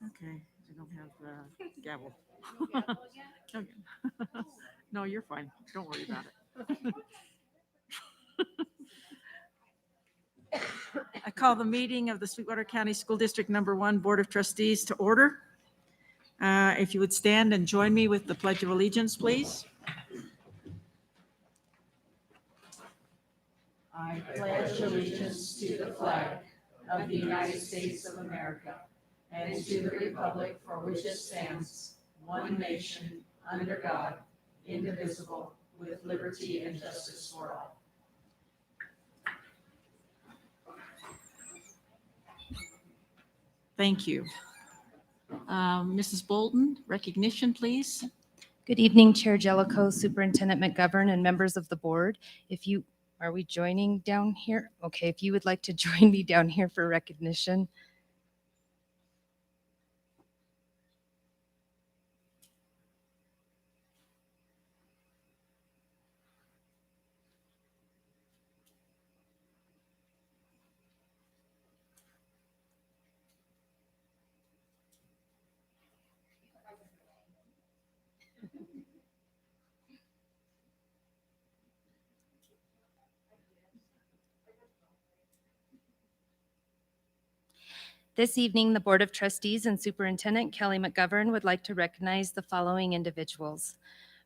Okay, I don't have the gavel. Okay. No, you're fine. Don't worry about it. I call the meeting of the Sweetwater County School District Number One Board of Trustees to order. If you would stand and join me with the Pledge of Allegiance, please. I pledge allegiance to the flag of the United States of America and to the republic for which it stands, one nation, under God, indivisible, with liberty and justice for all. Thank you. Mrs. Bolton, recognition, please. Good evening, Chair Jellicoe, Superintendent McGovern, and members of the board. Are we joining down here? Okay, if you would like to join me down here for recognition. This evening, the Board of Trustees and Superintendent Kelly McGovern would like to recognize the following individuals.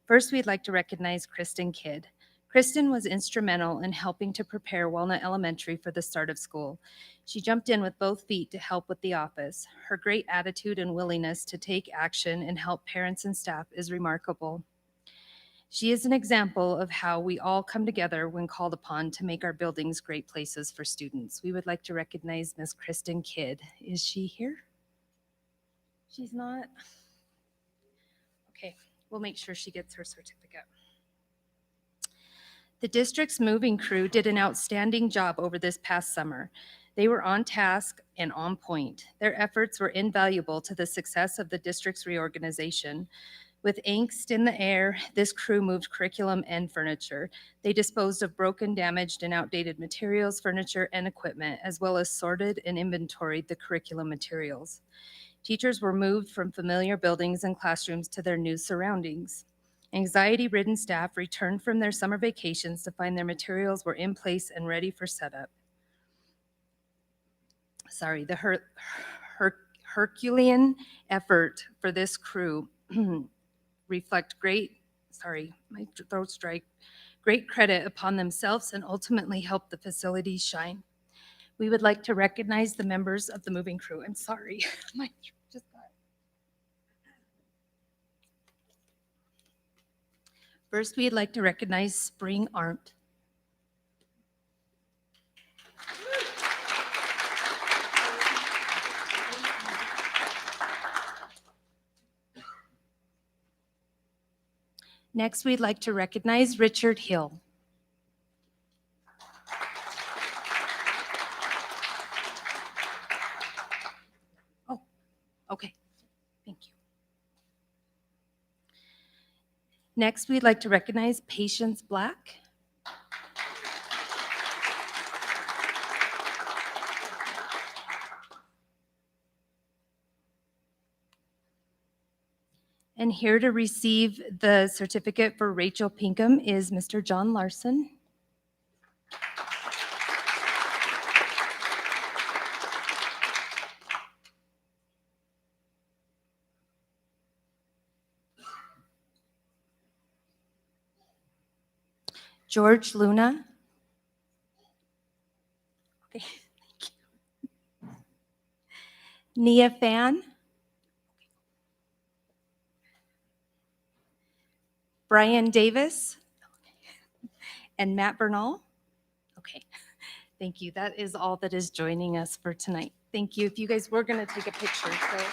First, we'd like to recognize Kristen Kidd. Kristen was instrumental in helping to prepare Walnut Elementary for the start of school. She jumped in with both feet to help with the office. Her great attitude and willingness to take action and help parents and staff is remarkable. She is an example of how we all come together when called upon to make our buildings great places for students. We would like to recognize Miss Kristen Kidd. Is she here? She's not? Okay, we'll make sure she gets her certificate. The district's moving crew did an outstanding job over this past summer. They were on task and on point. Their efforts were invaluable to the success of the district's reorganization. With angst in the air, this crew moved curriculum and furniture. They disposed of broken, damaged, and outdated materials, furniture, and equipment, as well as sorted and inventoried the curriculum materials. Teachers were moved from familiar buildings and classrooms to their new surroundings. Anxiety-ridden staff returned from their summer vacations to find their materials were in place and ready for setup. The Herculean effort for this crew reflect great credit upon themselves and ultimately help the facility shine. We would like to recognize the members of the moving crew. I'm sorry, my throat just got. First, we'd like to recognize Spring Arndt. Next, we'd like to recognize Richard Hill. Oh, okay, thank you. Next, we'd like to recognize Patience Black. And here to receive the certificate for Rachel Pinkham is Mr. John Larson. George Luna. Okay, thank you. Nia Fan. Brian Davis. And Matt Bernal. Okay, thank you. That is all that is joining us for tonight. Thank you. If you guys were going to take a picture, so.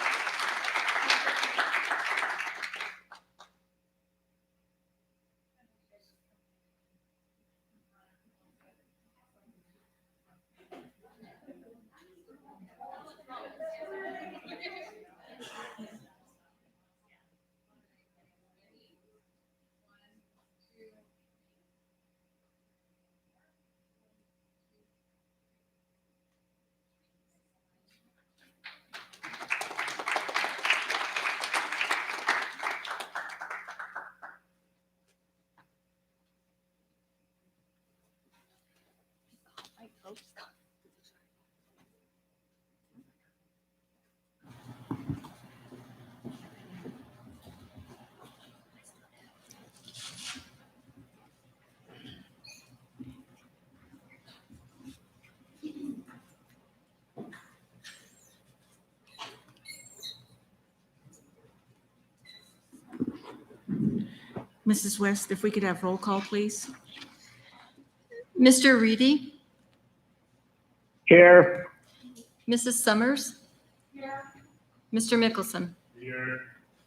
Mrs. West, if we could have roll call, please. Mr. Reedy, Here. Mrs. Summers, Mr. Mickelson, Here.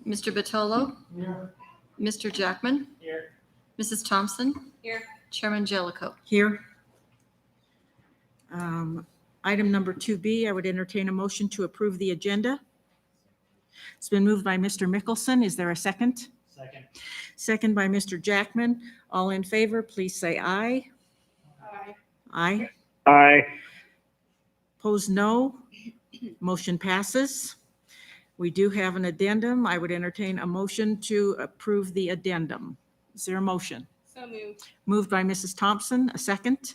Mr. Batolo, Here. Mr. Jackman, Here. Mrs. Thompson, Here. Chairman Jellicoe. Here. Item number 2B, I would entertain a motion to approve the agenda. It's been moved by Mr. Mickelson. Is there a second? Second. Second by Mr. Jackman. All in favor, please say aye. Aye. Aye. Aye. Opposed, no. Motion passes. We do have an addendum. I would entertain a motion to approve the addendum. Is there a motion? So moved. Moved by Mrs. Thompson. A second?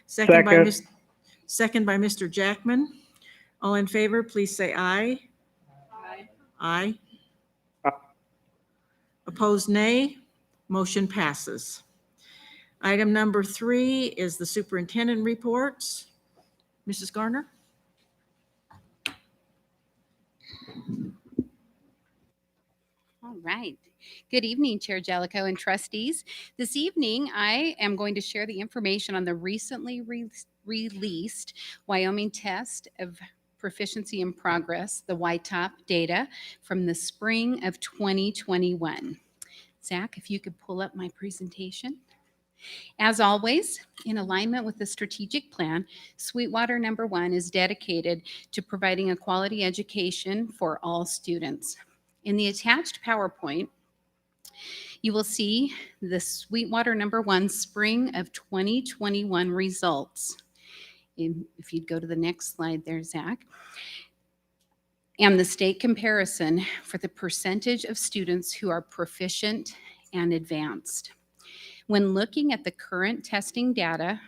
Second. Second by Mr. Jackman. All in favor, please say aye. Aye. Aye. Aye. Opposed, nay. Motion passes. Item number 3 is the superintendent reports. Mrs. Garner? All right. Good evening, Chair Jellicoe and trustees. This evening, I am going to share the information on the recently released Wyoming Test of Proficiency in Progress, the YTOP data from the spring of 2021. Zach, if you could pull up my presentation. As always, in alignment with the strategic plan, Sweetwater number 1 is dedicated to providing a quality education for all students. In the attached PowerPoint, you will see the Sweetwater number 1 spring of 2021 results. If you'd go to the next slide there, Zach. And the state comparison for the percentage of students who are proficient and advanced. When looking at the current testing data,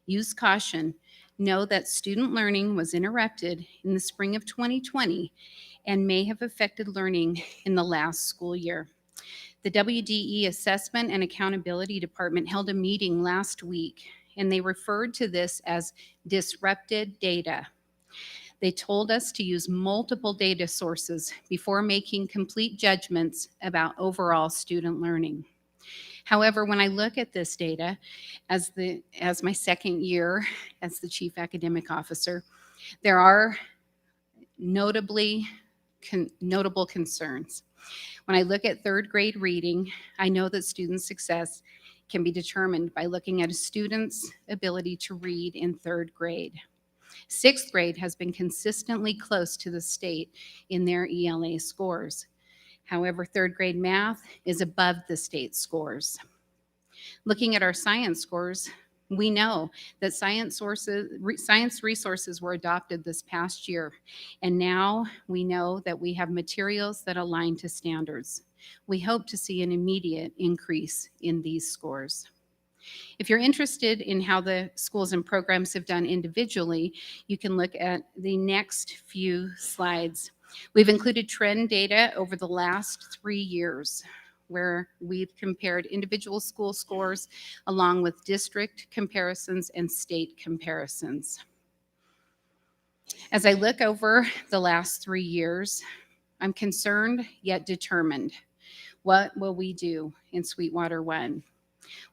use caution. Know that student learning was interrupted in the spring of 2020 and may have affected learning in the last school year. The WDE Assessment and Accountability Department held a meeting last week, and they referred to this as disrupted data. They told us to use multiple data sources before making complete judgments about overall student learning. However, when I look at this data as my second year as the Chief Academic Officer, there are notable concerns. When I look at third grade reading, I know that student success can be determined by looking at a student's ability to read in third grade. Sixth grade has been consistently close to the state in their ELA scores. However, third grade math is above the state scores. Looking at our science scores, we know that science resources were adopted this past year, and now we know that we have materials that align to standards. We hope to see an immediate increase in these scores. If you're interested in how the schools and programs have done individually, you can look at the next few slides. We've included trend data over the last 3 years, where we've compared individual school scores along with district comparisons and state comparisons. As I look over the last 3 years, I'm concerned yet determined. What will we do in Sweetwater 1?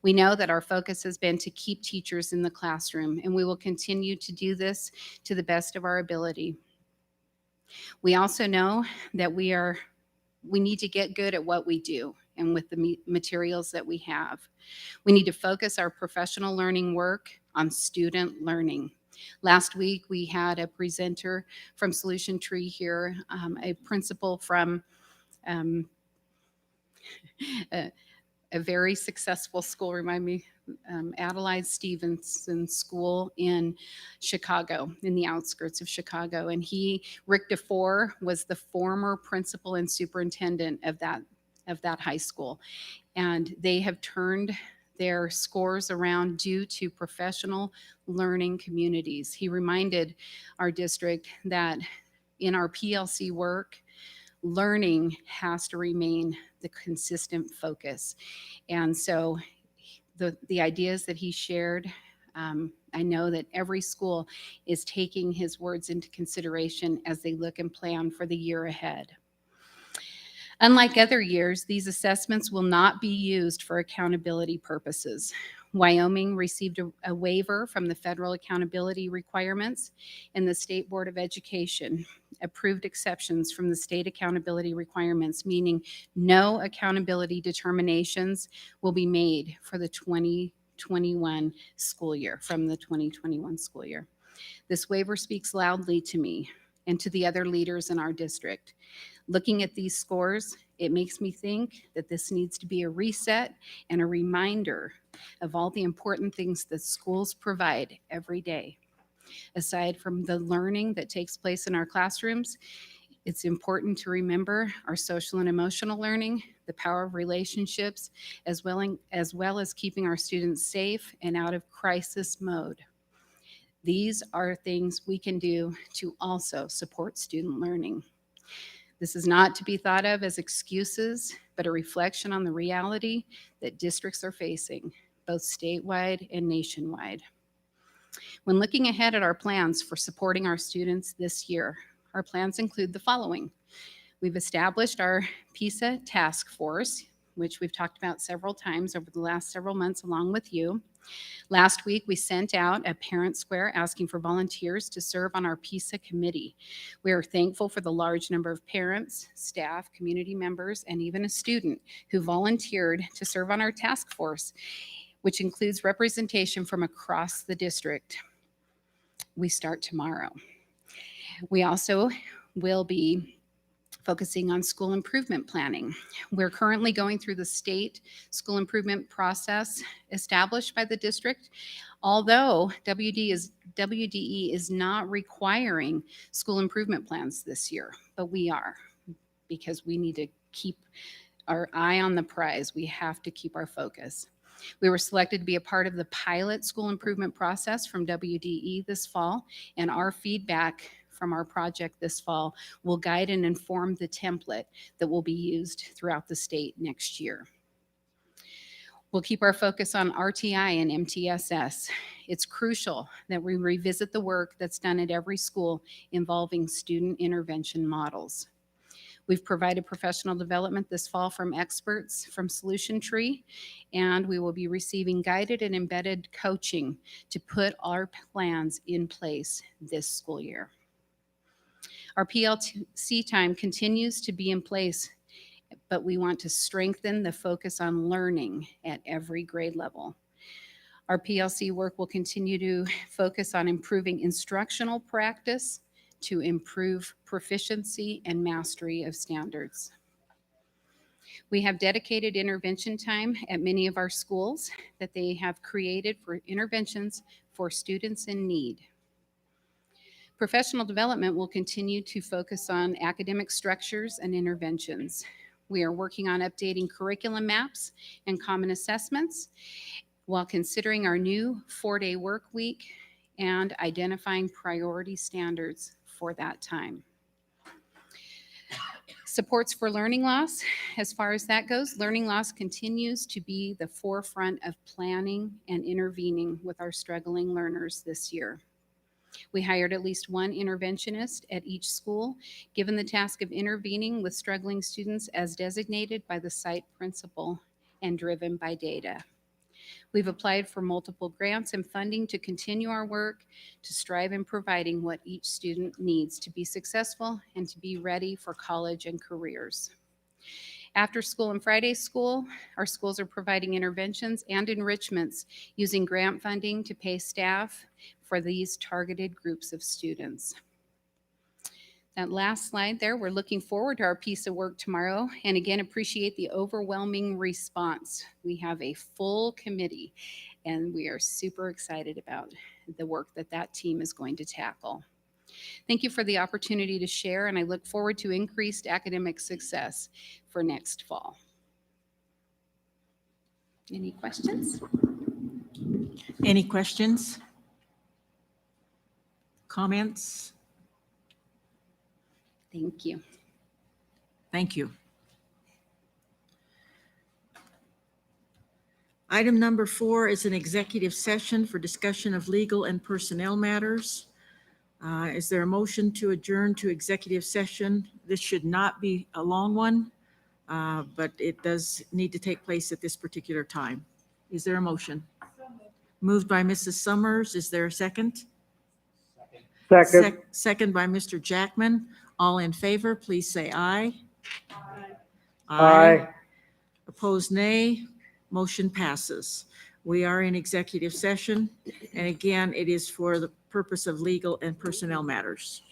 We know that our focus has been to keep teachers in the classroom, and we will continue to do this to the best of our ability. We also know that we need to get good at what we do and with the materials that we have. We need to focus our professional learning work on student learning. Last week, we had a presenter from Solution Tree here, a principal from a very successful school, Adelaide Stevenson School in Chicago, in the outskirts of Chicago. And Rick DeFore, was the former principal and superintendent of that high school. And they have turned their scores around due to professional learning communities. He reminded our district that in our PLC work, learning has to remain the consistent focus. And so the ideas that he shared, I know that every school is taking his words into consideration as they look and plan for the year ahead. Unlike other years, these assessments will not be used for accountability purposes. Wyoming received a waiver from the federal accountability requirements, and the State Board of Education approved exceptions from the state accountability requirements, meaning no accountability determinations will be made for the 2021 school year, from the 2021 school year. This waiver speaks loudly to me and to the other leaders in our district. Looking at these scores, it makes me think that this needs to be a reset and a reminder of all the important things that schools provide every day. Aside from the learning that takes place in our classrooms, it's important to remember our social and emotional learning, the power of relationships, as well as keeping our students safe and out of crisis mode. These are things we can do to also support student learning. This is not to be thought of as excuses, but a reflection on the reality that districts are facing, both statewide and nationwide. When looking ahead at our plans for supporting our students this year, our plans include the following. We've established our PISA task force, which we've talked about several times over the last several months along with you. Last week, we sent out a parent square asking for volunteers to serve on our PISA committee. We are thankful for the large number of parents, staff, community members, and even a student who volunteered to serve on our task force, which includes representation from across the district. We start tomorrow. We also will be focusing on school improvement planning. We're currently going through the state school improvement process established by the district. Although WDE is not requiring school improvement plans this year, but we are, because we need to keep our eye on the prize. We have to keep our focus. We were selected to be a part of the pilot school improvement process from WDE this fall, and our feedback from our project this fall will guide and inform the template that will be used throughout the state next year. We'll keep our focus on RTI and MTSS. It's crucial that we revisit the work that's done at every school involving student intervention models. We've provided professional development this fall from experts from Solution Tree, and we will be receiving guided and embedded coaching to put our plans in place this school year. Our PLC time continues to be in place, but we want to strengthen the focus on learning at every grade level. Our PLC work will continue to focus on improving instructional practice to improve proficiency and mastery of standards. We have dedicated intervention time at many of our schools that they have created for interventions for students in need. Professional development will continue to focus on academic structures and interventions. We are working on updating curriculum maps and common assessments while considering our new 4-day work week and identifying priority standards for that time. Supports for learning loss, as far as that goes, learning loss continues to be the forefront of planning and intervening with our struggling learners this year. We hired at least one interventionist at each school, given the task of intervening with struggling students as designated by the site principal and driven by data. We've applied for multiple grants and funding to continue our work to strive in providing what each student needs to be successful and to be ready for college and careers. After school and Friday school, our schools are providing interventions and enrichments using grant funding to pay staff for these targeted groups of students. That last slide there, we're looking forward to our PISA work tomorrow, and again, appreciate the overwhelming response. We have a full committee, and we are super excited about the work that that team is going to tackle. Thank you for the opportunity to share, and I look forward to increased academic success for next fall. Any questions? Any questions? Comments? Thank you. Thank you. Item number 4 is an executive session for discussion of legal and personnel matters. Is there a motion to adjourn to executive session? This should not be a long one. but it does need to take place at this particular time. Is there a motion? Moved by Mrs. Summers. Is there a second? Second. Second by Mr. Jackman. All in favor, please say aye. Aye. Opposed, nay. Motion passes. We are in executive session, and again, it is for the purpose of legal and personnel matters.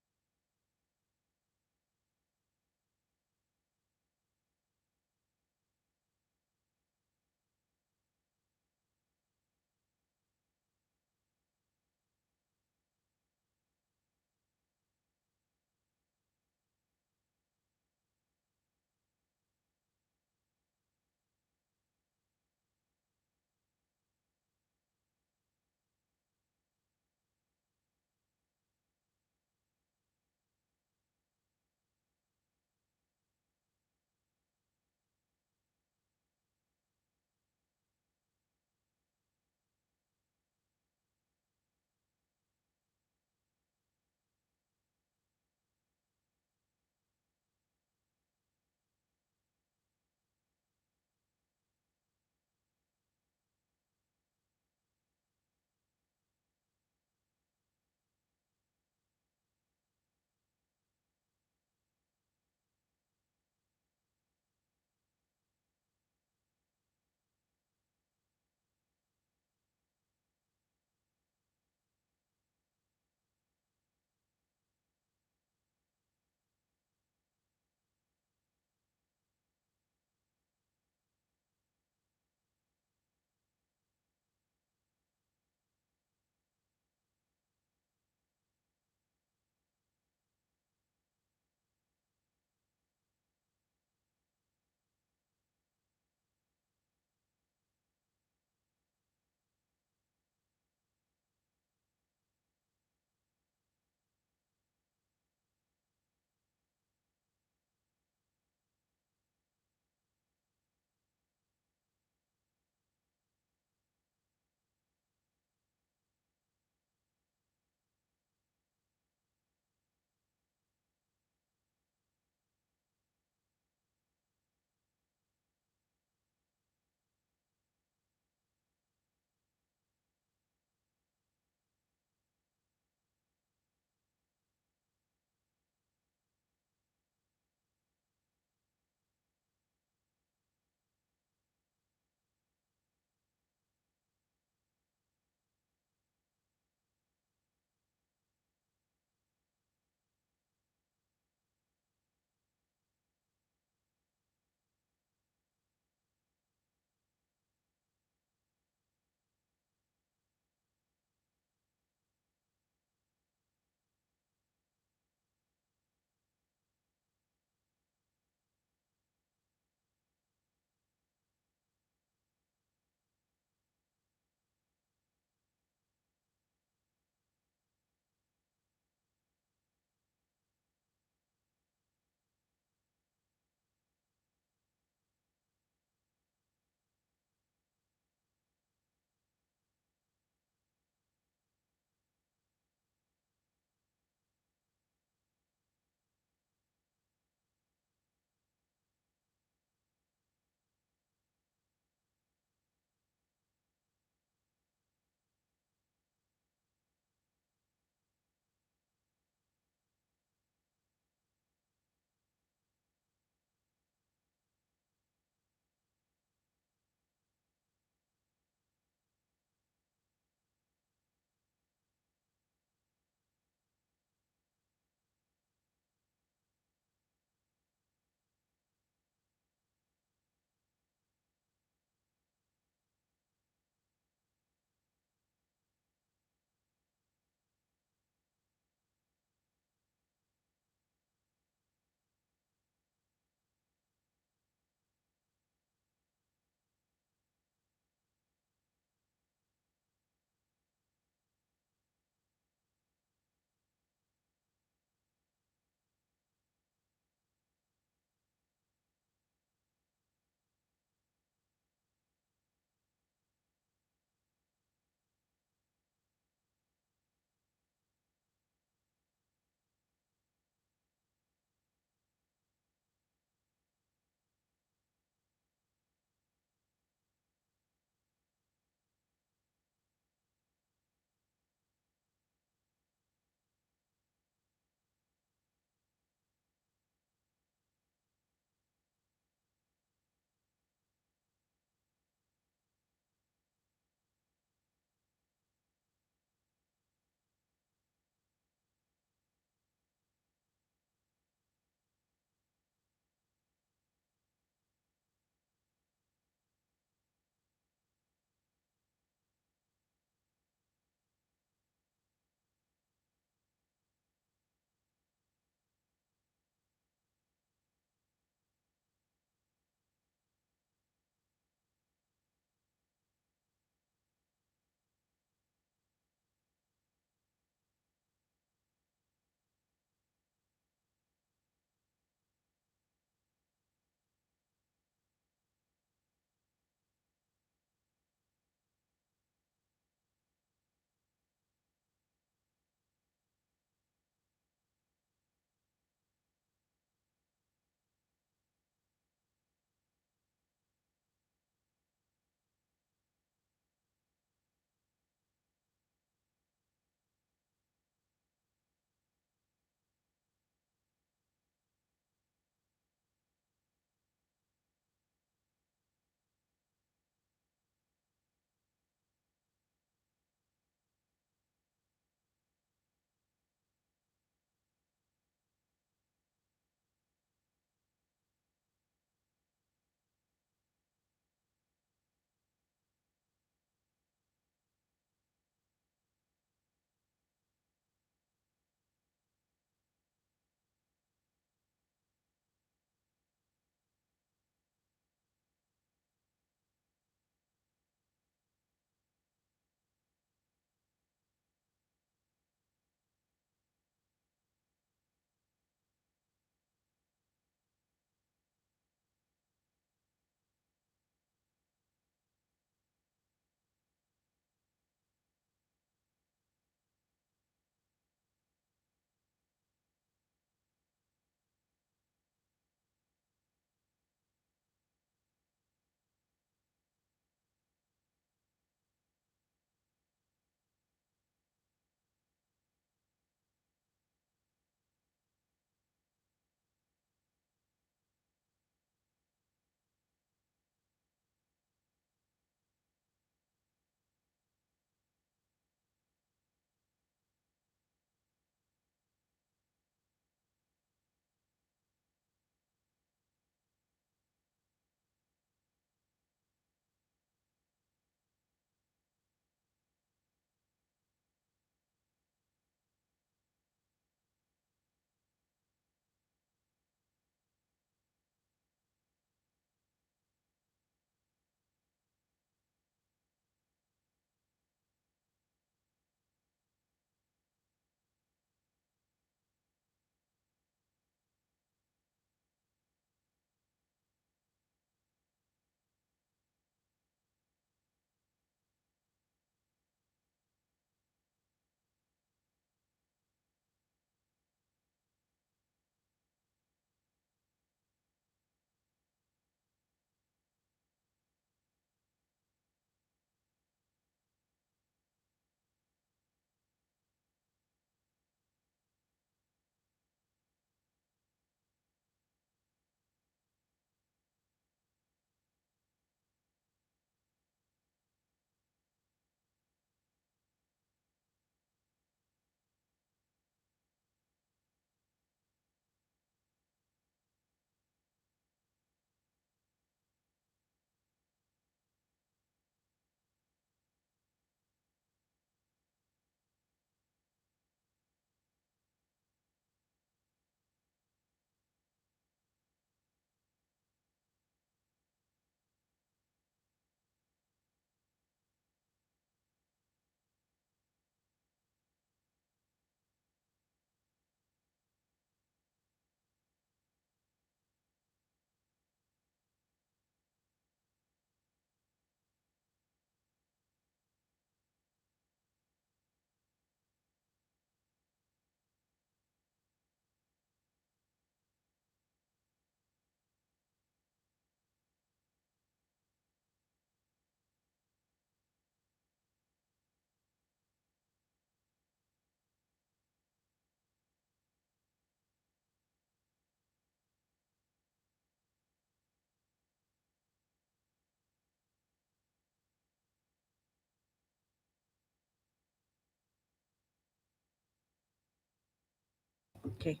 Okay.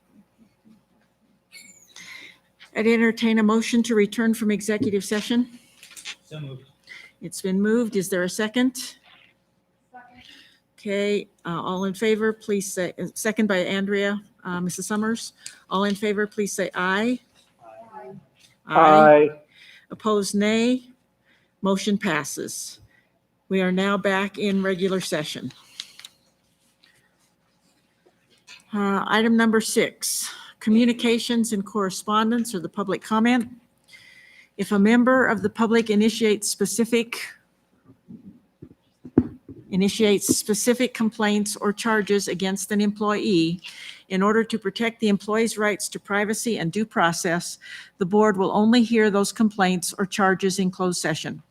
I'd entertain a motion to return from executive session. So moved. It's been moved. Is there a second? Okay, all in favor, please say, second by Andrea, Mrs. Summers. All in favor, please say aye. Aye. Opposed, nay. Motion passes. We are now back in regular session. Item number 6, communications and correspondence or the public comment. If a member of the public initiates specific complaints or charges against an employee in order to protect the employee's rights to privacy and due process, the board will only hear those complaints or charges in closed session.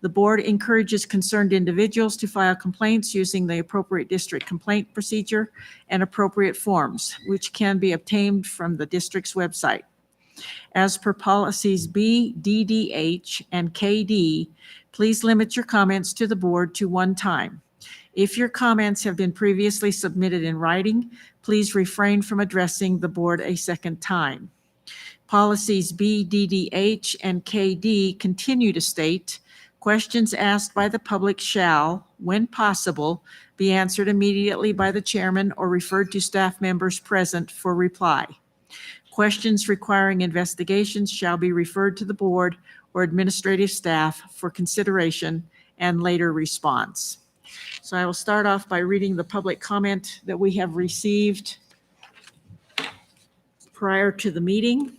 The board encourages concerned individuals to file complaints using the appropriate district complaint procedure and appropriate forms, which can be obtained from the district's website. As per policies B, DDH, and KD, please limit your comments to the board to one time. If your comments have been previously submitted in writing, please refrain from addressing the board a second time. Policies B, DDH, and KD continue to state, questions asked by the public shall, when possible, be answered immediately by the chairman or referred to staff members present for reply. Questions requiring investigations shall be referred to the board or administrative staff for consideration and later response. So I will start off by reading the public comment that we have received prior to the meeting.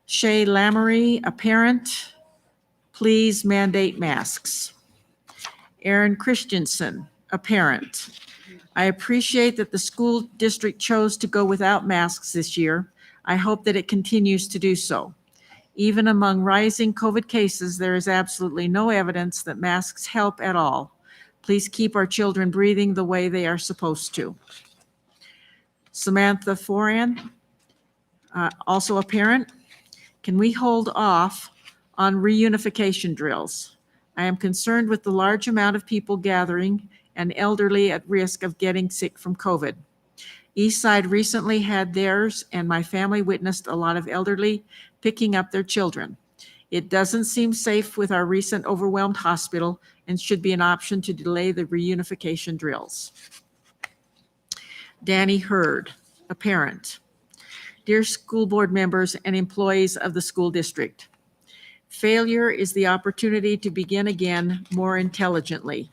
Shay Lamory, a parent, please mandate masks. Aaron Christensen, a parent. I appreciate that the school district chose to go without masks this year. I hope that it continues to do so. Even among rising COVID cases, there is absolutely no evidence that masks help at all. Please keep our children breathing the way they are supposed to. Samantha Foran, also a parent. Can we hold off on reunification drills? I am concerned with the large amount of people gathering and elderly at risk of getting sick from COVID. Eastside recently had theirs, and my family witnessed a lot of elderly picking up their children. It doesn't seem safe with our recent overwhelmed hospital and should be an option to delay the reunification drills. Danny Hurd, a parent. Dear school board members and employees of the school district, failure is the opportunity to begin again more intelligently.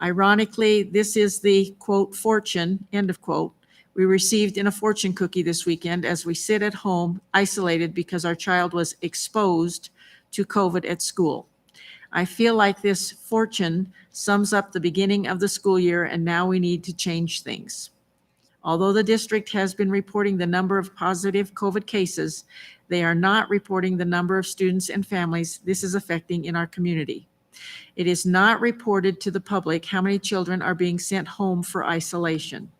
Ironically, this is the, quote, fortune, end of quote, we received in a fortune cookie this weekend as we sit at home isolated because our child was exposed to COVID at school. I feel like this fortune sums up the beginning of the school year, and now we need to change things. Although the district has been reporting the number of positive COVID cases, they are not reporting the number of students and families this is affecting in our community. It is not reported to the public how many children are being sent home for isolation.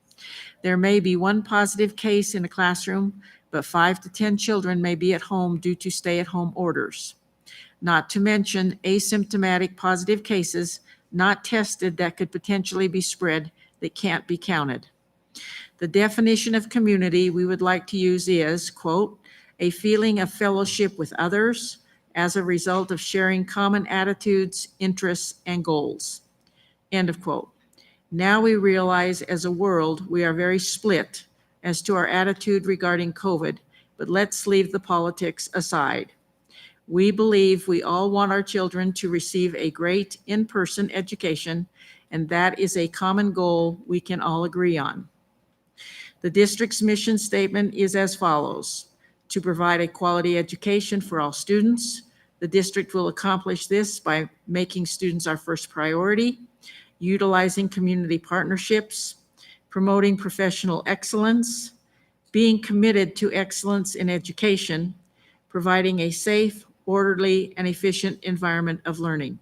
There may be one positive case in a classroom, but 5 to 10 children may be at home due to stay-at-home orders. Not to mention asymptomatic positive cases not tested that could potentially be spread that can't be counted. The definition of community we would like to use is, quote, a feeling of fellowship with others as a result of sharing common attitudes, interests, and goals, end of quote. Now we realize as a world we are very split as to our attitude regarding COVID, but let's leave the politics aside. We believe we all want our children to receive a great in-person education, and that is a common goal we can all agree on. The district's mission statement is as follows: to provide a quality education for all students. The district will accomplish this by making students our first priority, utilizing community partnerships, promoting professional excellence, being committed to excellence in education, providing a safe, orderly, and efficient environment of learning.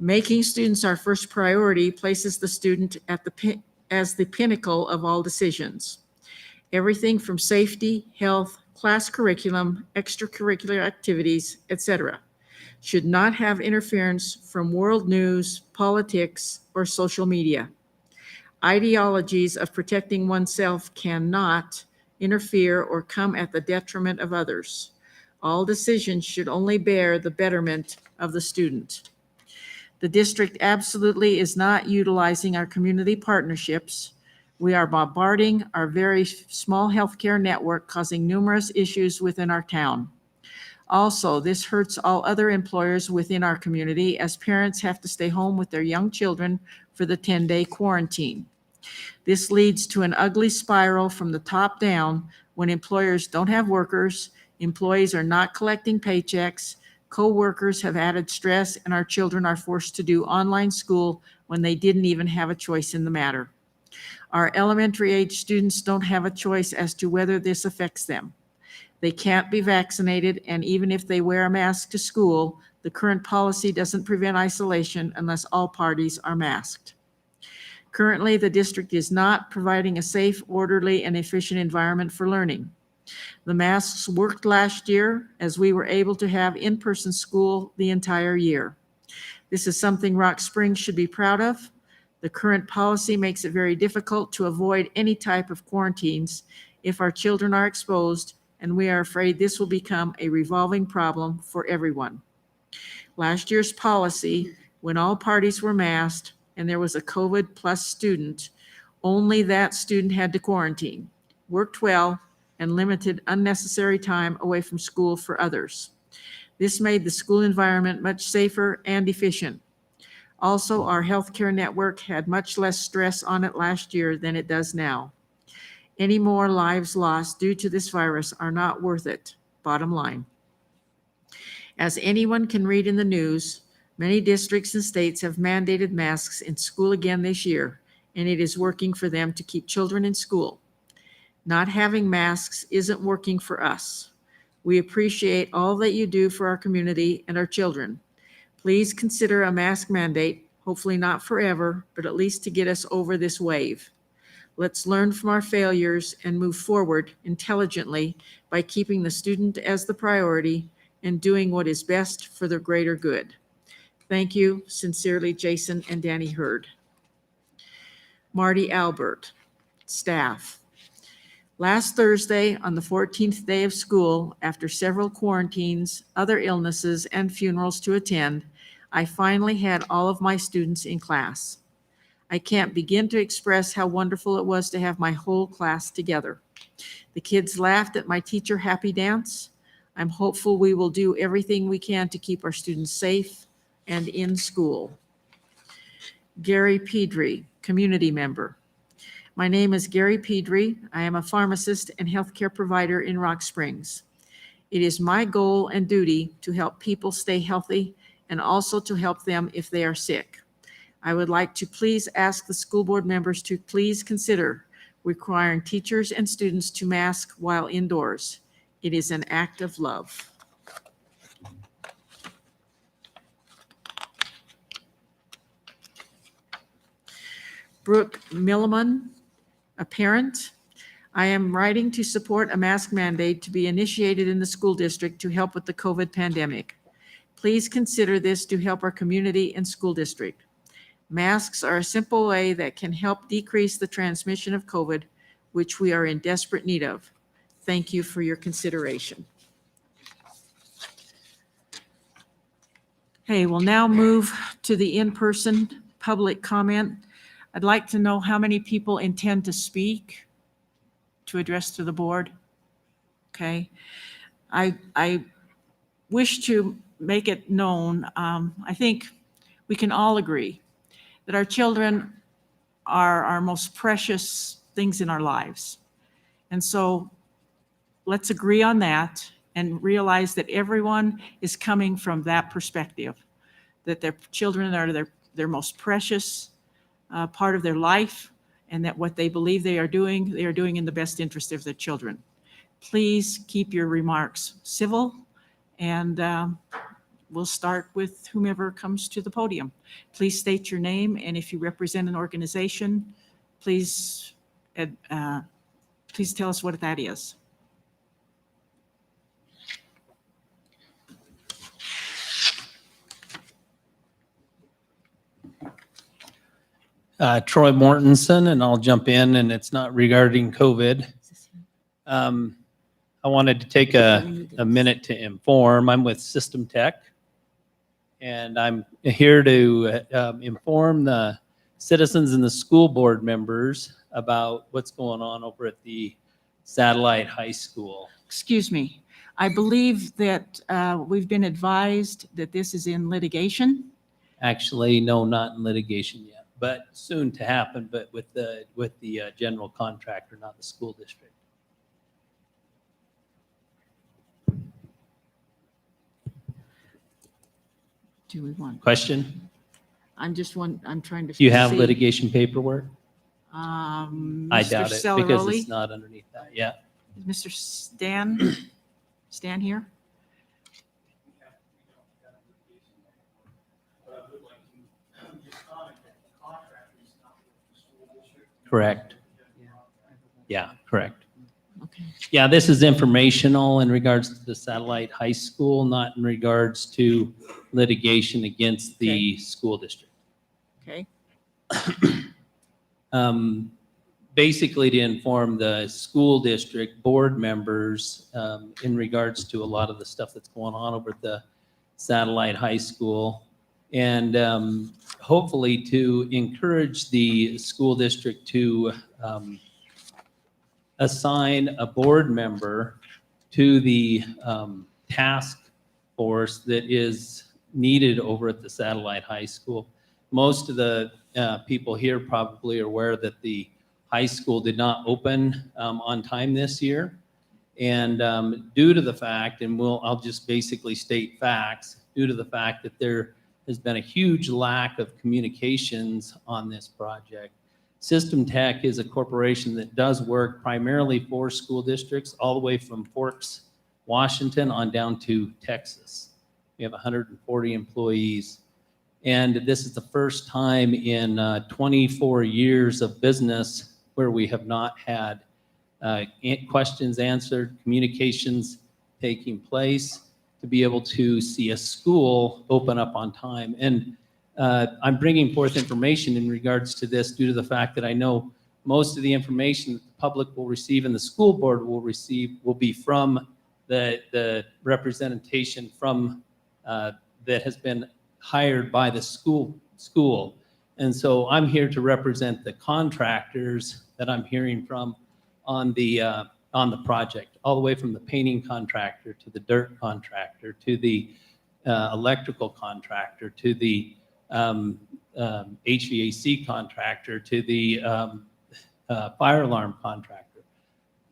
Making students our first priority places the student as the pinnacle of all decisions. Everything from safety, health, class curriculum, extracurricular activities, etc., should not have interference from world news, politics, or social media. Ideologies of protecting oneself cannot interfere or come at the detriment of others. All decisions should only bear the betterment of the student. The district absolutely is not utilizing our community partnerships. We are bombarding our very small healthcare network, causing numerous issues within our town. Also, this hurts all other employers within our community as parents have to stay home with their young children for the 10-day quarantine. This leads to an ugly spiral from the top down when employers don't have workers, employees are not collecting paychecks, co-workers have added stress, and our children are forced to do online school when they didn't even have a choice in the matter. Our elementary age students don't have a choice as to whether this affects them. They can't be vaccinated, and even if they wear a mask to school, the current policy doesn't prevent isolation unless all parties are masked. Currently, the district is not providing a safe, orderly, and efficient environment for learning. The masks worked last year as we were able to have in-person school the entire year. This is something Rock Springs should be proud of. The current policy makes it very difficult to avoid any type of quarantines if our children are exposed, and we are afraid this will become a revolving problem for everyone. Last year's policy, when all parties were masked and there was a COVID plus student, only that student had to quarantine, worked well, and limited unnecessary time away from school for others. This made the school environment much safer and efficient. Also, our healthcare network had much less stress on it last year than it does now. Any more lives lost due to this virus are not worth it, bottom line. As anyone can read in the news, many districts and states have mandated masks in school again this year, and it is working for them to keep children in school. Not having masks isn't working for us. We appreciate all that you do for our community and our children. Please consider a mask mandate, hopefully not forever, but at least to get us over this wave. Let's learn from our failures and move forward intelligently by keeping the student as the priority and doing what is best for the greater good. Thank you. Sincerely, Jason and Danny Hurd. Marty Albert, staff. Last Thursday, on the 14th day of school, after several quarantines, other illnesses, and funerals to attend, I finally had all of my students in class. I can't begin to express how wonderful it was to have my whole class together. The kids laughed at my teacher happy dance. I'm hopeful we will do everything we can to keep our students safe and in school. Gary Pedri, community member. My name is Gary Pedri. I am a pharmacist and healthcare provider in Rock Springs. It is my goal and duty to help people stay healthy and also to help them if they are sick. I would like to please ask the school board members to please consider requiring teachers and students to mask while indoors. It is an act of love. Brooke Milliman, a parent. I am writing to support a mask mandate to be initiated in the school district to help with the COVID pandemic. Please consider this to help our community and school district. Masks are a simple way that can help decrease the transmission of COVID, which we are in desperate need of. Thank you for your consideration. Okay, we'll now move to the in-person public comment. I'd like to know how many people intend to speak to address to the board. Okay. I wish to make it known, I think we can all agree that our children are our most precious things in our lives. And so let's agree on that and realize that everyone is coming from that perspective, that their children are their most precious part of their life, and that what they believe they are doing in the best interest of their children. Please keep your remarks civil, and we'll start with whomever comes to the podium. Please state your name, and if you represent an organization, please tell us what that is. Troy Mortensen, and I'll jump in, and it's not regarding COVID. I wanted to take a minute to inform. I'm with System Tech, and I'm here to inform the citizens and the school board members about what's going on over at the Satellite High School. Excuse me. I believe that we've been advised that this is in litigation. Actually, no, not in litigation yet, but soon to happen, but with the general contractor, not the school district. Do we want? Question? I'm trying to. Do you have see. litigation paperwork? I Mr. doubt it because Celeroli? it's not underneath that. Yeah. Is Mr. Stan here? Correct. Yeah, correct. Okay. Yeah, this is informational in regards to the Satellite High School, not in regards to litigation against the school district. Okay. Basically to inform the school district board members in regards to a lot of the stuff that's going on over at the Satellite High School, and hopefully to encourage the school district to assign a board member to the task force that is needed over at the Satellite High School. Most of the people here probably are aware that the high school did not open on time this year. And due to the fact, and I'll just basically state facts, due to the fact that there has been a huge lack of communications on this project. System Tech is a corporation that does work primarily for school districts all the way from Forks, Washington on down to Texas. We have 140 employees. And this is the first time in 24 years of business where we have not had questions answered, communications taking place to be able to see a school open up on time. And I'm bringing forth information in regards to this due to the fact that I know most of the information that the public will receive and the school board will receive will be from the representation from that has been hired by the school. And so I'm here to represent the contractors that I'm hearing from on the project, all the way from the painting contractor to the dirt contractor to the electrical contractor to the HVAC contractor to the fire alarm contractor.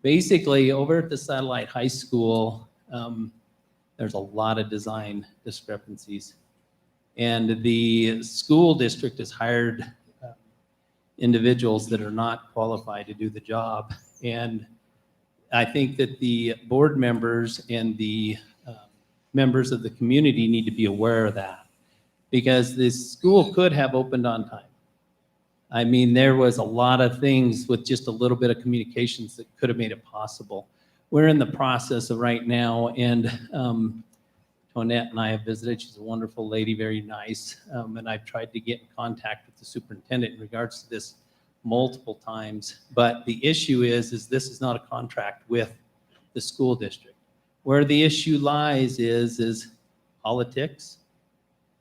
Basically, over at the Satellite High School, there's a lot of design discrepancies. And the school district has hired individuals that are not qualified to do the job. And I think that the board members and the members of the community need to be aware of that, because this school could have opened on time. I mean, there was a lot of things with just a little bit of communications that could have made it possible. We're in the process of right now, and Tonette and I have visited. She's a wonderful lady, very nice. And I've tried to get in contact with the superintendent in regards to this multiple times. But the issue is this is not a contract with the school district. Where the issue lies is politics,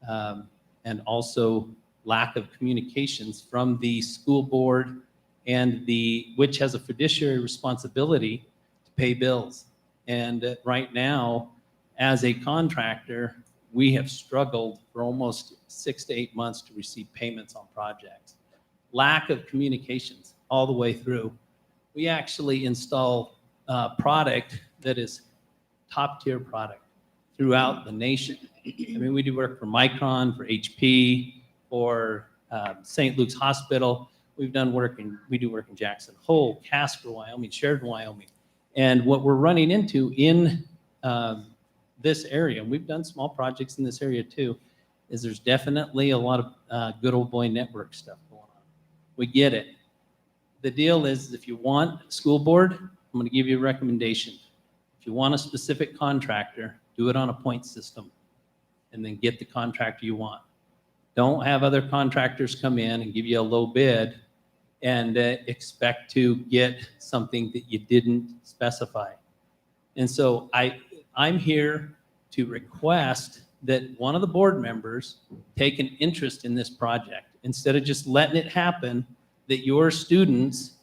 and also lack of communications from the school board and which has a fiduciary responsibility to pay bills. And right now, as a contractor, we have struggled for almost 6 to 8 months to receive payments on projects. Lack of communications all the way through. We actually install product that is top tier product throughout the nation. I mean, we do work for Micron, for HP, for St. Luke's Hospital. We do work in Jackson Hole, Casper, Wyoming, Sheridan, Wyoming. And what we're running into in this area, and we've done small projects in this area too, is there's definitely a lot of good old boy network stuff going on. We get it. The deal is, if you want school board, I'm going to give you a recommendation. If you want a specific contractor, do it on a point system and then get the contractor you want. Don't have other contractors come in and give you a low bid and expect to get something that you didn't specify. And so I'm here to request that one of the board members take an interest in this project. Instead of just letting it happen, that your students,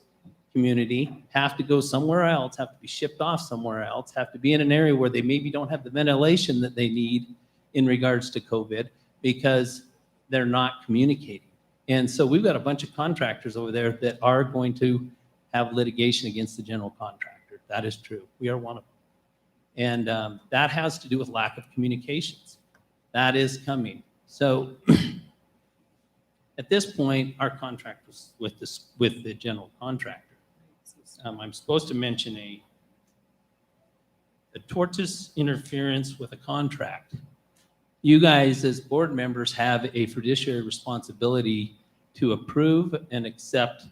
community, have to go somewhere else, have to be shipped off somewhere else, have to be in an area where they maybe don't have the ventilation that they need in regards to COVID because they're not communicating. And so we've got a bunch of contractors over there that are going to have litigation against the general contractor. That is true. We are one of them. And that has to do with lack of communications. That is coming. So at this point, our contract was with the general contractor. I'm supposed to mention a tortious interference with a contract. You guys, as board members, have a fiduciary responsibility to approve and accept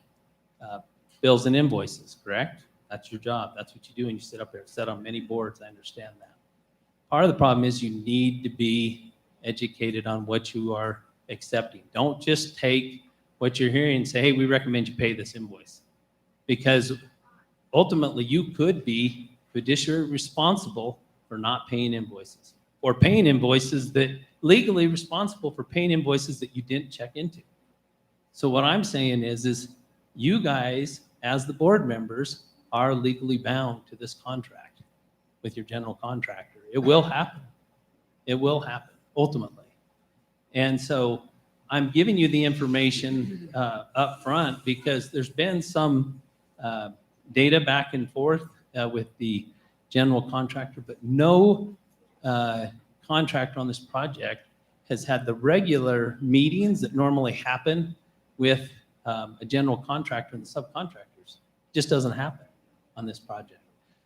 bills and invoices, correct? That's your job. That's what you do when you sit up there. It's set on many boards. I understand that. Part of the problem is you need to be educated on what you are accepting. Don't just take what you're hearing and say, hey, we recommend you pay this invoice. Because ultimately you could be fiduciary responsible for not paying invoices, or paying invoices that legally responsible for paying invoices that you didn't check into. So what I'm saying is you guys, as the board members, are legally bound to this contract with your general contractor. It will happen. It will happen, ultimately. And so I'm giving you the information up front because there's been some data back and forth with the general contractor, but no contractor on this project has had the regular meetings that normally happen with a general contractor and the subcontractors. It just doesn't happen on this project.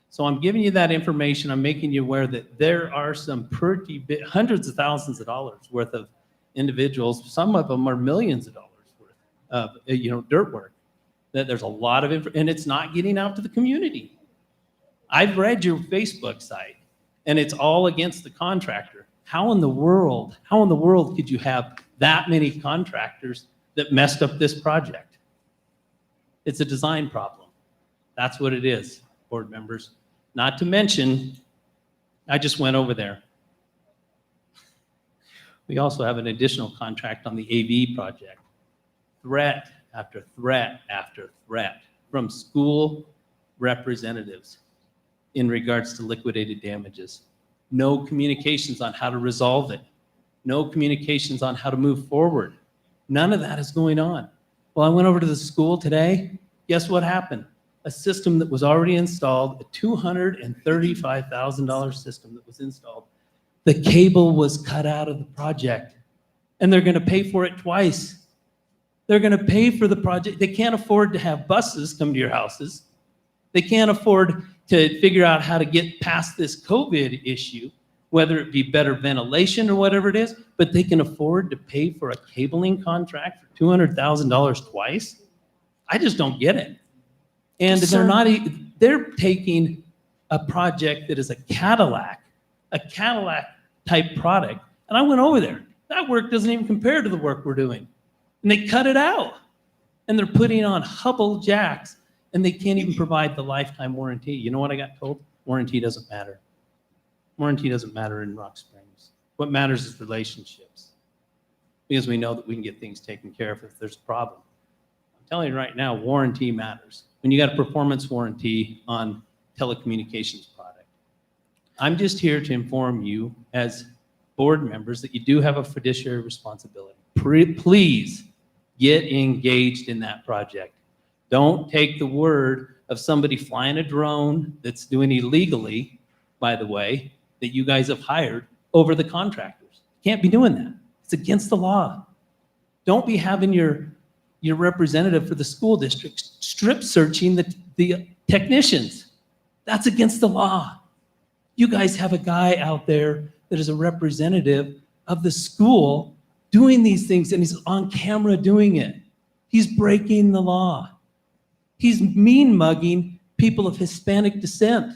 So I'm giving you that information. I'm making you aware that there are some pretty big, hundreds of thousands of dollars worth of individuals. Some of them are millions of dollars worth of dirt work. That there's a lot of and it's not getting out to the community. I've read your Facebook site, and it's all against the contractor. How in the world could you have that many contractors that messed up this project? It's a design problem. That's what it is, board members. Not to mention, I just went over there. We also have an additional contract on the AV project. Threat after threat after threat from school representatives in regards to liquidated damages. No communications on how to resolve it. No communications on how to move forward. None of that is going on. Well, I went over to the school today. Guess what happened? A system that was already installed, a $235,000 system that was installed. The cable was cut out of the project, and they're going to pay for it twice. They're going to pay for the project. They can't afford to have buses come to your houses. They can't afford to figure out how to get past this COVID issue, whether it be better ventilation or whatever it is, but they can afford to pay for a cabling contract for $200,000 twice. I just don't get it. And they're taking a project that is a Cadillac type product. And I went over there. That work doesn't even compare to the work we're doing. And they cut it out. And they're putting on Hubble jacks, and they can't even provide the lifetime warranty. You know what I got told? Warranty doesn't matter. Warranty doesn't matter in Rock Springs. What matters is relationships. Because we know that we can get things taken care of if there's a problem. I'm telling you right now, warranty matters. When you got a performance warranty on telecommunications product. I'm just here to inform you as board members that you do have a fiduciary responsibility. Please get engaged in that project. Don't take the word of somebody flying a drone that's doing illegally, by the way, that you guys have hired over the contractors. You can't be doing that. It's against the law. Don't be having your representative for the school district strip searching the technicians. That's against the law. You guys have a guy out there that is a representative of the school doing these things, and he's on camera doing it. He's breaking the law. He's mean mugging people of Hispanic descent.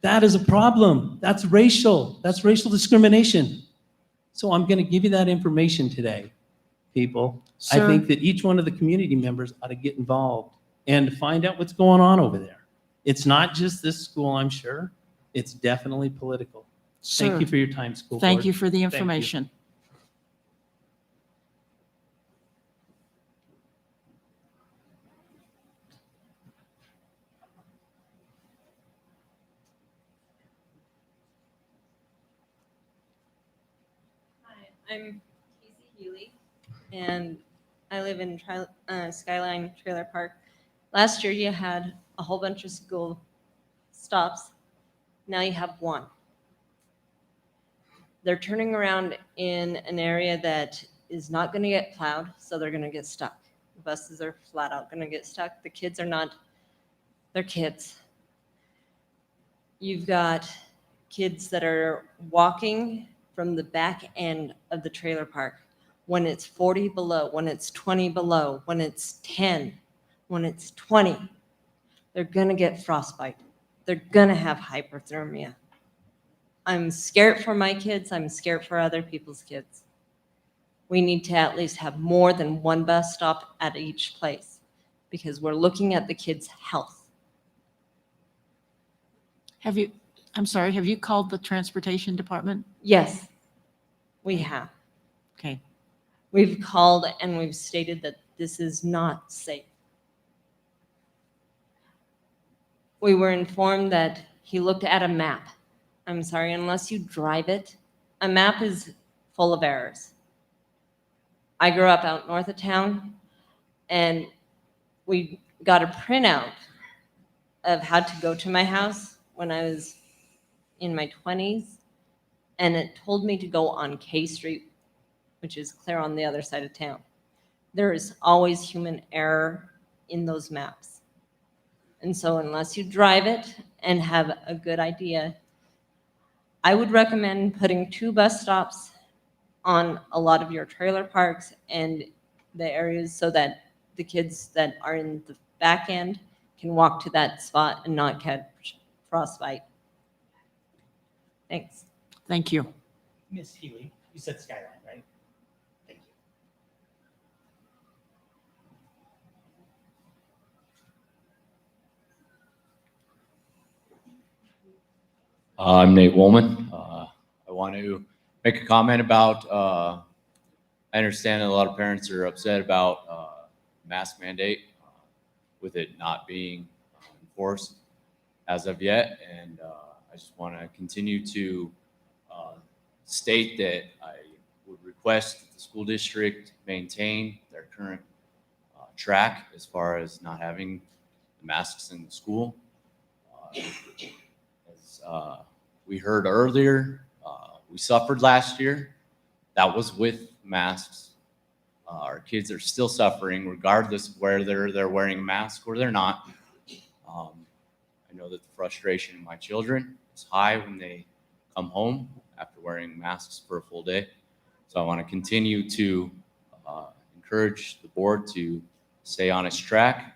That is a problem. That's racial discrimination. So I'm going to give you that information today, people. I Sir. think that each one of the community members ought to get involved and find out what's going on over there. It's not just this school, I'm sure. It's definitely political. Sir, Thank you for your time, school board. thank you for the you. information. Hi, I'm Casey Healy, and I live in Skyline Trailer Park. Last year, you had a whole bunch of school stops. Now you have one. They're turning around in an area that is not going to get plowed, so they're going to get stuck. The buses are flat out going to get stuck. The kids are not, they're kids. You've got kids that are walking from the back end of the trailer park when it's 40 below, when it's 20 below, when it's 10, when it's 20. They're going to get frostbite. They're going to have hypothermia. I'm scared for my kids. I'm scared for other people's kids. We need to at least have more than one bus stop at each place because we're looking at the kids' health. Have you called the transportation department? Yes, we have. Okay. We've called and we've stated that this is not safe. We were informed that he looked at a map. I'm sorry, unless you drive it, a map is full of errors. I grew up out north of town, and we got a printout of how to go to my house when I was in my 20s, and it told me to go on K Street, which is clear on the other side of town. There is always human error in those maps. And so unless you drive it and have a good idea, I would recommend putting 2 bus stops on a lot of your trailer parks and the areas so that the kids that are in the back end can walk to that spot and not catch frostbite. Thanks. Thank you. Miss Healy, you said Skyline, right? Thank you. I'm Nate Woolman. I want to make a comment about, I understand that a lot of parents are upset about mask mandate with it not being enforced as of yet. And I just want to continue to state that I would request that the school district maintain their current track as far as not having the masks in the school. As we heard earlier, we suffered last year. That was with masks. Our kids are still suffering regardless of whether they're wearing a mask or they're not. I know that the frustration of my children is high when they come home after wearing masks for a full day. So I want to continue to encourage the board to stay on its track.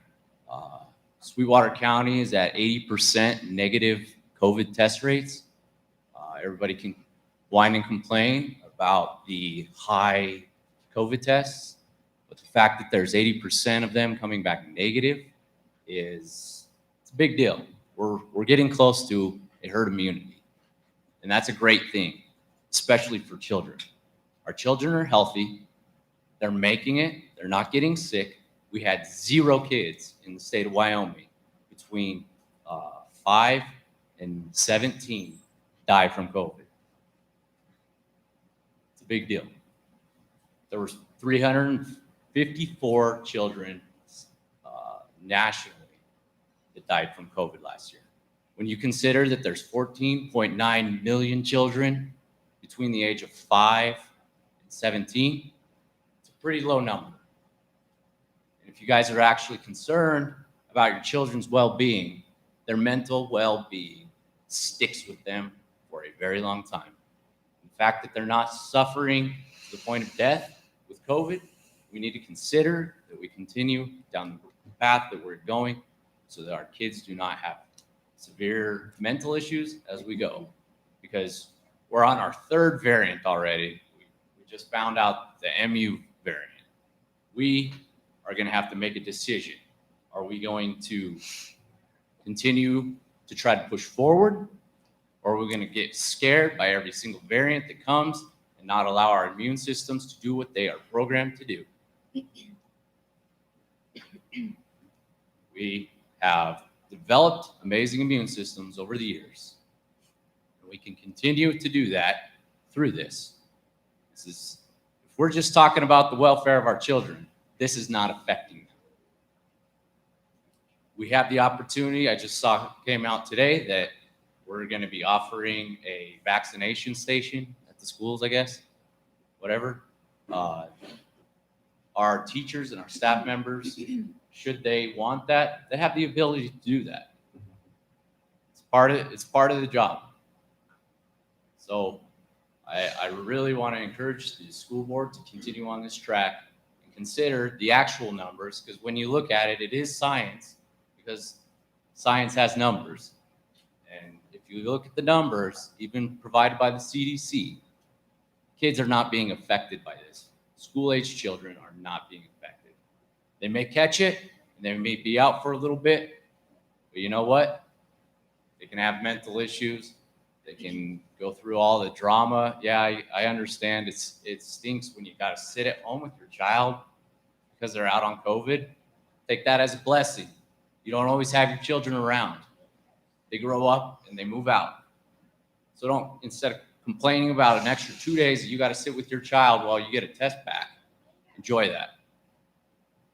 Sweetwater County is at 80% negative COVID test rates. Everybody can whine and complain about the high COVID tests, but the fact that there's 80% of them coming back negative it's a big deal. We're getting close to a herd immunity, and that's a great thing, especially for children. Our children are healthy. They're making it. They're not getting sick. We had 0 kids in the state of Wyoming between 5 and 17 die from COVID. It's a big deal. There were 354 children nationally that died from COVID last year. When you consider that there's 14.9 million children between the age of 5 and 17, it's a pretty low number. And if you guys are actually concerned about your children's well-being, their mental well-being sticks with them for a very long time. The fact that they're not suffering to the point of death with COVID, we need to consider that we continue down the path that we're going so that our kids do not have severe mental issues as we go. Because we're on our 3rd variant already. just found out the MU variant. We are going to have to make a decision. Are we going to continue to try to push forward, or are we going to get scared by every single variant that comes and not allow our immune systems to do what they are programmed to do? We have developed amazing immune systems over the years. And we can continue to do that through this. If we're just talking about the welfare of our children, this is not affecting them. We have the opportunity, I just saw came out today that we're going to be offering a vaccination station at the schools, I guess, whatever. Our teachers and our staff members, should they want that, they have the ability to do that. It's part of the job. So I really want to encourage the school board to continue on this track and consider the actual numbers, because when you look at it, it is science, because science has numbers. And if you look at the numbers, even provided by the CDC, kids are not being affected by this. School-age children are not being affected. They may catch it, and they may be out for a little bit, but you know what? They can have mental issues. They can go through all the drama. Yeah, I understand it stinks when you got to sit at home with your child because they're out on COVID. Take that as a blessing. You don't always have your children around. They grow up and they move out. So don't, instead of complaining about an extra 2 days that you got to sit with your child while you get a test back, enjoy that.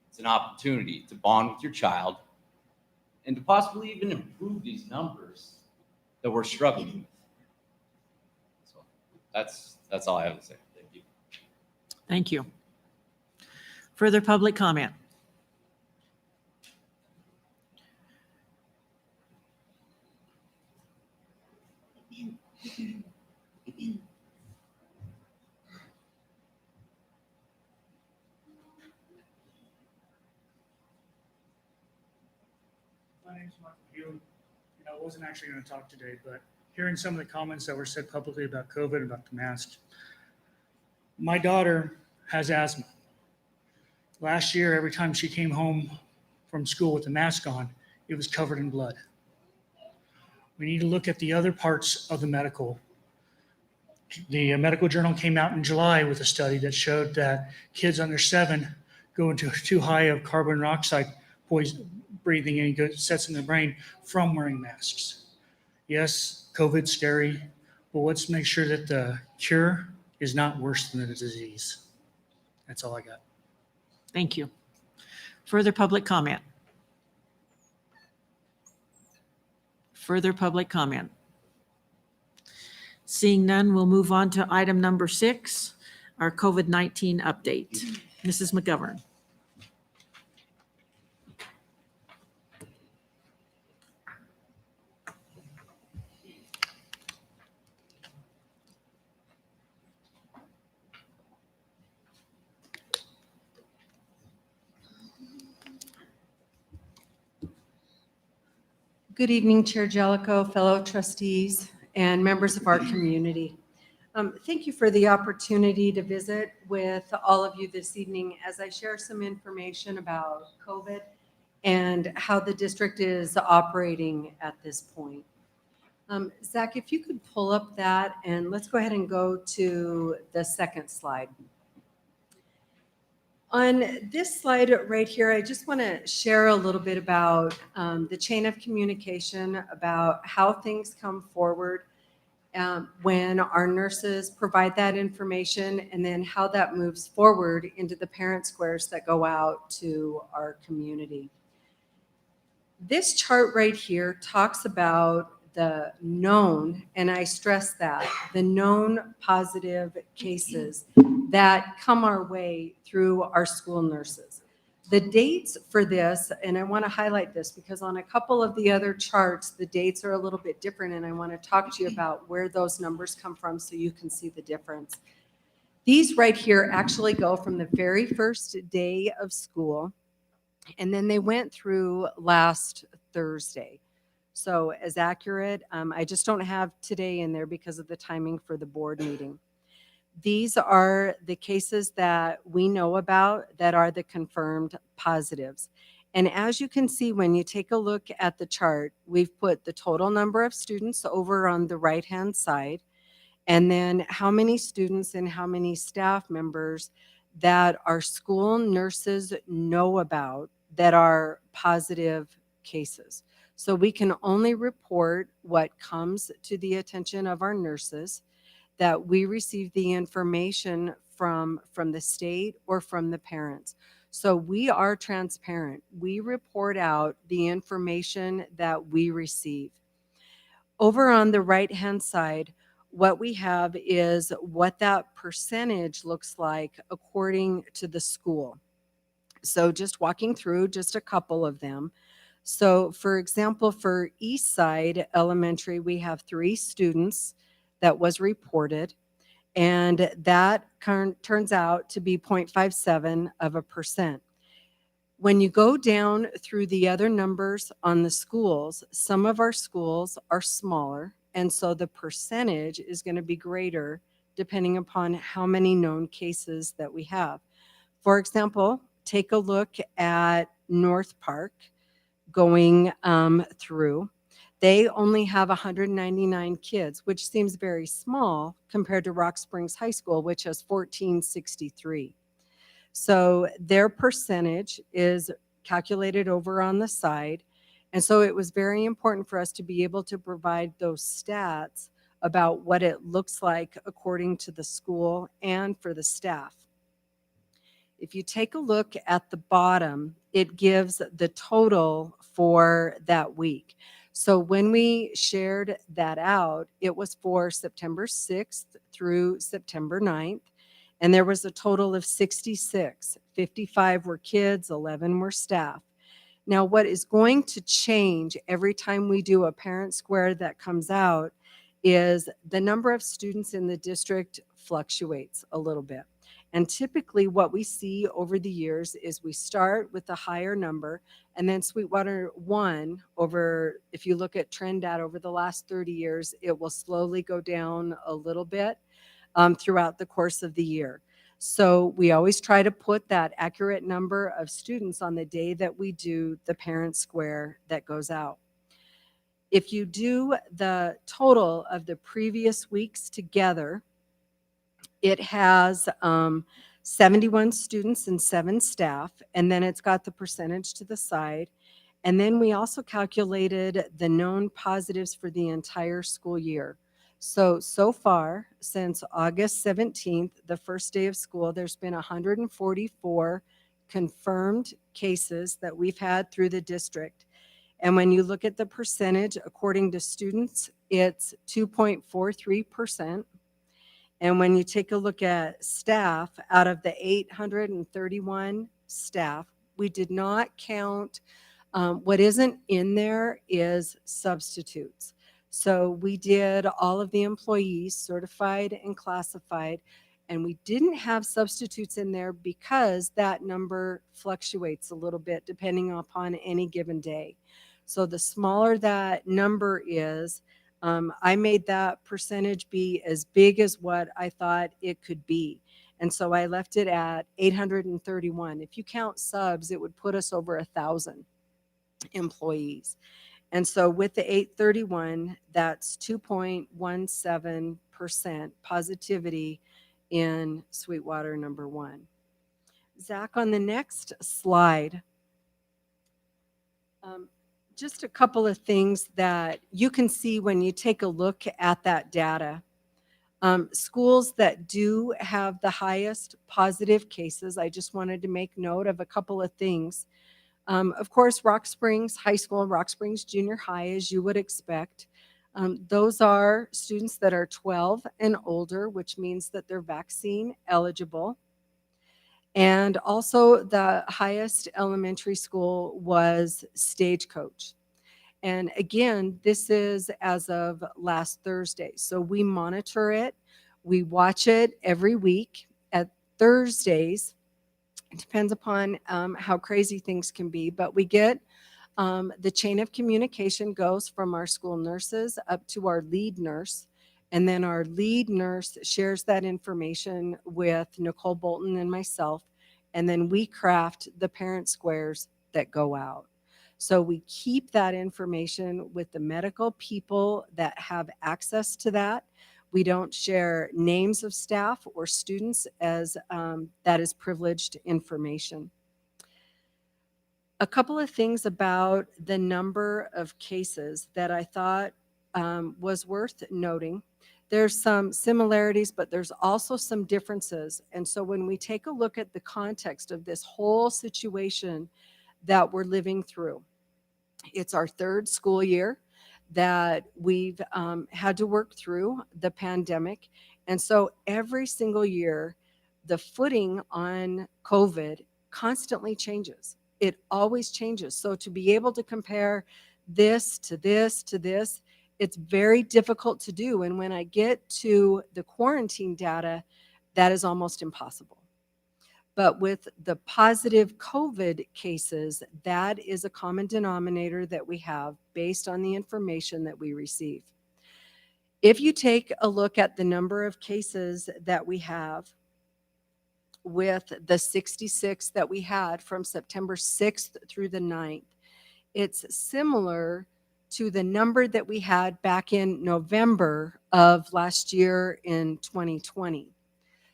It's an opportunity to bond with your child and to possibly even improve these numbers that we're struggling with. So that's all I have to say. Thank you. Thank you. Further public comment? My name's Michael Hume. I wasn't actually going to talk today, but hearing some of the comments that were said publicly about COVID and about the masks, my daughter has asthma. Last year, every time she came home from school with the mask on, it was covered in blood. We need to look at the other parts of the medical. The medical journal came out in July with a study that showed that kids under 7 go into too high of carbon monoxide breathing, and it sets in the brain from wearing masks. Yes, COVID's scary, but let's make sure that the cure is not worse than the disease. That's all I got. Thank you. Further public comment? Further public comment? Seeing none, we'll move on to item number 6, our COVID-19 update. Mrs. McGovern. Good evening, Chair Jellicoe, fellow trustees, and members of our community. Thank you for the opportunity to visit with all of you this evening as I share some information about COVID and how the district is operating at this point. Zach, if you could pull up that, and let's go ahead and go to the second slide. On this slide right here, I just want to share a little bit about the chain of communication, about how things come forward when our nurses provide that information, and then how that moves forward into the parent squares that go out to our community. This chart right here talks about the known, and I stress that, the known positive cases that come our way through our school nurses. The dates for this, and I want to highlight this because on a couple of the other charts, the dates are a little bit different, and I want to talk to you about where those numbers come from so you can see the difference. These right here actually go from the very first day of school, and then they went through last Thursday. So as accurate, I just don't have today in there because of the timing for the board meeting. These are the cases that we know about that are the confirmed positives. And as you can see, when you take a look at the chart, we've put the total number of students over on the right-hand side, and then how many students and how many staff members that our school nurses know about that are positive cases. So we can only report what comes to the attention of our nurses, that we receive the information from the state or from the parents. So we are transparent. We report out the information that we receive. Over on the right-hand side, what we have is what that percentage looks like according to the school. So just walking through just a couple of them. So for example, for East Side Elementary, we have 3 students that was reported, and that turns out to be 0.57%. When you go down through the other numbers on the schools, some of our schools are smaller, and so the percentage is going to be greater depending upon how many known cases that we have. For example, take a look at North Park going through. They only have 199 kids, which seems very small compared to Rock Springs High School, which has 1463. So their percentage is calculated over on the side. And so it was very important for us to be able to provide those stats about what it looks like according to the school and for the staff. If you take a look at the bottom, it gives the total for that week. So when we shared that out, it was for September 6th through September 9th. And there was a total of 66. 55 were kids, 11 were staff. Now, what is going to change every time we do a parent square that comes out is the number of students in the district fluctuates a little bit. And typically what we see over the years is we start with a higher number, and then Sweetwater 1 over, if you look at trend data over the last 30 years, it will slowly go down a little bit throughout the course of the year. So we always try to put that accurate number of students on the day that we do the parent square that goes out. If you do the total of the previous weeks together, it has 71 students and 7 staff, and then it's got the percentage to the side. And then we also calculated the known positives for the entire school year. So far, since August 17th, the first day of school, there's been 144 confirmed cases that we've had through the district. And when you look at the percentage, according to students, it's 2.43%. And when you take a look at staff, out of the 831 staff, we did not count, what isn't in there is substitutes. So we did all of the employees certified and classified, and we didn't have substitutes in there because that number fluctuates a little bit depending upon any given day. So the smaller that number is, I made that percentage be as big as what I thought it could be. And so I left it at 831. If you count subs, it would put us over 1,000 employees. And so with the 831, that's 2.17% positivity in Sweetwater number 1. Zach, on the next slide, just a couple of things that you can see when you take a look at that data. Schools that do have the highest positive cases, I just wanted to make note of a couple of things. Of course, Rock Springs High School and Rock Springs Junior High, as you would expect. Those are students that are 12 and older, which means that they're vaccine eligible. And also the highest elementary school was Stagecoach. And again, this is as of last Thursday. So we monitor it. We watch it every week at Thursdays. It depends upon how crazy things can be, but we get the chain of communication goes from our school nurses up to our lead nurse, And then our lead nurse shares that information with Nicole Bolton and myself. And then we craft the parent squares that go out. So we keep that information with the medical people that have access to that. We don't share names of staff or students, as that is privileged information. A couple of things about the number of cases that I thought was worth noting. There's some similarities, but there's also some differences. And so when we take a look at the context of this whole situation that we're living through, it's our third school year that we've had to work through the pandemic. And so every single year, the footing on COVID constantly changes. It always changes. So to be able to compare this to this to this, it's very difficult to do. And when I get to the quarantine data, that is almost impossible. But with the positive COVID cases, that is a common denominator that we have based on the information that we receive. If you take a look at the number of cases that we have with the 66 that we had from September 6th through the 9th, it's similar to the number that we had back in November of last year in 2020.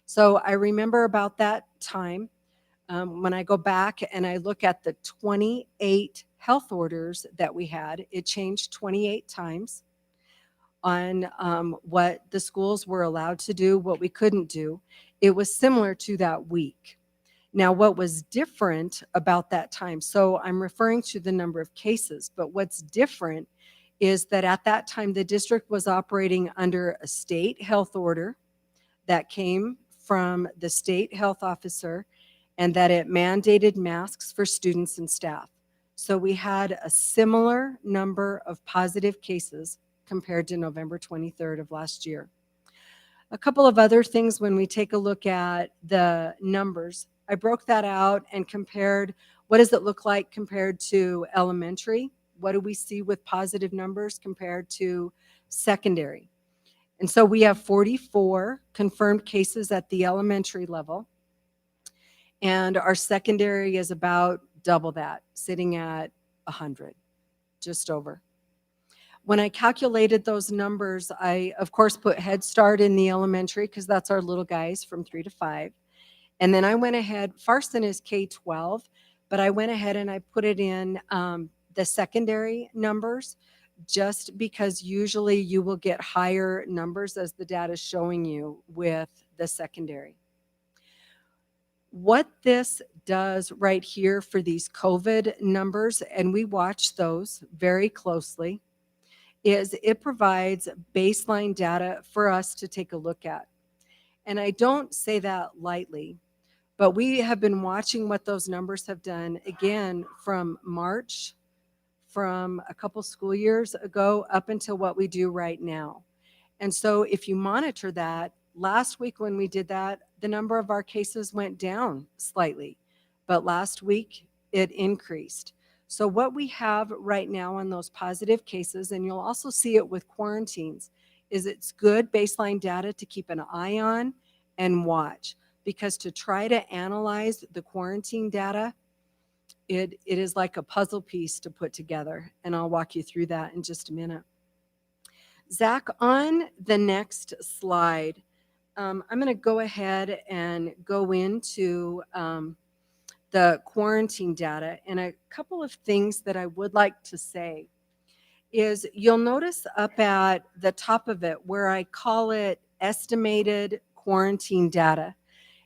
So I remember about that time when I go back and I look at the 28 health orders that we had, it changed 28 times on what the schools were allowed to do, what we couldn't do. It was similar to that week. Now, what was different about that time, so I'm referring to the number of cases, but what's different is that at that time, the district was operating under a state health order that came from the state health officer, and that it mandated masks for students and staff. So we had a similar number of positive cases compared to November 23rd of last year. A couple of other things when we take a look at the numbers, I broke that out and compared what does it look like compared to elementary? What do we see with positive numbers compared to secondary? And so we have 44 confirmed cases at the elementary level, and our secondary is about double that, sitting at 100, just over. When I calculated those numbers, I, of course, put Head Start in the elementary because that's our little guys from 3 to 5. And then I went ahead, Farson is K-12, but I went ahead and I put it in the secondary numbers, just because usually you will get higher numbers as the data is showing you with the secondary. What this does right here for these COVID numbers, and we watch those very closely, is it provides baseline data for us to take a look at. And I don't say that lightly, but we have been watching what those numbers have done again from March, from a couple school years ago up until what we do right now. And so if you monitor that, last week when we did that, the number of our cases went down slightly, but last week it increased. So what we have right now on those positive cases, and you'll also see it with quarantines, is it's good baseline data to keep an eye on and watch, because to try to analyze the quarantine data, it is like a puzzle piece to put together, and I'll walk you through that in just a minute. Zach, on the next slide, I'm going to go ahead and go into the quarantine data, and a couple of things that I would like to say is you'll notice up at the top of it where I call it estimated quarantine data.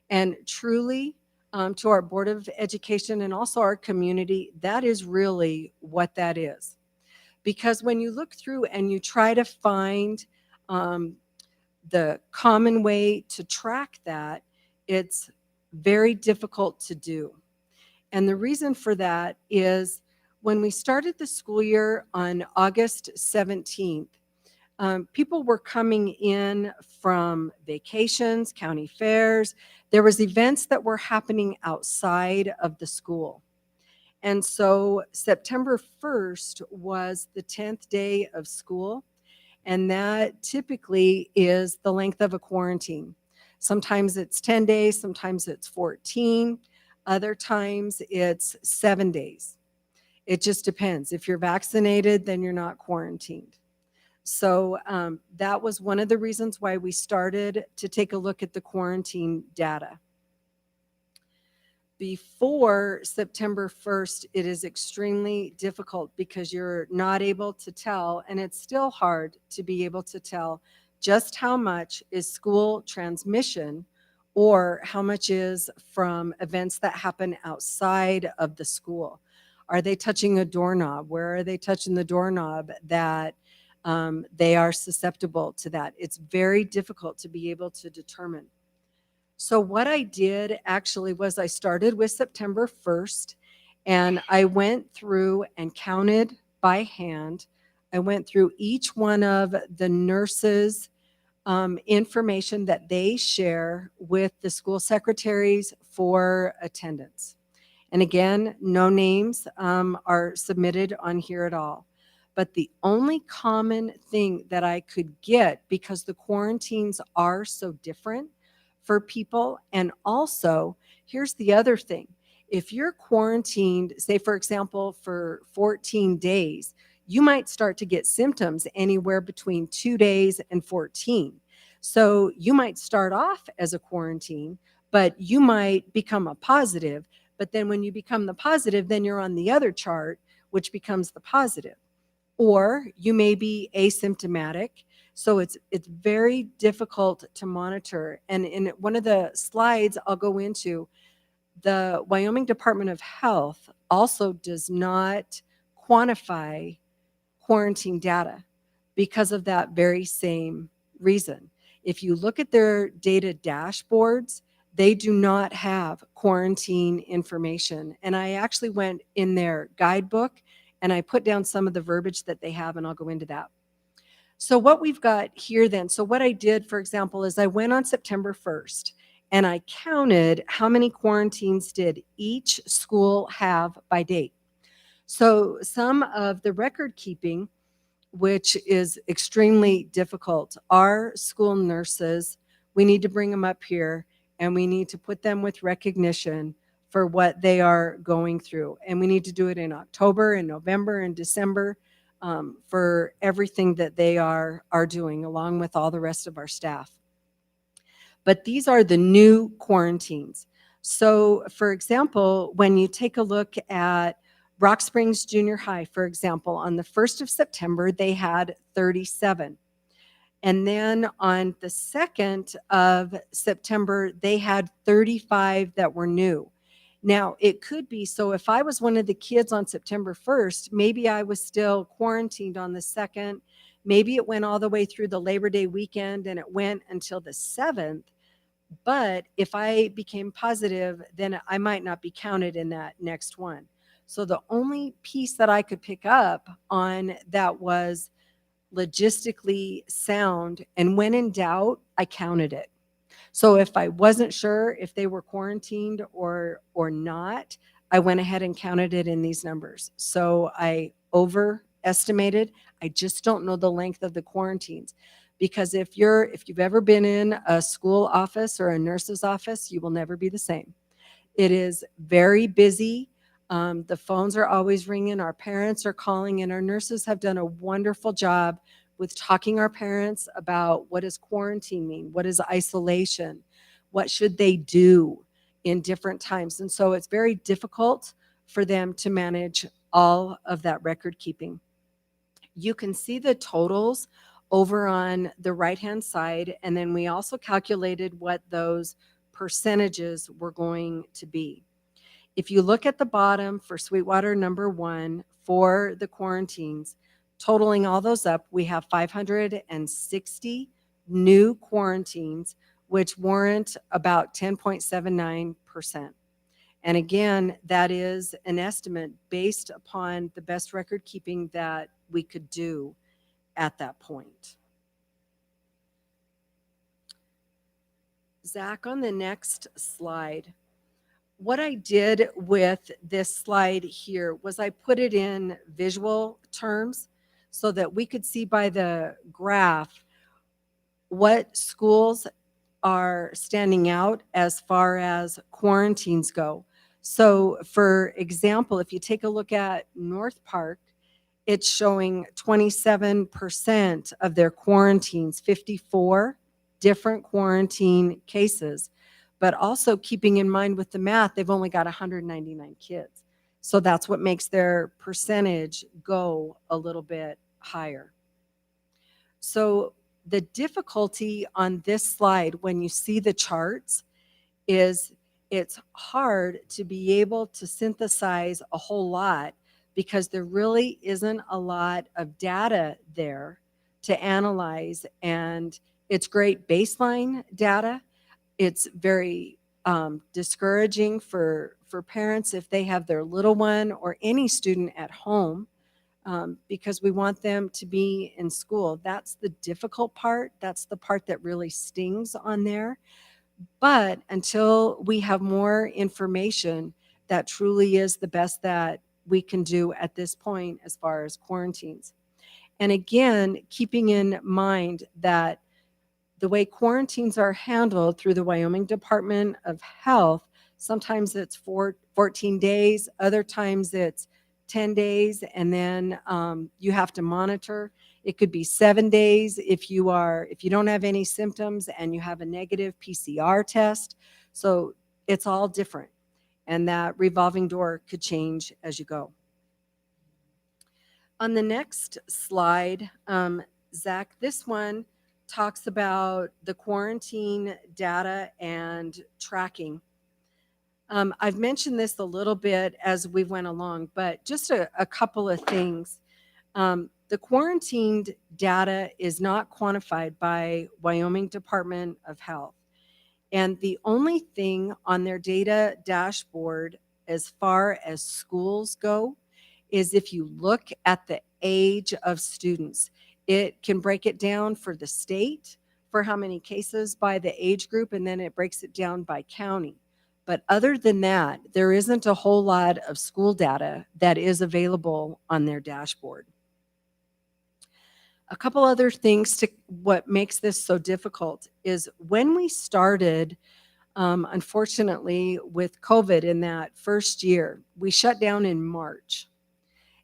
And truly, to our Board of Education and also our community, that is really what that is. Because when you look through and you try to find the common way to track that, it's very difficult to do. And the reason for that is when we started the school year on August 17th, people were coming in from vacations, county fairs. There was events that were happening outside of the school. And so September 1st was the 10th day of school. And that typically is the length of a quarantine. Sometimes it's 10 days, sometimes it's 14, other times it's 7 days. It just depends. If you're vaccinated, then you're not quarantined. So that was one of the reasons why we started to take a look at the quarantine data. Before September 1st, it is extremely difficult because you're not able to tell, and it's still hard to be able to tell just how much is school transmission or how much is from events that happen outside of the school. Are they touching a doorknob? Where are they touching the doorknob that they are susceptible to that? It's very difficult to be able to determine. So what I did actually was I started with September 1st, and I went through and counted by hand. I went through each one of the nurses' information that they share with the school secretaries for attendance. And again, no names are submitted on here at all. But the only common thing that I could get, because the quarantines are so different for people, and also, here's the other thing. If you're quarantined, say for example, for 14 days, you might start to get symptoms anywhere between 2 days and 14. So you might start off as a quarantine, but you might become a positive. But then when you become the positive, then you're on the other chart, which becomes the positive. Or you may be asymptomatic. So it's very difficult to monitor. And in one of the slides I'll go into, the Wyoming Department of Health also does not quantify quarantine data because of that very same reason. If you look at their data dashboards, they do not have quarantine information. And I actually went in their guidebook and I put down some of the verbiage that they have, and I'll go into that. So what we've got here then, so what I did, for example, is I went on September 1st and I counted how many quarantines did each school have by date. So some of the record keeping, which is extremely difficult, our school nurses, we need to bring them up here and we need to put them with recognition for what they are going through. And we need to do it in October and November and December for everything that they are doing, along with all the rest of our staff. But these are the new quarantines. So for example, when you take a look at Rock Springs Junior High, for example, on the 1st of September, they had 37. And then on the 2nd of September, they had 35 that were new. Now, it could be, so if I was one of the kids on September 1st, maybe I was still quarantined on the 2nd. Maybe it went all the way through the Labor Day weekend and it went until the 7th. But if I became positive, then I might not be counted in that next one. So the only piece that I could pick up on that was logistically sound, and when in doubt, I counted it. So if I wasn't sure if they were quarantined or not, I went ahead and counted it in these numbers. So I overestimated. I just don't know the length of the quarantines. Because if you've ever been in a school office or a nurse's office, you will never be the same. It is very busy. The phones are always ringing. Our parents are calling, and our nurses have done a wonderful job with talking our parents about what does quarantine mean? What is isolation? What should they do in different times? And so it's very difficult for them to manage all of that record keeping. You can see the totals over on the right-hand side, and then we also calculated what those percentages were going to be. If you look at the bottom for Sweetwater number 1 for the quarantines, totaling all those up, we have 560 new quarantines, which warrant about 10.79%. And again, that is an estimate based upon the best record keeping that we could do at that point. Zach, on the next slide. What I did with this slide here was I put it in visual terms. so that we could see by the graph what schools are standing out as far as quarantines go. So, for example, if you take a look at North Park, it's showing 27% of their quarantines, 54 different quarantine cases. But also keeping in mind with the math, they've only got 199 kids. So that's what makes their percentage go a little bit higher. So the difficulty on this slide when you see the charts is it's hard to be able to synthesize a whole lot because there really isn't a lot of data there to analyze. And it's great baseline data. It's very discouraging for parents if they have their little one or any student at home, because we want them to be in school. That's the difficult part. That's the part that really stings on there. But until we have more information, that truly is the best that we can do at this point as far as quarantines. And again, keeping in mind that the way quarantines are handled through the Wyoming Department of Health, sometimes it's 14 days, other times it's 10 days, and then you have to monitor. It could be 7 days if you don't have any symptoms and you have a negative PCR test. So it's all different, and that revolving door could change as you go. On the next slide, Zach, this one talks about the quarantine data and tracking. I've mentioned this a little bit as we went along, but just a couple of things. The quarantined data is not quantified by Wyoming Department of Health. And the only thing on their data dashboard as far as schools go is if you look at the age of students. It can break it down for the state for how many cases by the age group, and then it breaks it down by county. But other than that, there isn't a whole lot of school data that is available on their dashboard. A couple other things to what makes this so difficult is when we started, unfortunately, with COVID in that first year, we shut down in March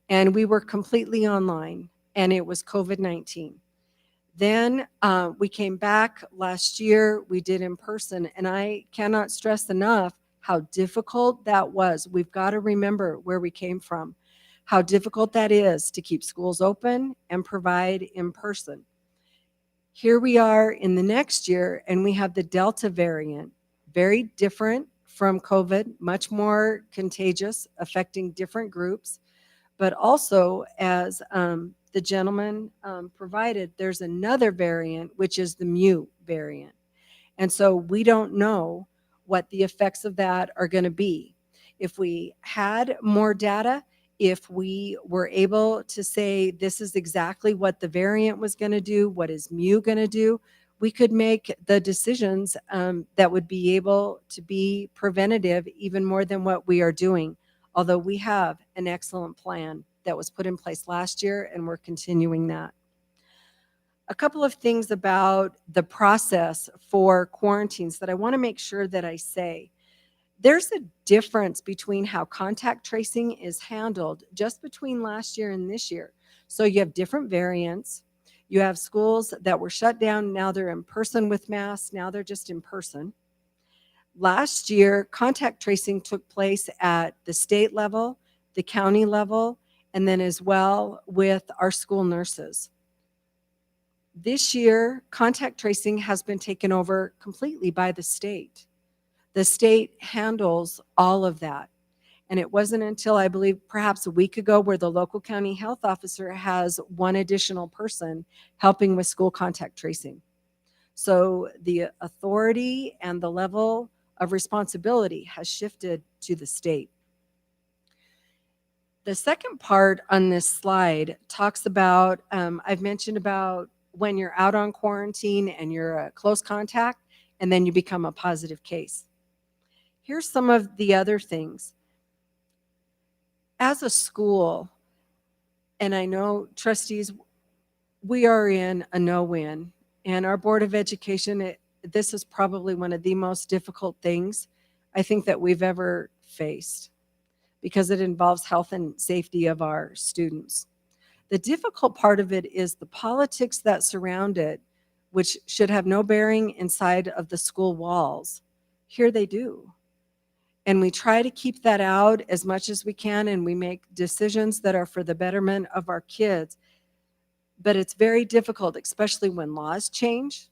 and we were completely online, and it was COVID-19. Then we came back last year, we did in person, and I cannot stress enough how difficult that was. We've got to remember where we came from, how difficult that is to keep schools open and provide in person. Here we are in the next year, and we have the Delta variant, very different from COVID, much more contagious, affecting different groups. But also, as the gentleman provided, there's another variant, which is the Mu variant. And so we don't know what the effects of that are going to be. If we had more data, if we were able to say this is exactly what the variant was going to do, what is Mu going to do, we could make the decisions that would be able to be preventative even more than what we are doing. Although we have an excellent plan that was put in place last year, and we're continuing that. A couple of things about the process for quarantines that I want to make sure that I say. There's a difference between how contact tracing is handled just between last year and this year. So you have different variants. You have schools that were shut down. Now they're in person with masks. Now they're just in person. Last year, contact tracing took place at the state level, the county level, and then as well with our school nurses. This year, contact tracing has been taken over completely by the state. The state handles all of that. And it wasn't until, I believe, perhaps a week ago where the local county health officer has one additional person helping with school contact tracing. So the authority and the level of responsibility has shifted to the state. The second part on this slide talks about, I've mentioned about when you're out on quarantine and you're a close contact and then you become a positive case. Here's some of the other things. As a school, And I know trustees, we are in a no-win. And our Board of Education, this is probably one of the most difficult things I think that we've ever faced because it involves health and safety of our students. The difficult part of it is the politics that surround it, which should have no bearing inside of the school walls. Here they do. And we try to keep that out as much as we can, and we make decisions that are for the betterment of our kids. But it's very difficult, especially when laws change.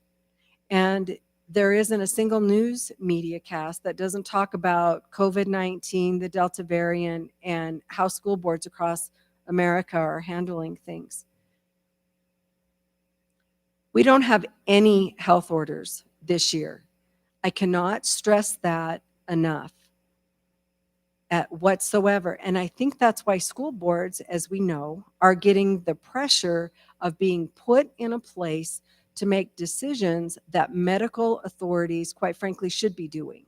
And there isn't a single news media cast that doesn't talk about COVID-19, the Delta variant, and how school boards across America are handling things. We don't have any health orders this year. I cannot stress that enough whatsoever. And I think that's why school boards, as we know, are getting the pressure of being put in a place to make decisions that medical authorities, quite frankly, should be doing.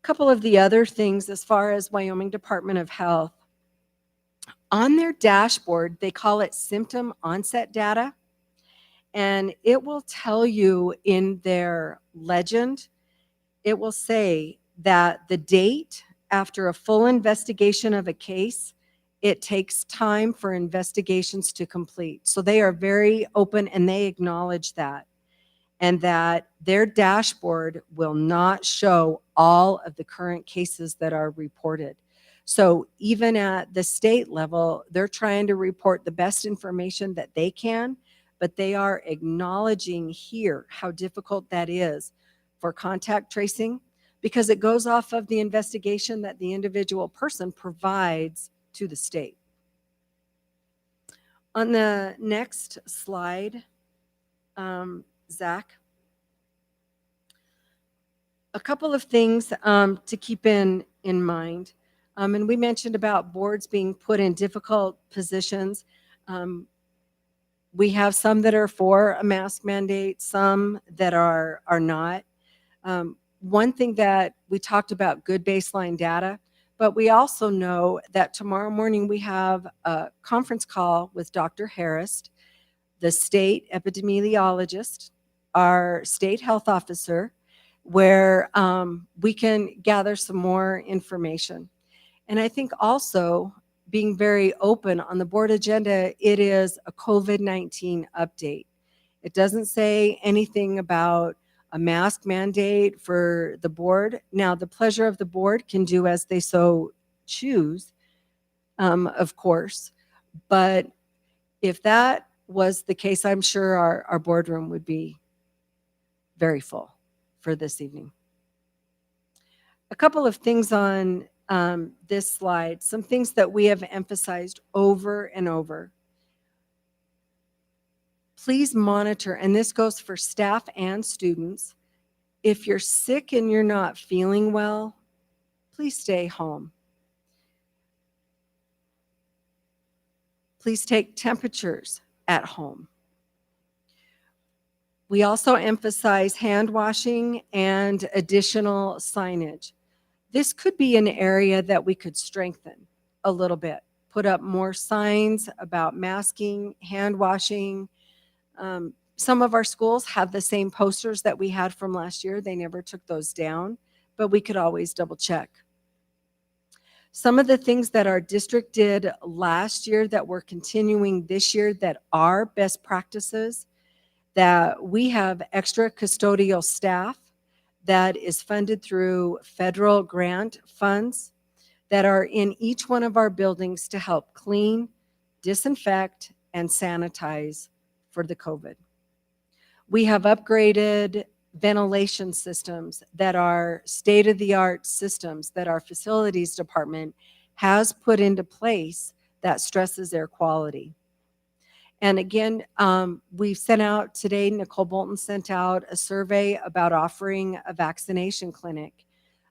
A couple of the other things as far as Wyoming Department of Health, on their dashboard, they call it symptom onset data. And it will tell you in their legend, it will say that the date after a full investigation of a case, it takes time for investigations to complete. So they are very open and they acknowledge that. And that their dashboard will not show all of the current cases that are reported. So even at the state level, they're trying to report the best information that they can, but they are acknowledging here how difficult that is for contact tracing, because it goes off of the investigation that the individual person provides to the state. On the next slide, Zach, a couple of things to keep in mind. And we mentioned about boards being put in difficult positions. We have some that are for a mask mandate, some that are not. One thing that we talked about, good baseline data, but we also know that tomorrow morning we have a conference call with Dr. Harris, the state epidemiologist, our state health officer, where we can gather some more information. And I think also being very open on the board agenda, it is a COVID-19 update. It doesn't say anything about a mask mandate for the board. Now, the pleasure of the board can do as they so choose, of course. But if that was the case, I'm sure our boardroom would be very full for this evening. A couple of things on this slide, some things that we have emphasized over and over. Please monitor, and this goes for staff and students. If you're sick and you're not feeling well, please stay home. Please take temperatures at home. We also emphasize hand washing and additional signage. This could be an area that we could strengthen a little bit, put up more signs about masking, hand washing. Some of our schools have the same posters that we had from last year. They never took those down, but we could always double check. Some of the things that our district did last year that we're continuing this year that are best practices, that we have extra custodial staff that is funded through federal grant funds that are in each one of our buildings to help clean, disinfect, and sanitize for the COVID. We have upgraded ventilation systems that are state-of-the-art systems that our facilities department has put into place that stresses air quality. And again, we've sent out today, Nicole Bolton sent out a survey about offering a vaccination clinic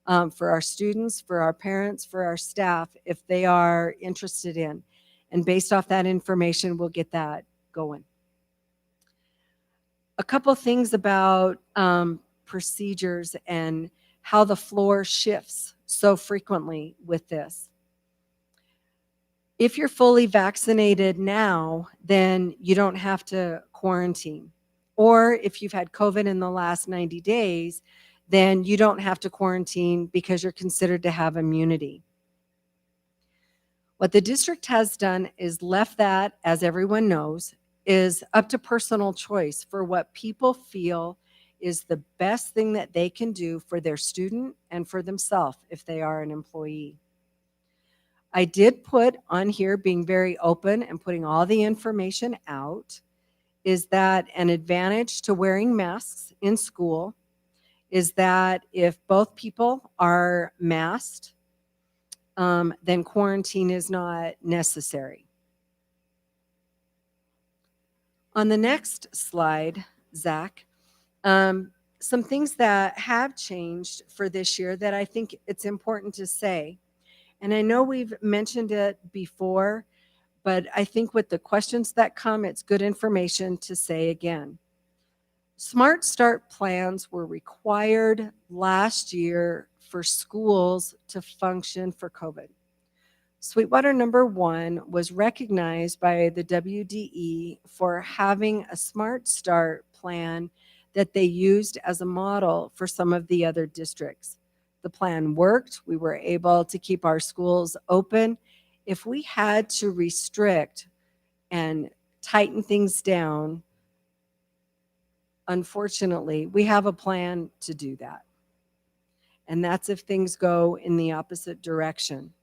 for our students, for our parents, for our staff, if they are interested in. And based off that information, we'll get that going. A couple things about procedures and how the floor shifts so frequently with this. If you're fully vaccinated now, then you don't have to quarantine. Or if you've had COVID in the last 90 days, then you don't have to quarantine because you're considered to have immunity. What the district has done is left that, as everyone knows, is up to personal choice for what people feel is the best thing that they can do for their student and for themselves if they are an employee. I did put on here, being very open and putting all the information out, is that an advantage to wearing masks in school is that if both people are masked, then quarantine is not necessary. On the next slide, Zach, some things that have changed for this year that I think it's important to say. And I know we've mentioned it before, but I think with the questions that come, it's good information to say again. Smart Start plans were required last year for schools to function for COVID. Sweetwater number 1 was recognized by the WDE for having a Smart Start plan that they used as a model for some of the other districts. The plan worked. We were able to keep our schools open. If we had to restrict and tighten things down, unfortunately, we have a plan to do that. And that's if things go in the opposite direction.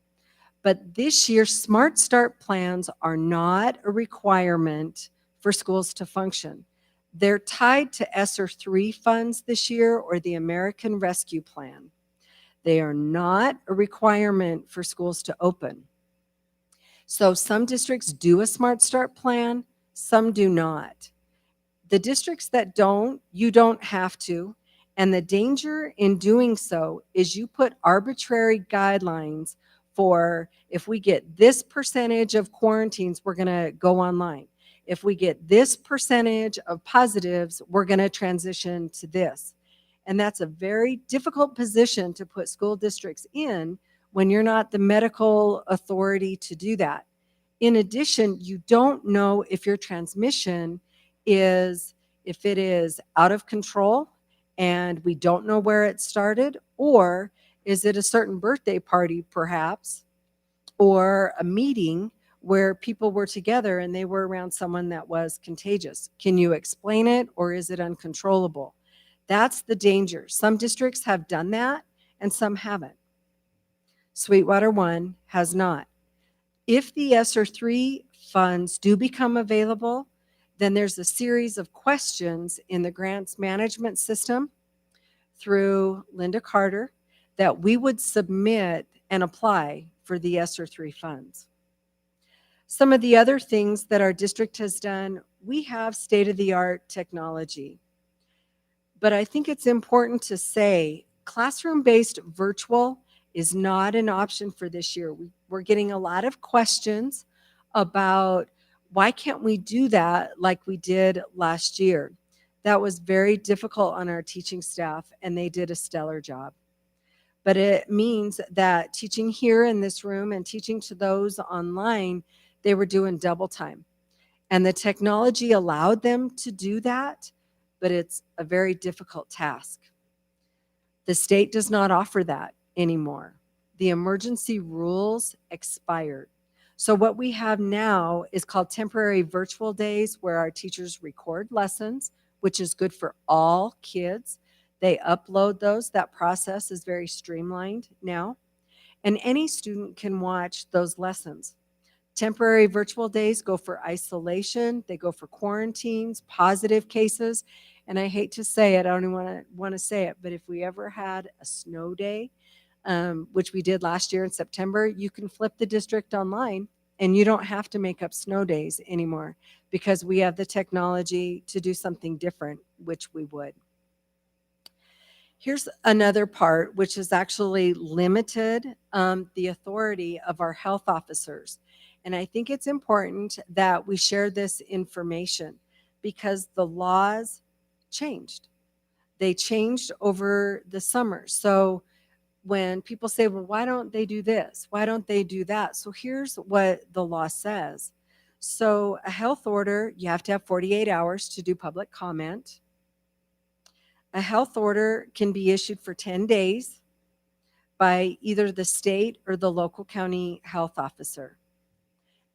But this year, Smart Start plans are not a requirement for schools to function. They're tied to ESSER 3 funds this year or the American Rescue Plan. They are not a requirement for schools to open. So some districts do a Smart Start plan, some do not. The districts that don't, you don't have to. And the danger in doing so is you put arbitrary guidelines for if we get this percentage of quarantines, we're going to go online. If we get this percentage of positives, we're going to transition to this. And that's a very difficult position to put school districts in when you're not the medical authority to do that. In addition, you don't know if your transmission is, if it is out of control and we don't know where it started, or is it a certain birthday party perhaps, or a meeting where people were together and they were around someone that was contagious. Can you explain it, or is it uncontrollable? That's the danger. Some districts have done that and some haven't. Sweetwater 1 has not. If the ESSER 3 funds do become available, then there's a series of questions in the grants management system through Linda Carter that we would submit and apply for the ESSER 3 funds. Some of the other things that our district has done, we have state-of-the-art technology. But I think it's important to say classroom-based virtual is not an option for this year. We're getting a lot of questions about why can't we do that like we did last year? That was very difficult on our teaching staff, and they did a stellar job. But it means that teaching here in this room and teaching to those online, they were doing double time. And the technology allowed them to do that, but it's a very difficult task. The state does not offer that anymore. The emergency rules expired. So what we have now is called temporary virtual days, where our teachers record lessons, which is good for all kids. They upload those. That process is very streamlined now. And any student can watch those lessons. Temporary virtual days go for isolation. They go for quarantines, positive cases. And I hate to say it, I don't even want to say it, but if we ever had a snow day, which we did last year in September, you can flip the district online and you don't have to make up snow days anymore because we have the technology to do something different, which we would. Here's another part which has actually limited the authority of our health officers. And I think it's important that we share this information because the laws changed. They changed over the summer. So when people say, well, why don't they do this? Why don't they do that? So here's what the law says. So a health order, you have to have 48 hours to do public comment. A health order can be issued for 10 days by either the state or the local county health officer.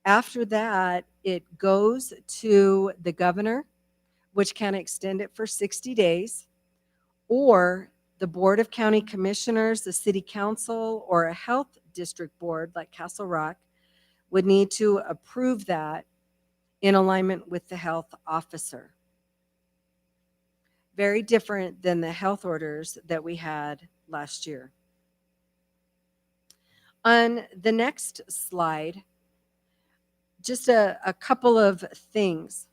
After that, it goes to the governor, which can extend it for 60 days, or the Board of County Commissioners, the City Council, or a health district board like Castle Rock would need to approve that in alignment with the health officer. Very different than the health orders that we had last year. On the next slide, just a couple of things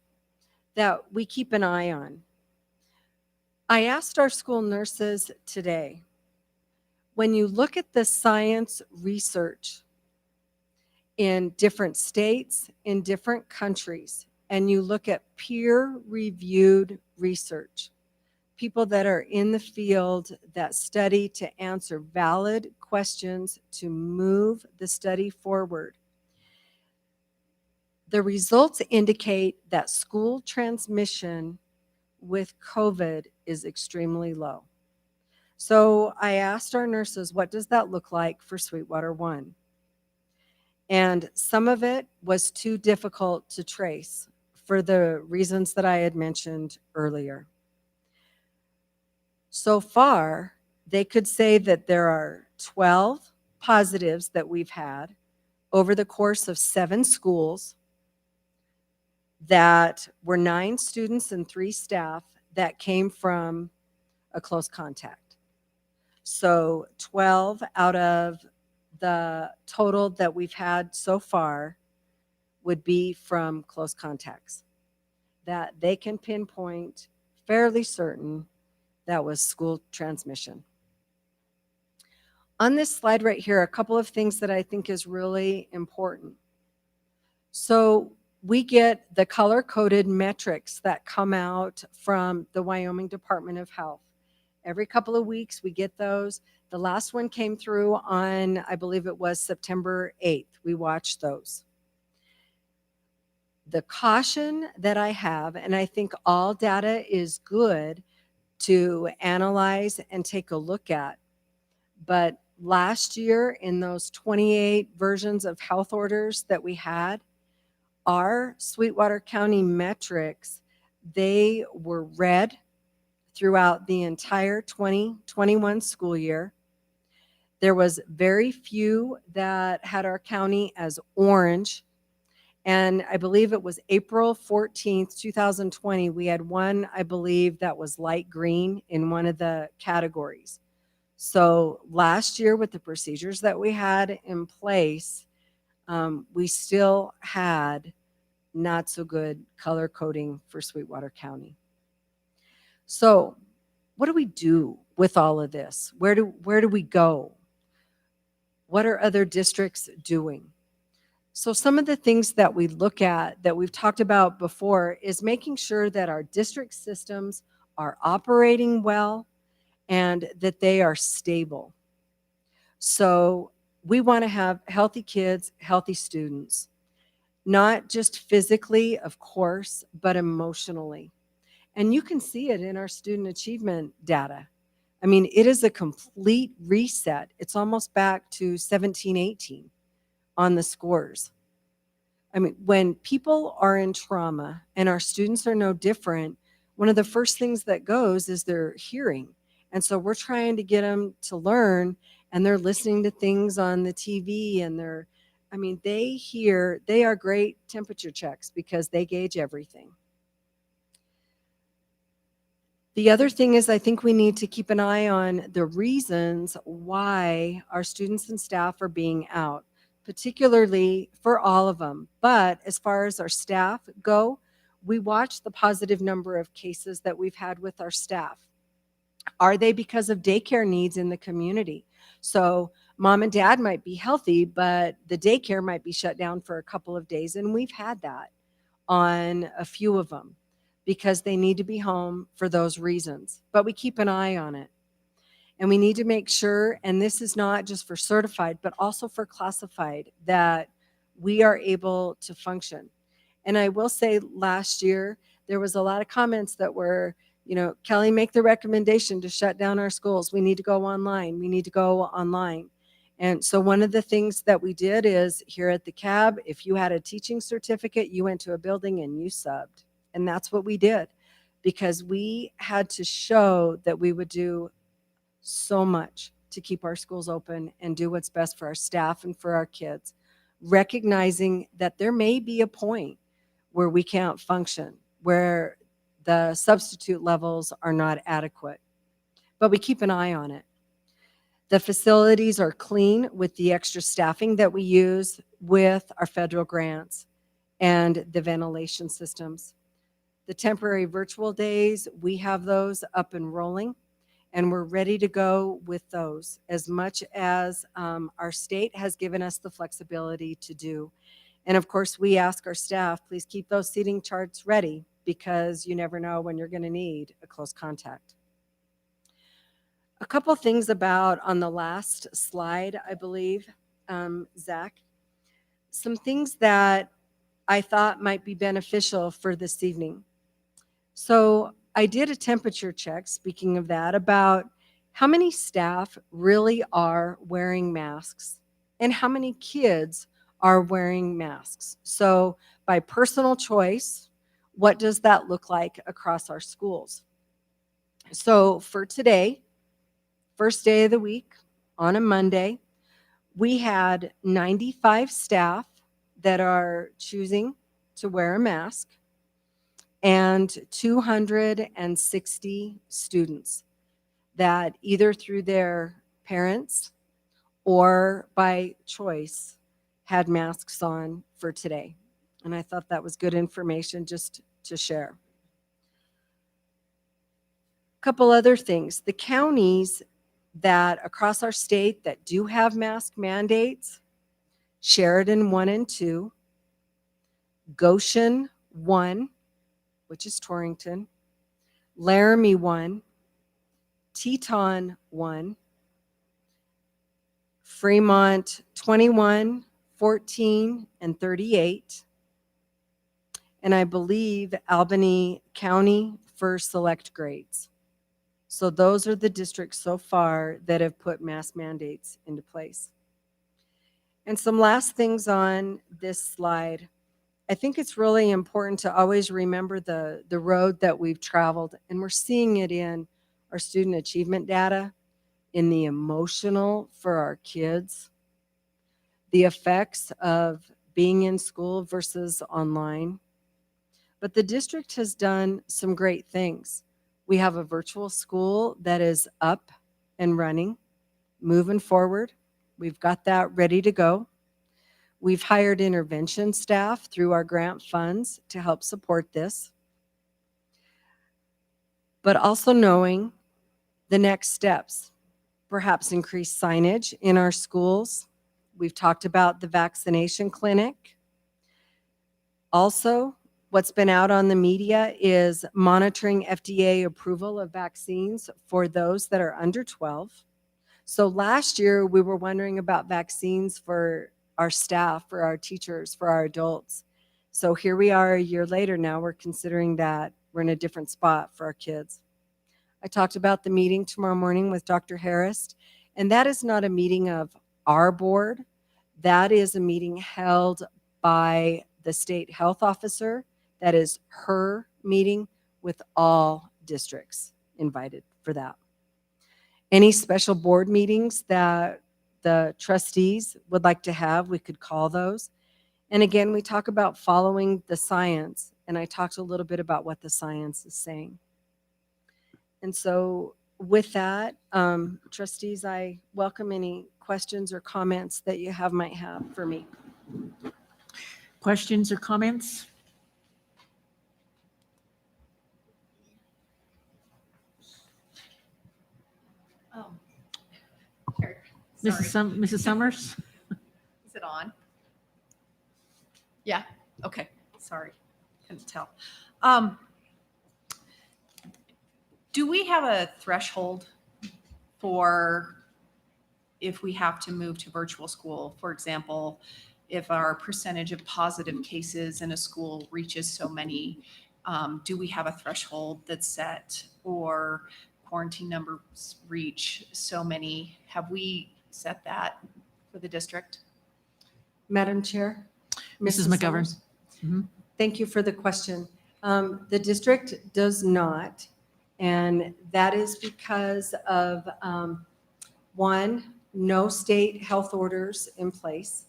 that we keep an eye on. I asked our school nurses today, when you look at the science research in different states, in different countries, and you look at peer-reviewed research, people that are in the field that study to answer valid questions to move the study forward, the results indicate that school transmission with COVID is extremely low. So I asked our nurses, what does that look like for Sweetwater 1? And some of it was too difficult to trace for the reasons that I had mentioned earlier. So far, they could say that there are 12 positives that we've had over the course of 7 schools, that were 9 students and 3 staff that came from a close contact. So 12 out of the total that we've had so far would be from close contacts that they can pinpoint, fairly certain that was school transmission. On this slide right here, a couple of things that I think is really important. So we get the color-coded metrics that come out from the Wyoming Department of Health. Every couple of weeks, we get those. The last one came through on, I believe it was September 8th. We watched those. The caution that I have, and I think all data is good to analyze and take a look at, but last year in those 28 versions of health orders that we had, our Sweetwater County metrics, they were red throughout the entire 2021 school year. There was very few that had our county as orange. And I believe it was April 14th, 2020, we had one, I believe, that was light green in one of the categories. So last year with the procedures that we had in place, we still had not so good color coding for Sweetwater County. So what do we do with all of this? Where do we go? What are other districts doing? So some of the things that we look at that we've talked about before is making sure that our district systems are operating well and that they are stable. So we want to have healthy kids, healthy students, not just physically, of course, but emotionally. And you can see it in our student achievement data. I mean, it is a complete reset. It's almost back to 17, 18 on the scores. I mean, when people are in trauma and our students are no different, one of the first things that goes is their hearing. And so we're trying to get them to learn, and they're listening to things on the TV, and they are great temperature checks because they gauge everything. The other thing is I think we need to keep an eye on the reasons why our students and staff are being out, particularly for all of them. But as far as our staff go, we watch the positive number of cases that we've had with our staff. Are they because of daycare needs in the community? So mom and dad might be healthy, but the daycare might be shut down for a couple of days. And we've had that on a few of them because they need to be home for those reasons. But we keep an eye on it. And we need to make sure, and this is not just for certified, but also for classified, that we are able to function. And I will say last year, there was a lot of comments that were, Kelly, make the recommendation to shut down our schools. We need to go online. We need to go online. And so one of the things that we did is here at the CAB, if you had a teaching certificate, you went to a building and you subbed. And that's what we did, because we had to show that we would do so much to keep our schools open and do what's best for our staff and for our kids, recognizing that there may be a point where we can't function, where the substitute levels are not adequate. But we keep an eye on it. The facilities are clean with the extra staffing that we use with our federal grants and the ventilation systems. The temporary virtual days, we have those up and rolling, and we're ready to go with those as much as our state has given us the flexibility to do. And of course, we ask our staff, please keep those seating charts ready, because you never know when you're going to need a close contact. A couple things about on the last slide, I believe, Zach, some things that I thought might be beneficial for this evening. So I did a temperature check, speaking of that, about how many staff really are wearing masks and how many kids are wearing masks. So by personal choice, what does that look like across our schools? So for today, first day of the week, on a Monday, we had 95 staff that are choosing to wear a mask and 260 students that either through their parents or by choice had masks on for today. And I thought that was good information just to share. A couple other things. The counties that across our state that do have mask mandates, Sheridan 1 and 2, Goshen 1, which is Torrington, Laramie 1, Teton 1, Fremont 21, 14, and 38, and I believe Albany County for select grades. So those are the districts so far that have put mask mandates into place. And some last things on this slide. I think it's really important to always remember the road that we've traveled, and we're seeing it in our student achievement data, in the emotional for our kids, the effects of being in school versus online. But the district has done some great things. We have a virtual school that is up and running, moving forward. We've got that ready to go. We've hired intervention staff through our grant funds to help support this. But also knowing the next steps, perhaps increase signage in our schools. We've talked about the vaccination clinic. Also, what's been out on the media is monitoring FDA approval of vaccines for those that are under 12. So last year, we were wondering about vaccines for our staff, for our teachers, for our adults. So here we are a year later now, we're considering that we're in a different spot for our kids. I talked about the meeting tomorrow morning with Dr. Harris, and that is not a meeting of our board. That is a meeting held by the state health officer. That is her meeting with all districts invited for that. Any special board meetings that the trustees would like to have, we could call those. And again, we talk about following the science, and I talked a little bit about what the science is saying. And so with that, trustees, I welcome any questions or comments that you might have for me. Questions or comments? Oh. Mrs. Summers? Is it on? Yeah, okay, sorry, couldn't tell. Do we have a threshold for if we have to move to virtual school. For example, if our percentage of positive cases in a school reaches so many, do we have a threshold that's set, or quarantine numbers reach so many? Have we set that for the district? Madam Chair? Mrs. McGovern. Summers? Mhm. Thank you for the question. The district does not, and that is because of, one, no state health orders in place.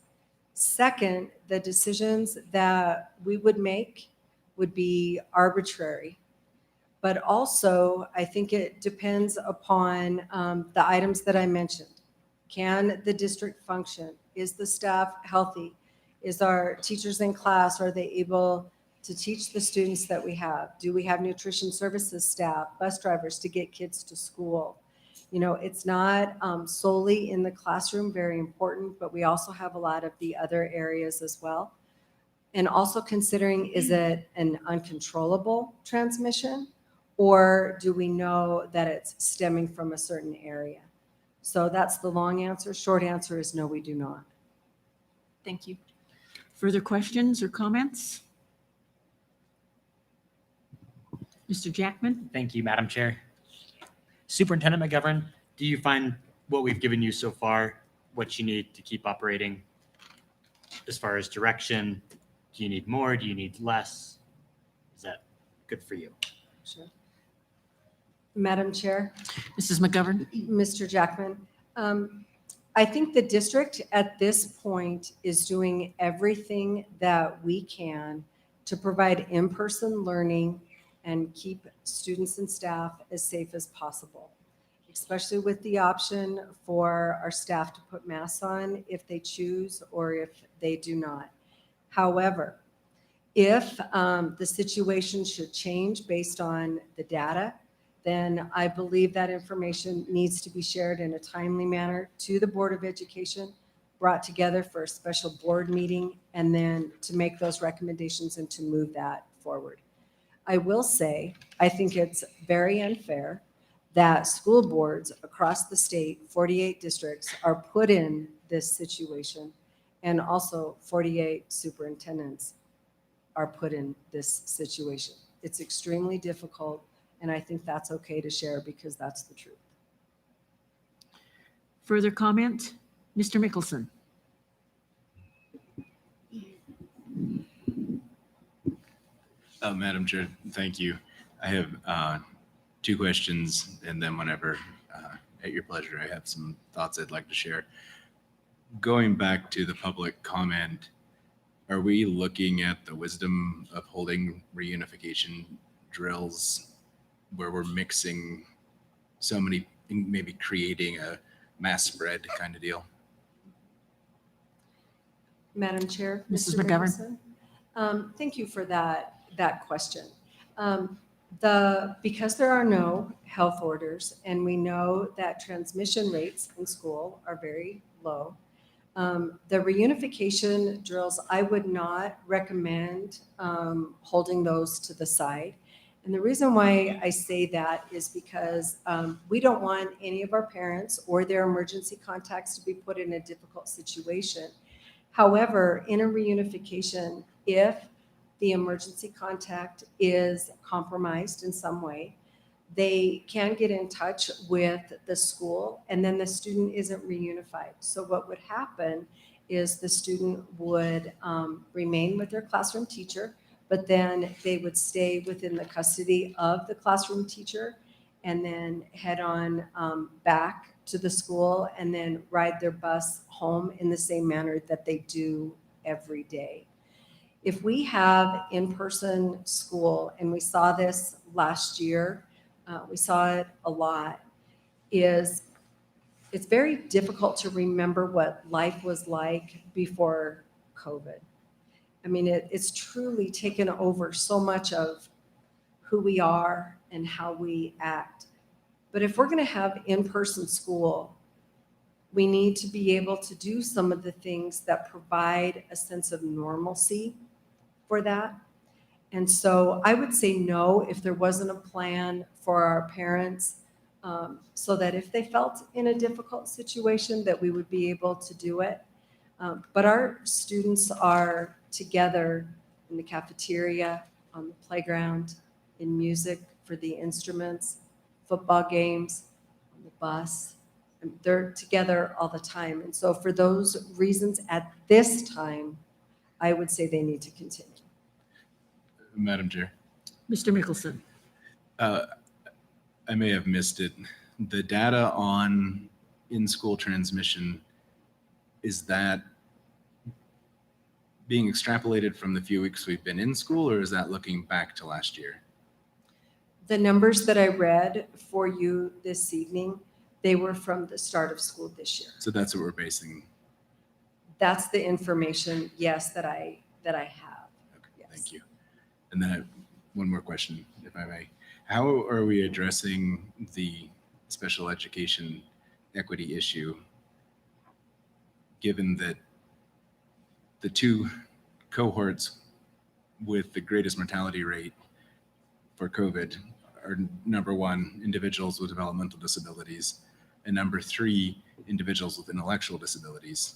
Second, the decisions that we would make would be arbitrary. But also, I think it depends upon the items that I mentioned. Can the district function? Is the staff healthy? Is our teachers in class, are they able to teach the students that we have? Do we have nutrition services staff, bus drivers to get kids to school? You know, it's not solely in the classroom, very important, but we also have a lot of the other areas as well. And also considering, is it an uncontrollable transmission? Or do we know that it's stemming from a certain area? So that's the long answer. Short answer is no, we do not. Thank you. Further questions or comments? Mr. Jackman? Thank you, Madam Chair. Superintendent McGovern, do you find what we've given you so far, what you need to keep operating as far as direction? Do you need more? Do you need less? Is that good for you? Sure. Madam Chair? Mrs. McGovern? Mr. Jackman, I think the district at this point is doing everything that we can to provide in-person learning and keep students and staff as safe as possible, especially with the option for our staff to put masks on if they choose or if they do not. However, if the situation should change based on the data, then I believe that information needs to be shared in a timely manner to the Board of Education, brought together for a special board meeting, and then to make those recommendations and to move that forward. I will say, I think it's very unfair that school boards across the state, 48 districts, are put in this situation, and also 48 superintendents are put in this situation. It's extremely difficult. And I think that's okay to share because that's the truth. Further comment? Mr. Mickelson? Madam Chair, thank you. I have two questions, and then whenever, at your pleasure, I have some thoughts I'd like to share. Going back to the public comment, are we looking at the wisdom of holding reunification drills where we're mixing so many, maybe creating a mass spread kind of deal? Madam Chair? Mrs. Mr. McGovern. Mickelson? Thank you for that question. Because there are no health orders and we know that transmission rates in school are very low, the reunification drills, I would not recommend holding those to the side. And the reason why I say that is because we don't want any of our parents or their emergency contacts to be put in a difficult situation. However, in a reunification, if the emergency contact is compromised in some way, they can get in touch with the school and then the student isn't reunified. So what would happen is the student would remain with their classroom teacher, but then they would stay within the custody of the classroom teacher and then head on back to the school and then ride their bus home in the same manner that they do every day. If we have in-person school, and we saw this last year, we saw it a lot, it's very difficult to remember what life was like before COVID. I mean, it's truly taken over so much of who we are and how we act. But if we're going to have in-person school, we need to be able to do some of the things that provide a sense of normalcy for that. And so I would say no if there wasn't a plan for our parents so that if they felt in a difficult situation, that we would be able to do it. But our students are together in the cafeteria, on the playground, in music for the instruments, football games, on the bus. And they're together all the time. And so for those reasons, at this time, I would say they need to continue. Madam Chair, Mr. Mickelson. I may have missed it. The data on in-school transmission, is that being extrapolated from the few weeks we've been in school, or is that looking back to last year? The numbers that I read for you this evening, they were from the start of school this year. So that's what we're basing. That's the information, yes, that I have. Okay, Yes. thank you. And then I have one more question, if I may. How are we addressing the special education equity issue, given that the two cohorts with the greatest mortality rate for COVID are, number one, individuals with developmental disabilities, and number three, individuals with intellectual disabilities?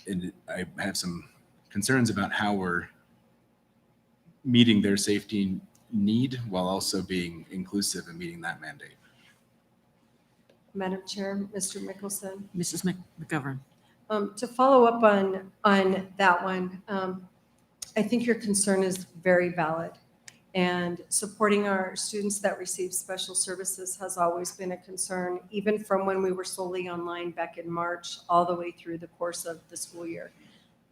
And I have some concerns about how we're meeting their safety need while also being inclusive and meeting that mandate. Madam Chair, Mr. Mickelson. Mrs. McGovern. To follow up on that one, I think your concern is very valid. And supporting our students that receive special services has always been a concern, even from when we were solely online back in March, all the way through the course of the school year.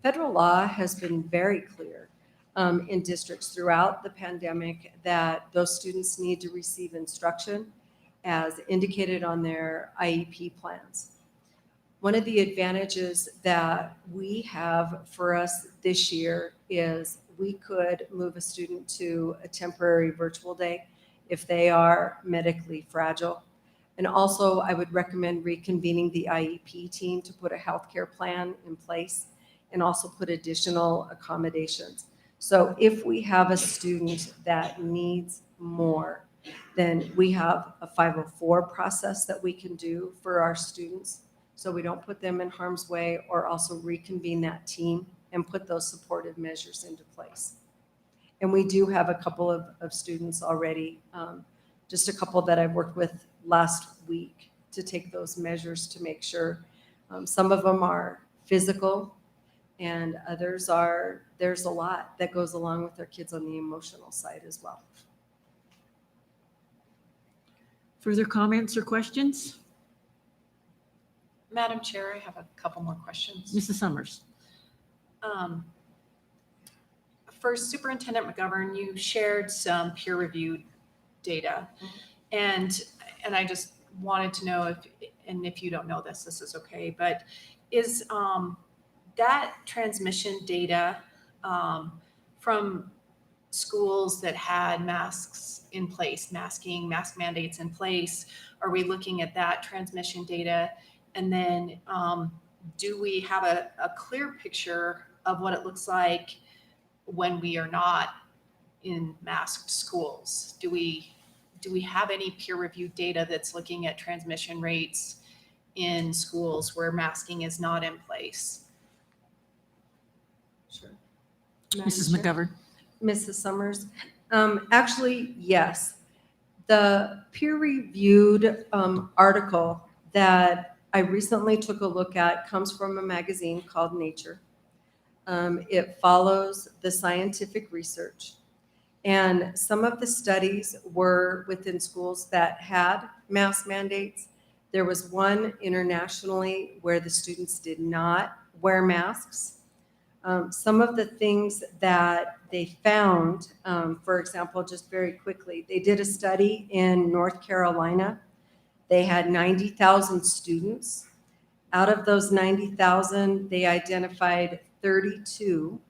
Federal law has been very clear in districts throughout the pandemic that those students need to receive instruction as indicated on their IEP plans. One of the advantages that we have for us this year is we could move a student to a temporary virtual day if they are medically fragile. And also, I would recommend reconvening the IEP team to put a healthcare plan in place and also put additional accommodations. So if we have a student that needs more, then we have a 504 process that we can do for our students, so we don't put them in harm's way, or also reconvene that team and put those supportive measures into place. And we do have a couple of students already, just a couple that I've worked with last week to take those measures to make sure. Some of them are physical and others are, there's a lot that goes along with our kids on the emotional side as well. Further comments or questions? Madam Chair, I have a couple more questions. Mrs. Summers. First, Superintendent McGovern, you shared some peer-reviewed data. And I just wanted to know if, and if you don't know this, this is okay, but is that transmission data from schools that had masks in place, mask mandates in place, are we looking at that transmission data? And then do we have a clear picture of what it looks like when we are not in masked schools? Do we have any peer-reviewed data that's looking at transmission rates in schools where masking is not in place? Sure. Mrs. Madam Chair? McGovern. Mrs. Summers, actually, yes. The peer-reviewed article that I recently took a look at comes from a magazine called Nature. It follows the scientific research. And some of the studies were within schools that had mask mandates. There was one internationally where the students did not wear masks. Some of the things that they found, for example, just very quickly, they did a study in North Carolina. They had 90,000 students. Out of those 90,000, they identified 32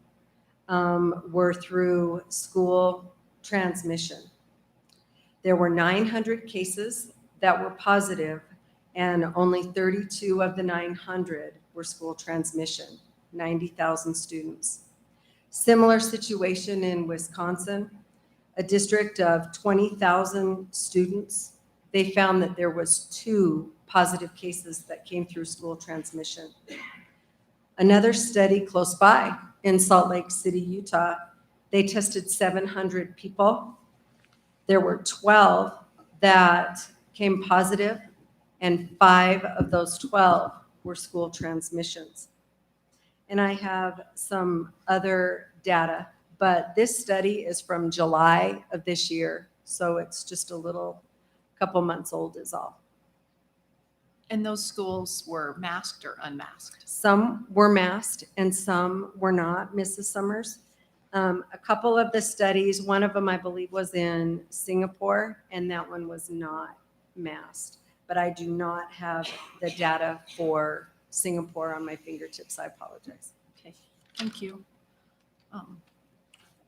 were through school transmission. There were 900 cases that were positive, and only 32 of the 900 were school transmission, 90,000 students. Similar situation in Wisconsin, a district of 20,000 students. they found that there was 2 positive cases that came through school transmission. Another study close by in Salt Lake City, Utah, they tested 700 people. There were 12 that came positive, and 5 of those 12 were school transmissions. And I have some other data, but this study is from July of this year, so it's just a couple months old is all. And those schools were masked or unmasked? Some were masked and some were not, Mrs. Summers. A couple of the studies, one of them I believe was in Singapore, and that one was not masked. But I do not have the data for Singapore on my fingertips. I apologize. Okay, thank you. I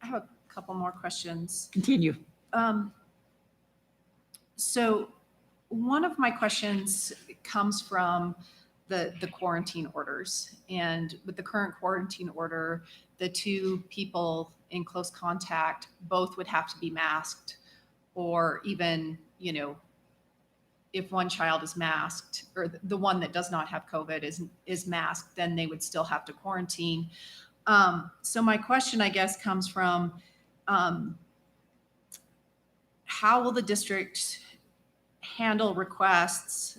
have a couple more questions. Continue. So one of my questions comes from the quarantine orders. And with the current quarantine order, the 2 people in close contact both would have to be masked, or even, if one child is masked, or the one that does not have COVID is masked, then they would still have to quarantine. So my question, I guess, comes from, how will the district handle requests?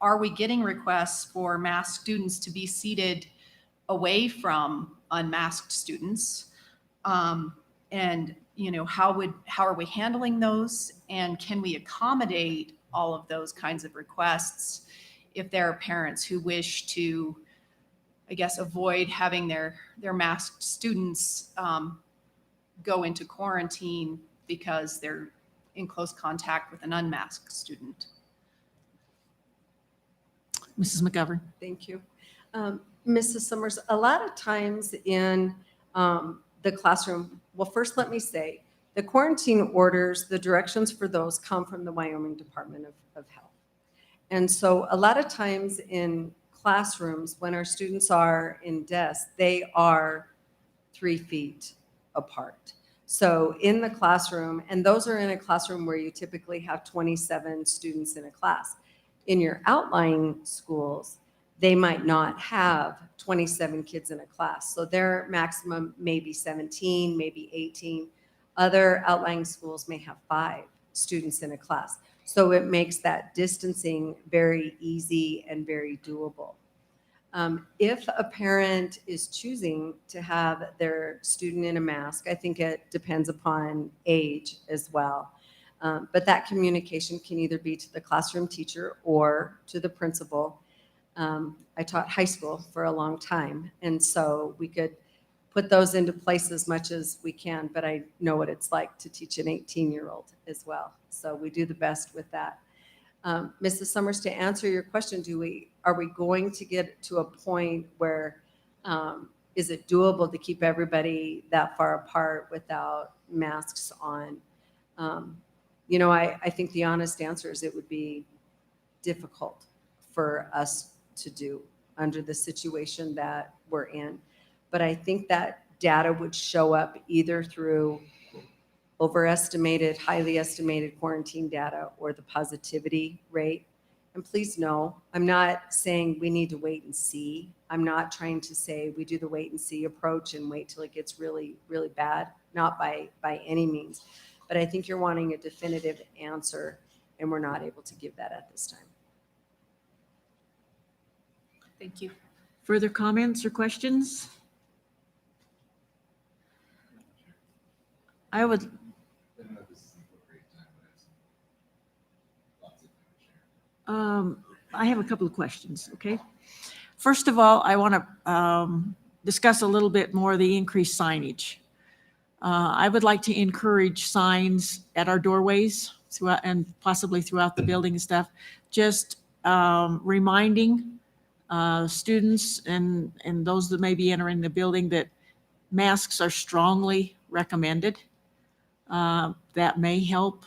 Are we getting requests for masked students to be seated away from unmasked students? And how are we handling those? And can we accommodate all of those kinds of requests if there are parents who wish to, I guess, avoid having their masked students go into quarantine because they're in close contact with an unmasked student? Mrs. McGovern. Thank you. Mrs. Summers, a lot of times in the classroom, well, first let me say, the quarantine orders, the directions for those come from the Wyoming Department of Health. And so a lot of times in classrooms, when our students are in desks, they are 3 feet apart. So in the classroom, and those are in a classroom where you typically have 27 students in a class. In your outlying schools, they might not have 27 kids in a class. So their maximum may be 17, maybe 18. Other outlying schools may have 5 students in a class. So it makes that distancing very easy and very doable. If a parent is choosing to have their student in a mask, I think it depends upon age as well. But that communication can either be to the classroom teacher or to the principal. I taught high school for a long time, and so we could put those into place as much as we can, but I know what it's like to teach an 18-year-old as well. So we do the best with that. Mrs. Summers, to answer your question, are we going to get to a point where is it doable to keep everybody that far apart without masks on? I think the honest answer is it would be difficult for us to do under the situation that we're in. But I think that data would show up either through overestimated, highly estimated quarantine data or the positivity rate. And please know, I'm not saying we need to wait and see. I'm not trying to say we do the wait and see approach and wait till it gets really, really bad. Not by any means. But I think you're wanting a definitive answer, and we're not able to give that at this time. Thank you. Further comments or questions? I would, I have a couple of questions, okay? First of all, I want to discuss a little bit more the increased signage. I would like to encourage signs at our doorways throughout, and possibly throughout the building and stuff, just reminding students and those that may be entering the building that masks are strongly recommended. That may help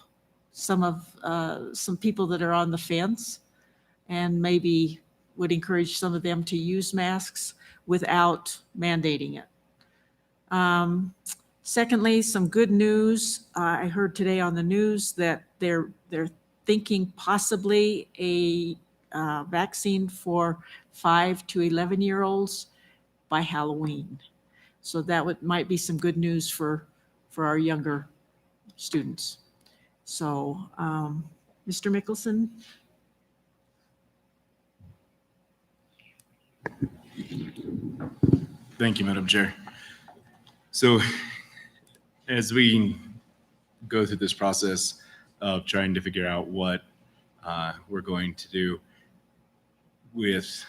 some people that are on the fence, and maybe would encourage some of them to use masks without mandating it. Secondly, some good news. I heard today on the news that they're thinking possibly a vaccine for 5 to 11-year-olds by Halloween. So that might be some good news for our younger students. So, Mr. Mickelson? Thank you, Madam Chair. So as we go through this process of trying to figure out what we're going to do with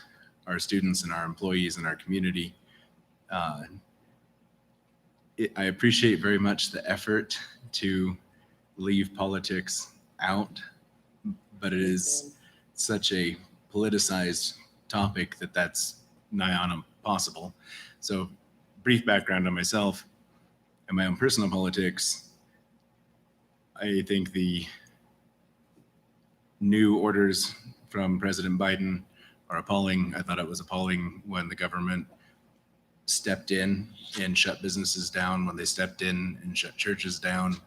our students and our employees and our community, I appreciate very much the effort to leave politics out, but it is such a politicized topic that that's nigh on impossible. So brief background on myself and my own personal politics. I think the new orders from President Biden are appalling. I thought it was appalling when the government stepped in and shut businesses down, when they stepped in and shut churches down.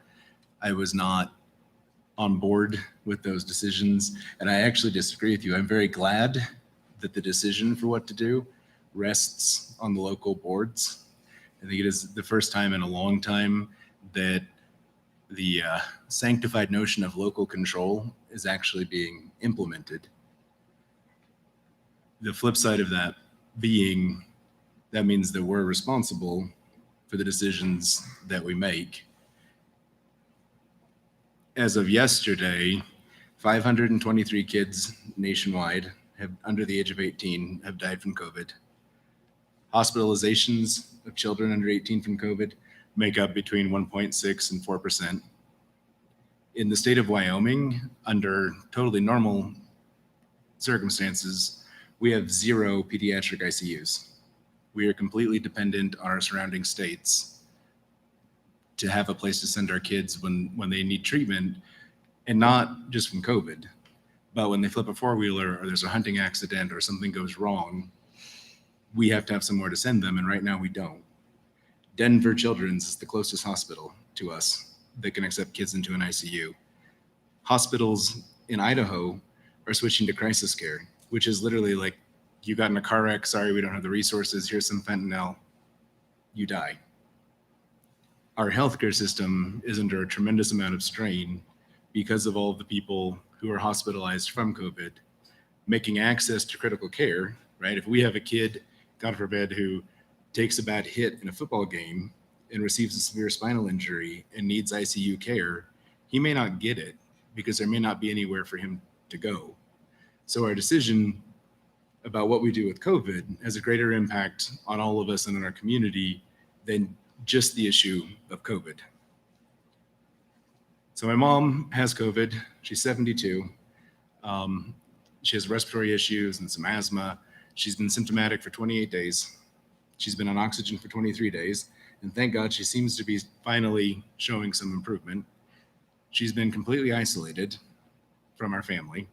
I was not on board with those decisions, and I actually disagree with you. I'm very glad that the decision for what to do rests on the local boards. I think it is the first time in a long time that the sanctified notion of local control is actually being implemented. The flip side of that being, that means that we're responsible for the decisions that we make. As of yesterday, 523 kids nationwide under the age of 18 have died from COVID. Hospitalizations of children under 18 from COVID make up between 1.6 and 4%. In the state of Wyoming, under totally normal circumstances, we have 0 pediatric ICUs. We are completely dependent on our surrounding states to have a place to send our kids when they need treatment, and not just from COVID, but when they flip a four-wheeler or there's a hunting accident or something goes wrong, we have to have somewhere to send them, and right now we don't. Denver Children's is the closest hospital to us that can accept kids into an ICU. Hospitals in Idaho are switching to crisis care, which is literally like, you got in a car wreck, sorry, we don't have the resources, here's some fentanyl, you die. Our healthcare system is under a tremendous amount of strain because of all of the people who are hospitalized from COVID, making access to critical care, right? If we have a kid, God forbid, who takes a bad hit in a football game and receives a severe spinal injury and needs ICU care, he may not get it because there may not be anywhere for him to go. So our decision about what we do with COVID has a greater impact on all of us and in our community than just the issue of COVID. So my mom has COVID. She's 72. She has respiratory issues and some asthma. She's been symptomatic for 28 days. She's been on oxygen for 23 days. And thank God she seems to be finally showing some improvement. She's been completely isolated from our family.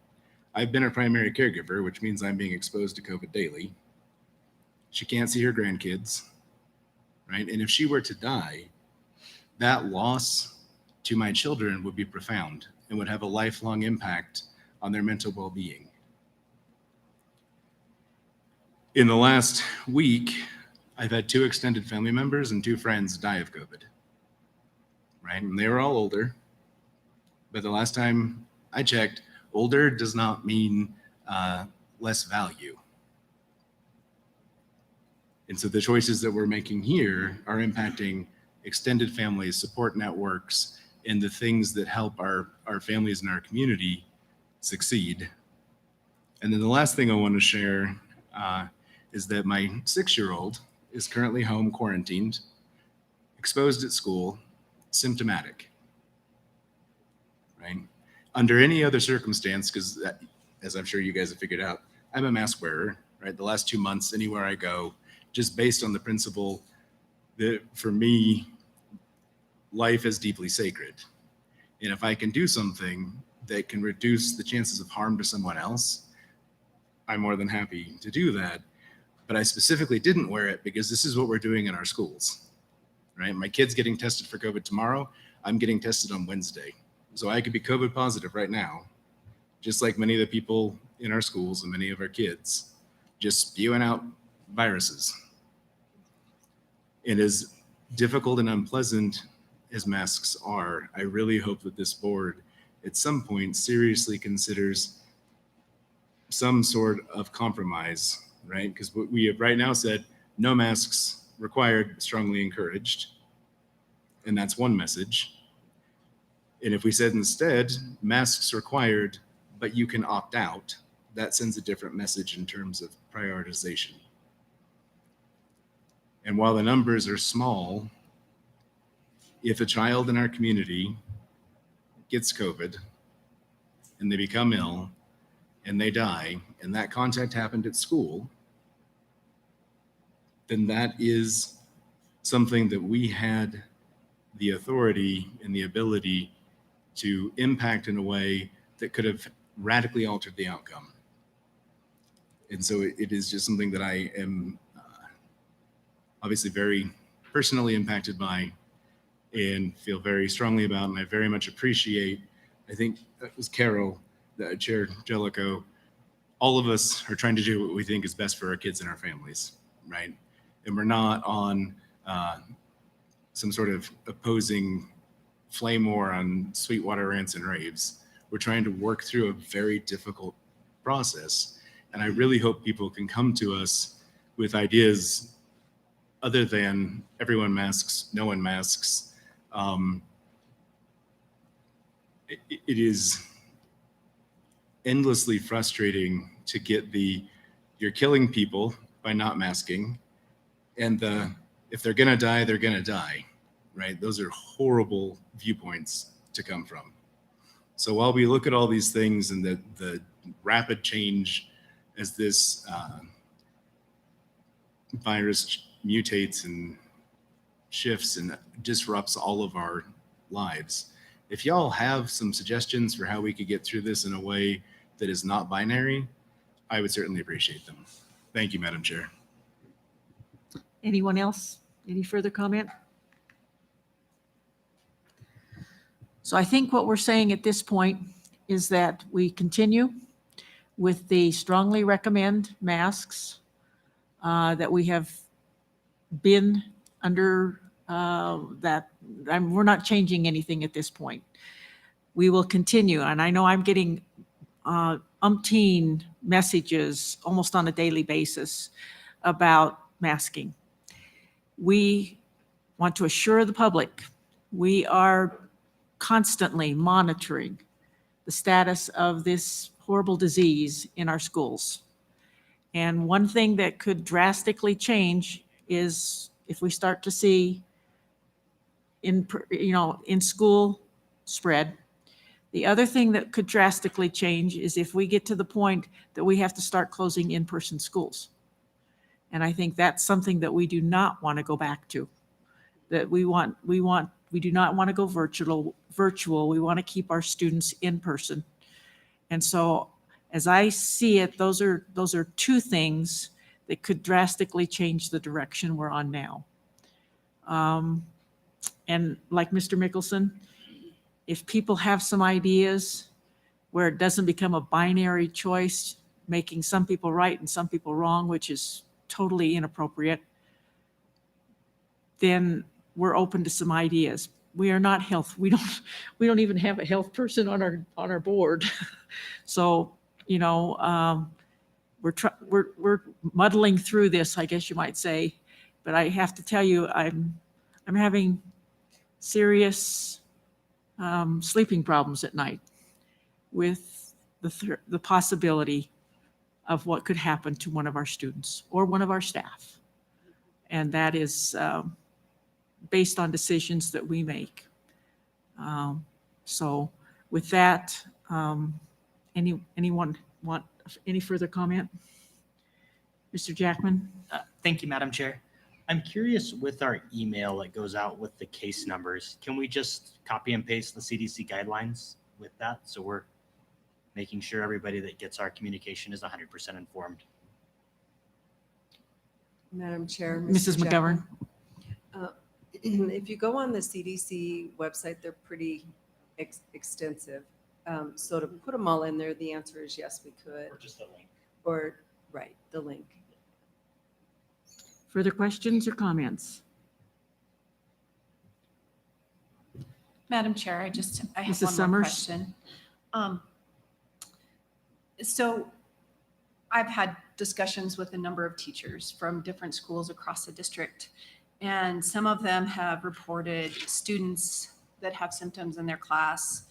I've been her primary caregiver, which means I'm being exposed to COVID daily. She can't see her grandkids, right? And if she were to die, that loss to my children would be profound and would have a lifelong impact on their mental well-being. In the last week, I've had 2 extended family members and 2 friends die of COVID, right? And they were all older, but the last time I checked, older does not mean less value. And so the choices that we're making here are impacting extended families, support networks, and the things that help our families and our community succeed. And then the last thing I want to share is that my 6-year-old is currently home quarantined, exposed at school, symptomatic, right? Under any other circumstance, because as I'm sure you guys have figured out, I'm a mask wearer, right? The last 2 months, anywhere I go, just based on the principle that for me, life is deeply sacred. And if I can do something that can reduce the chances of harm to someone else, I'm more than happy to do that. But I specifically didn't wear it because this is what we're doing in our schools, right? My kid's getting tested for COVID tomorrow. I'm getting tested on Wednesday. So I could be COVID positive right now, just like many of the people in our schools and many of our kids, just spewing out viruses. And as difficult and unpleasant as masks are, I really hope that this board at some point seriously considers some sort of compromise, right? Because what we have right now said, no masks required, strongly encouraged. And that's one message. And if we said instead, masks required, but you can opt out, that sends a different message in terms of prioritization. And while the numbers are small, if a child in our community gets COVID and they become ill and they die, and that contact happened at school, then that is something that we had the authority and the ability to impact in a way that could have radically altered the outcome. And so it is just something that I am obviously very personally impacted by and feel very strongly about. And I very much appreciate, I think that was Carol, Chair Jellicoe, all of us are trying to do what we think is best for our kids and our families, right? And we're not on some sort of opposing flame war on Sweetwater rants and raves. We're trying to work through a very difficult process. And I really hope people can come to us with ideas other than everyone masks, no one masks. It is endlessly frustrating to get you're killing people by not masking, and if they're gonna die, they're gonna die, right? Those are horrible viewpoints to come from. So while we look at all these things and the rapid change as this virus mutates and shifts and disrupts all of our lives, if y'all have some suggestions for how we could get through this in a way that is not binary, I would certainly appreciate them. Thank you, Madam Chair. Anyone else? Any further comment? So I think what we're saying at this point is that we continue with the strongly recommend masks that we have been under that. We're not changing anything at this point. We will continue. And I know I'm getting umpteen messages almost on a daily basis about masking. We want to assure the public we are constantly monitoring the status of this horrible disease in our schools. And one thing that could drastically change is if we start to see in school spread. The other thing that could drastically change is if we get to the point that we have to start closing in-person schools. And I think that's something that we do not want to go back to. That we do not want to go virtual. We want to keep our students in person. And so as I see it, those are two things that could drastically change the direction we're on now. And like Mr. Mickelson, if people have some ideas where it doesn't become a binary choice, making some people right and some people wrong, which is totally inappropriate, then we're open to some ideas. We are not health. We don't even have a health person on our board. So, we're muddling through this, I guess you might say. But I have to tell you, I'm having serious sleeping problems at night with the possibility of what could happen to one of our students or one of our staff. And that is based on decisions that we make. So with that, anyone want any further comment? Mr. Jackman? Thank you, Madam Chair. I'm curious, with our email that goes out with the case numbers, can we just copy and paste the CDC guidelines with that? So we're making sure everybody that gets our communication is 100% informed. Madam Chair. Mrs. McGovern? If you go on the CDC website, they're pretty extensive. So to put them all in there, the answer is yes, we could. Or just a link? Or, right, the link. Further questions or comments? Madam Chair, I have Mrs. one more Summers? question. So I've had discussions with a number of teachers from different schools across the district, and some of them have reported students that have symptoms in their class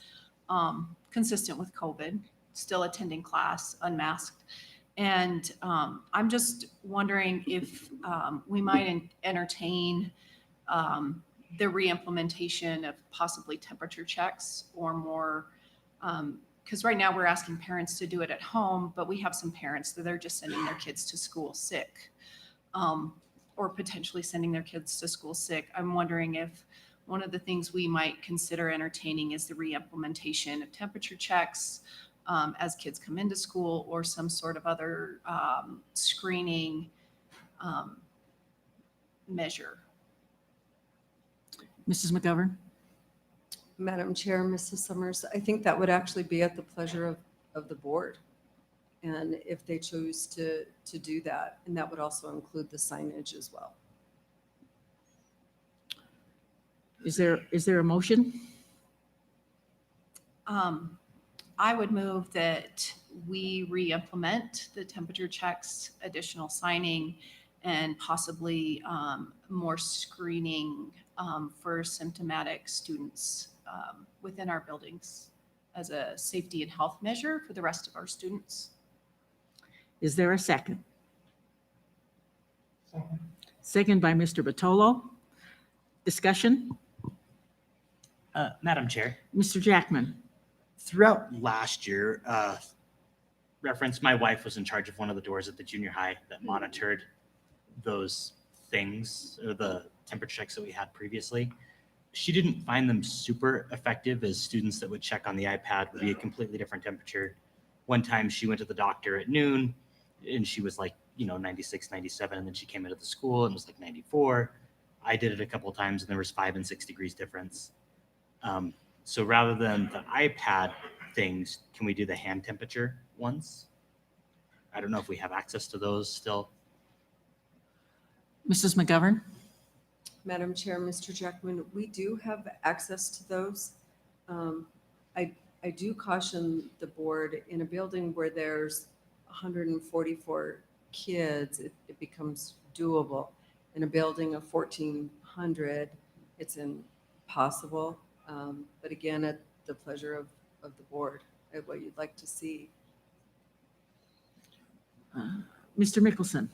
consistent with COVID, still attending class unmasked. And I'm just wondering if we might entertain the re-implementation of possibly temperature checks or more, because right now we're asking parents to do it at home, but we have some parents that are just sending their kids to school sick, or potentially sending their kids to school sick. I'm wondering if one of the things we might consider entertaining is the re-implementation of temperature checks as kids come into school, or some sort of other screening measure. Mrs. McGovern? Madam Chair, Mrs. Summers, I think that would actually be at the pleasure of the board. And if they choose to do that, and that would also include the signage as well. Is there a motion? I would move that we re-implement the temperature checks, additional signing, and possibly more screening for symptomatic students within our buildings as a safety and health measure for the rest of our students. Is there a second? Second by Mr. Batolo. Discussion? Madam Chair, Mr. Jackman? throughout last year, my wife was in charge of one of the doors at the junior high that monitored those things, or the temperature checks that we had previously. She didn't find them super effective, as students that would check on the iPad would be a completely different temperature. One time she went to the doctor at noon and she was like, 96, 97. And then she came into the school and was like 94. I did it a couple of times and there was 5 and 6 degrees difference. So rather than the iPad things, can we do the hand temperature ones? I don't know if we have access to those still. Mrs. McGovern? Madam Chair, Mr. Jackman, we do have access to those. I do caution the board, in a building where there's 144 kids, it becomes doable. In a building of 1,400, it's impossible. But again, at the pleasure of the board, at what you'd like to see. Mr. Mickelson?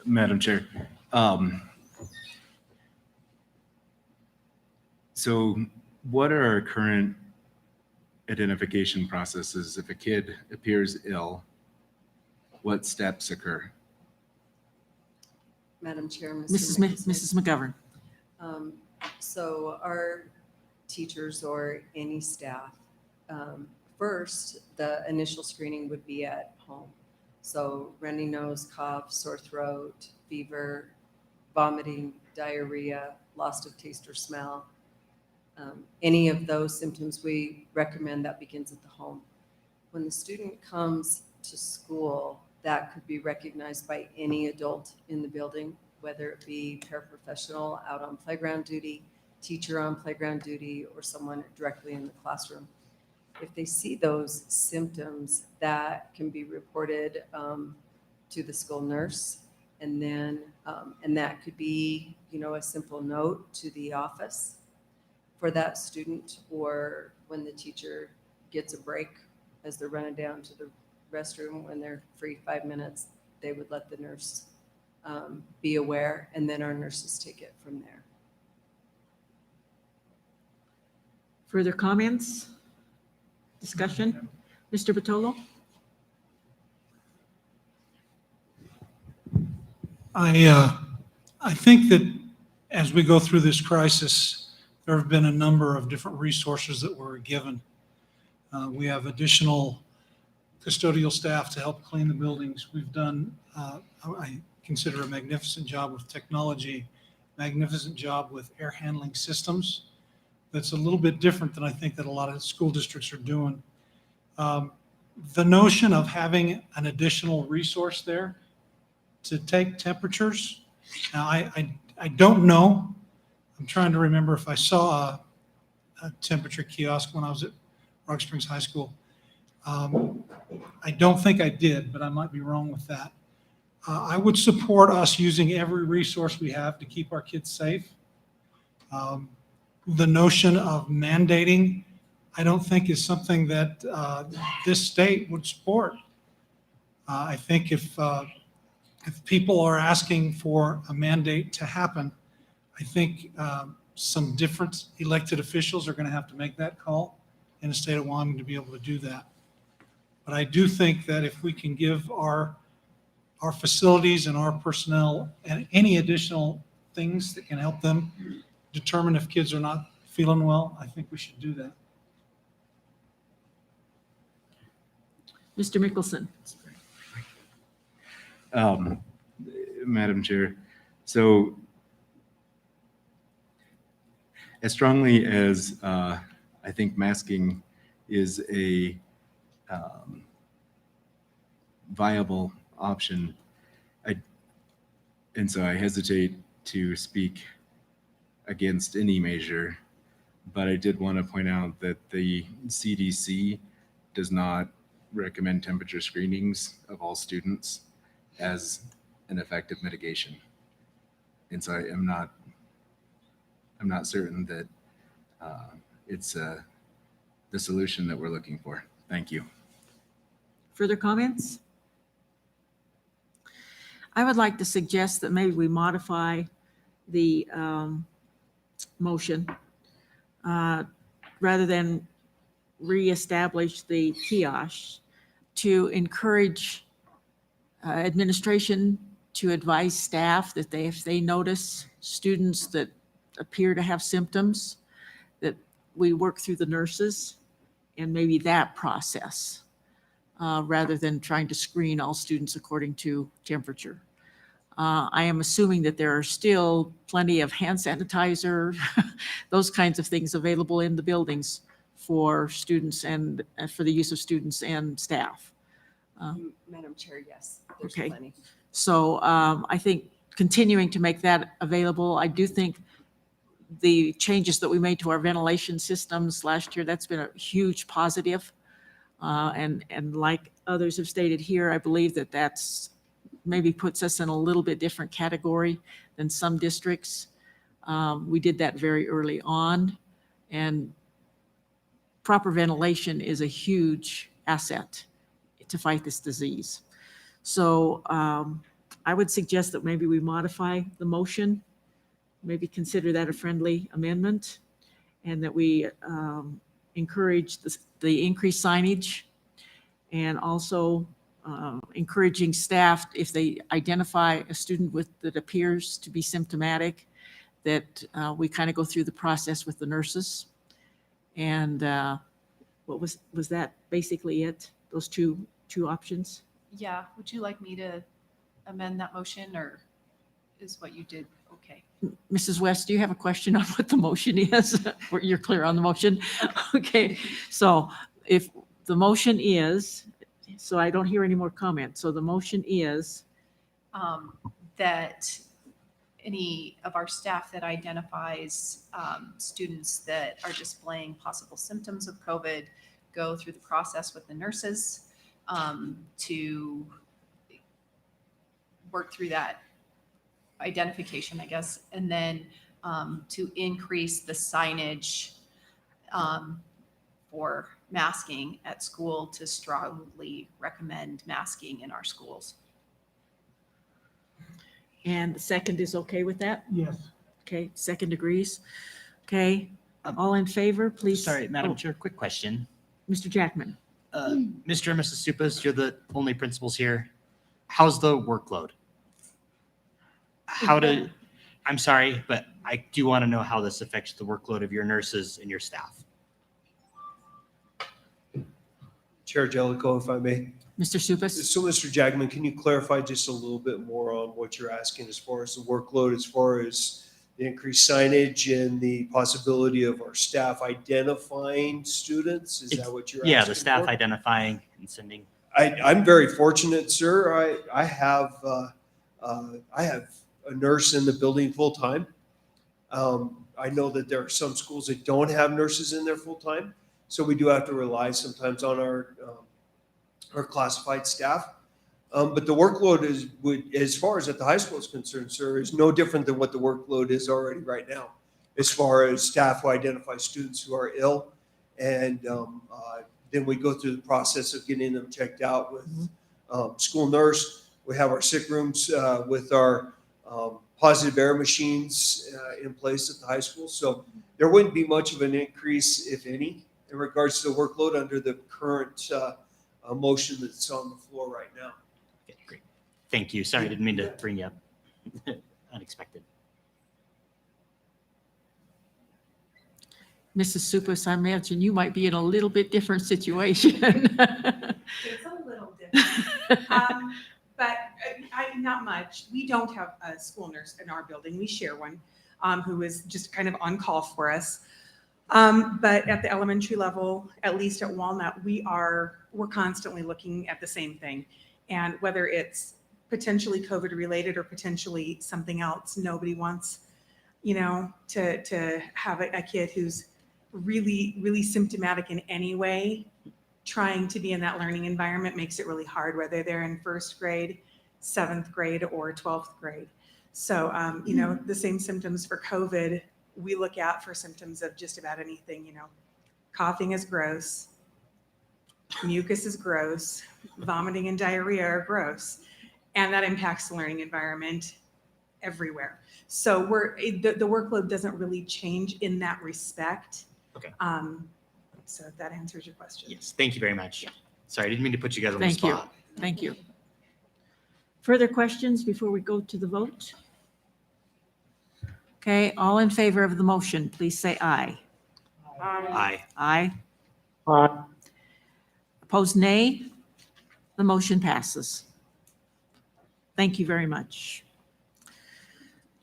Madam Chair. So what are our current identification processes? If a kid appears ill, what steps occur? Madam Chair, Mrs. McGovern? So our teachers or any staff, first, the initial screening would be at home. So runny nose, cough, sore throat, fever, vomiting, diarrhea, loss of taste or smell. Any of those symptoms, we recommend that begins at the home. When the student comes to school, that could be recognized by any adult in the building, whether it be paraprofessional out on playground duty, teacher on playground duty, or someone directly in the classroom. If they see those symptoms, that can be reported to the school nurse, and then and that could be, a simple note to the office for that student, or when the teacher gets a break as they're running down to the restroom, when they're free 5 minutes, they would let the nurse be aware, and then our nurses take it from there. Further comments? Discussion? Mr. Batolo? I think that as we go through this crisis, there have been a number of different resources that were given. We have additional custodial staff to help clean the buildings. We've done, I consider, a magnificent job with technology, magnificent job with air handling systems that's a little bit different than I think that a lot of school districts are doing. The notion of having an additional resource there to take temperatures, now I don't know. I'm trying to remember if I saw a temperature kiosk when I was at Rock Springs High School. I don't think I did, but I might be wrong with that. I would support us using every resource we have to keep our kids safe. The notion of mandating, I don't think is something that this state would support. I think if people are asking for a mandate to happen, I think some different elected officials are going to have to make that call in the state of Wyoming to be able to do that. But I do think that if we can give our facilities and our personnel and any additional things that can help them determine if kids are not feeling well, I think we should do that. Mr. Mickelson. Madam Chair, so as strongly as I think masking is a viable option, and so I hesitate to speak against any measure, but I did want to point out that the CDC does not recommend temperature screenings of all students as an effective mitigation. And so I'm not certain that it's the solution that we're looking for. Thank you. Further comments? I would like to suggest that maybe we modify the motion rather than reestablish the kiosk, to encourage administration to advise staff that if they notice students that appear to have symptoms, that we work through the nurses and maybe that process rather than trying to screen all students according to temperature. I am assuming that there are still plenty of hand sanitizer, those kinds of things available in the buildings for students and for the use of students and staff. Madam Chair, yes, there's Okay. plenty. So I think continuing to make that available, I do think the changes that we made to our ventilation systems last year, that's been a huge positive. And like others have stated here, I believe that that's maybe puts us in a little bit different category than some districts. We did that very early on, and proper ventilation is a huge asset to fight this disease. So I would suggest that maybe we modify the motion, maybe consider that a friendly amendment, and that we encourage the increased signage, and also encouraging staff, if they identify a student that appears to be symptomatic, that we kind of go through the process with the nurses. And what was that basically it? Those two options? Yeah, would you like me to amend that motion, or is what you did okay? Mrs. West, do you have a question on what the motion is? You're clear on the motion? Okay, so if the motion is, so I don't hear any more comments. So the motion is, That any of our staff that identifies students that are displaying possible symptoms of COVID go through the process with the nurses to work through that identification, I guess, and then to increase the signage for masking at school, to strongly recommend masking in our schools. and the second is okay with that? Yes. Okay, second agrees. Okay, all in favor, please? Sorry, Madam Oh, Chair, quick question. Mr. Jackman. Mr. and Mrs. Supas, you're the only principals here. How's the workload? I'm sorry, but I do want to know how this affects the workload of your nurses and your staff. Chair Jellicoe, if I may. Mr. Supas? So, Mr. Jackman, can you clarify just a little bit more on what you're asking as far as the workload, as far as the increased signage and the possibility of our staff identifying students? Is that what you're asking Yeah, for? the staff identifying and sending. I'm very fortunate, sir. I have a nurse in the building full-time. I know that there are some schools that don't have nurses in there full-time, so we do have to rely sometimes on our classified staff. But the workload as far as at the high school is concerned, sir, is no different than what the workload is already right now, as far as staff who identify students who are ill, and then we go through the process of getting them checked out with school nurse. We have our sick rooms with our positive air machines in place at the high school. So there wouldn't be much of an increase, if any, in regards to the workload under the current motion that's on the floor right now. Okay, great. Thank you. Sorry, I didn't mean to bring you up. Unexpected. Mrs. Supus, I imagine you might be in a little bit different situation. It's a little different. But not much. We don't have a school nurse in our building. We share one who is just kind of on call for us. But at the elementary level, at least at Walnut, we're constantly looking at the same thing. And whether it's potentially COVID related or potentially something else, nobody wants, to have a kid who's really, really symptomatic in any way. Trying to be in that learning environment makes it really hard, whether they're in first grade, 7th grade, or 12th grade. So, the same symptoms for COVID, we look out for symptoms of just about anything, coughing is gross, mucus is gross, vomiting and diarrhea are gross, and that impacts the learning environment everywhere. So the workload doesn't really change in that respect. Okay. So if that answers your question. Yes, thank you very much. Sorry, I didn't mean to put you guys on the Thank you. spot. Thank you. Further questions before we go to the vote? Okay, all in favor of the motion, please say aye. Aye. Aye. Opposed, nay. The motion passes. Thank you very much.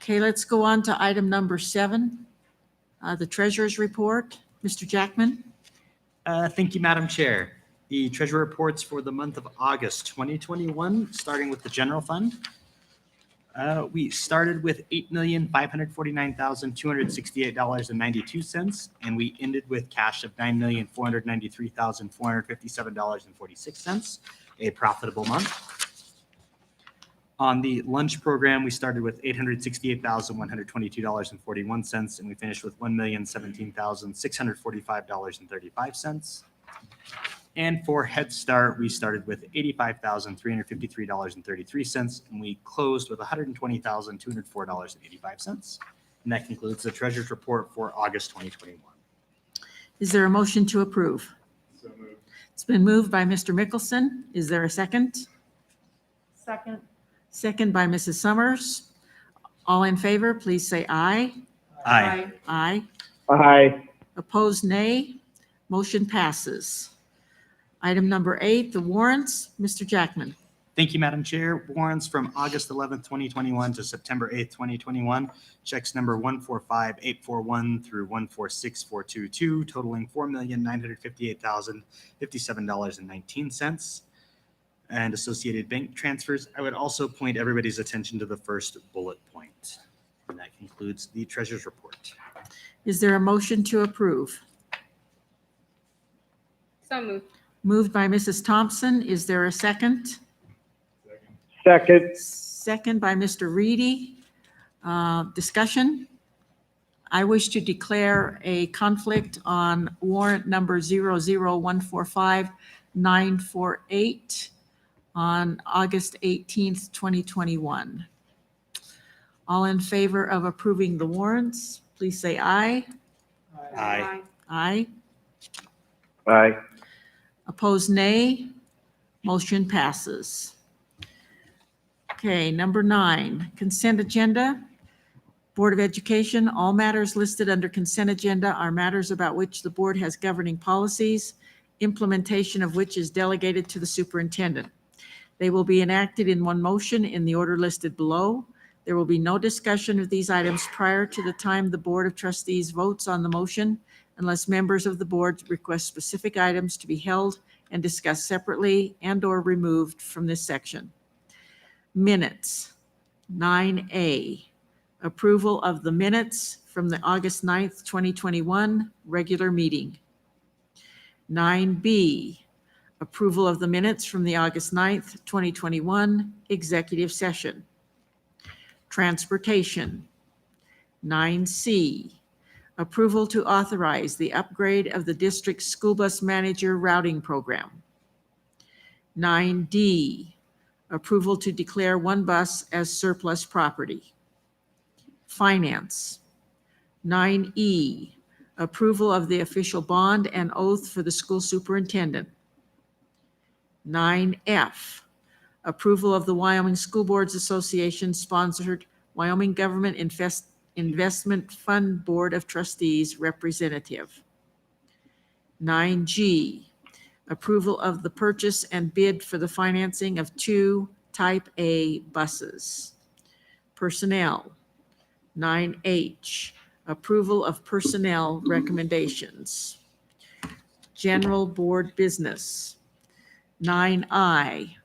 Okay, let's go on to item number 7, the treasurer's report. Mr. Jackman? Thank you, Madam Chair. The treasurer reports for the month of August 2021, starting with the general fund. We started with $8,549,268.92, and we ended with cash of $9,493,457.46, a profitable month. On the lunch program, we started with $868,122.41, and we finished with $1,017,645.35. And for Head Start, we started with $85,353.33, and we closed with $120,204.85. And that concludes the treasurer's report for August 2021. Is there a motion to approve? So moved. It's been moved by Mr. Mickelson. Is there a second? Second. Second by Mrs. Summers. All in favor, please say aye. Aye. Aye. Aye. Opposed, nay. Motion passes. Item number 8, the warrants. Mr. Jackman. Thank you, Madam Chair. Warrants from August 11th, 2021 to September 8th, 2021. Checks number 145841 through 146422, totaling $4,958,057.19. And associated bank transfers. I would also point everybody's attention to the first bullet point. And that concludes the treasurer's report. Is there a motion to approve? So moved. Moved by Mrs. Thompson. Is there a second? Second. Second by Mr. Reedy. Discussion? I wish to declare a conflict on warrant number 00145-948 on August 18th, 2021. All in favor of approving the warrants, please say aye. Aye. Aye. Aye. Opposed, nay. Motion passes. Okay, number 9, consent agenda. Board of Education, all matters listed under consent agenda are matters about which the board has governing policies, implementation of which is delegated to the superintendent. They will be enacted in one motion in the order listed below. There will be no discussion of these items prior to the time the Board of Trustees votes on the motion unless members of the board request specific items to be held and discussed separately and/or removed from this section. Minutes. 9A, approval of the minutes from the August 9th, 2021 regular meeting. 9B, approval of the minutes from the August 9th, 2021 executive session. Transportation. 9C, approval to authorize the upgrade of the district's school bus manager routing program. 9D, approval to declare one bus as surplus property. Finance. 9E, approval of the official bond and oath for the school superintendent. 9F, approval of the Wyoming School Boards Association sponsored Wyoming Government Investment Fund Board of Trustees representative. 9G, approval of the purchase and bid for the financing of 2 Type A buses. Personnel. 9H, approval of personnel recommendations. General board business. 9I,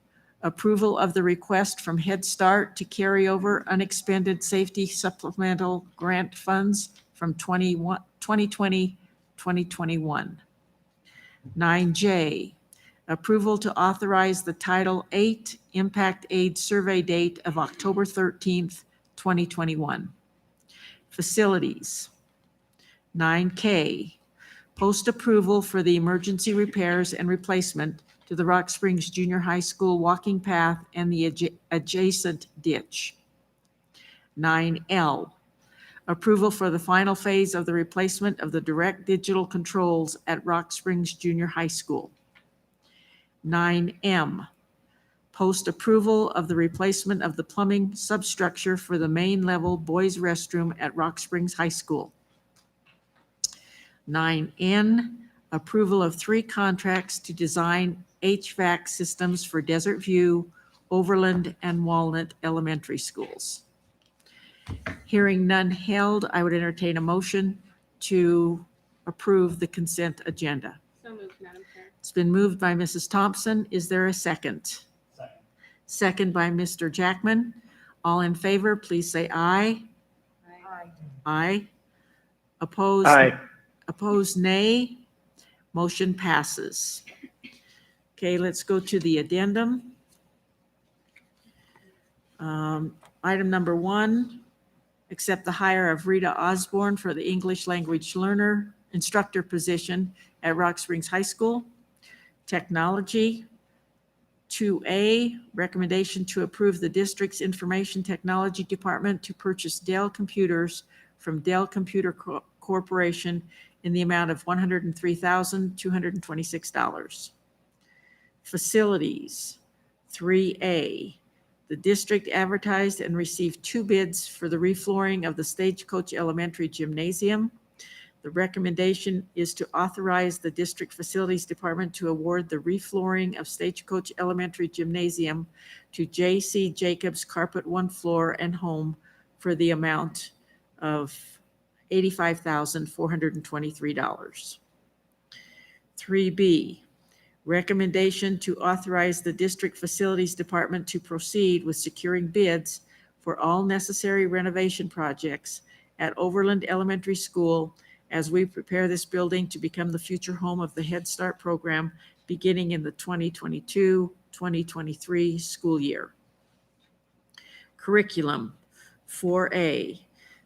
approval of the request from Head Start to carry over unexpended safety supplemental grant funds from 2020-2021. 9J, approval to authorize the Title VIII Impact Aid Survey date of October 13th, 2021. Facilities. 9K, post approval for the emergency repairs and replacement to the Rock Springs Junior High School walking path and the adjacent ditch. 9L, approval for the final phase of the replacement of the direct digital controls at Rock Springs Junior High School. 9M, post approval of the replacement of the plumbing substructure for the main level boys restroom at Rock Springs High School. 9N, approval of 3 contracts to design HVAC systems for Desert View, Overland, and Walnut Elementary Schools. Hearing none held, I would entertain a motion to approve the consent agenda. So moved, Madam Chair. It's been moved by Mrs. Thompson. Is there a second? Second by Mr. Jackman. All in favor, please say aye. Aye. Aye. Opposed? Aye. Opposed, nay. Motion passes. Okay, let's go to the addendum. Item number 1, accept the hire of Rita Osborne for the English language learner instructor position at Rock Springs High School. Technology. 2A, recommendation to approve the district's information technology department to purchase Dell computers from Dell Computer Corporation in the amount of $103,226. Facilities. 3A, the district advertised and received 2 bids for the reflooring of the Stagecoach Elementary Gymnasium. The recommendation is to authorize the district facilities department to award the reflooring of Stagecoach Elementary Gymnasium to J.C. Jacobs Carpet One Floor and Home for the amount of $85,423. 3B, recommendation to authorize the district facilities department to proceed with securing bids for all necessary renovation projects at Overland Elementary School as we prepare this building to become the future home of the Head Start program beginning in the 2022-2023 school year. Curriculum. 4A,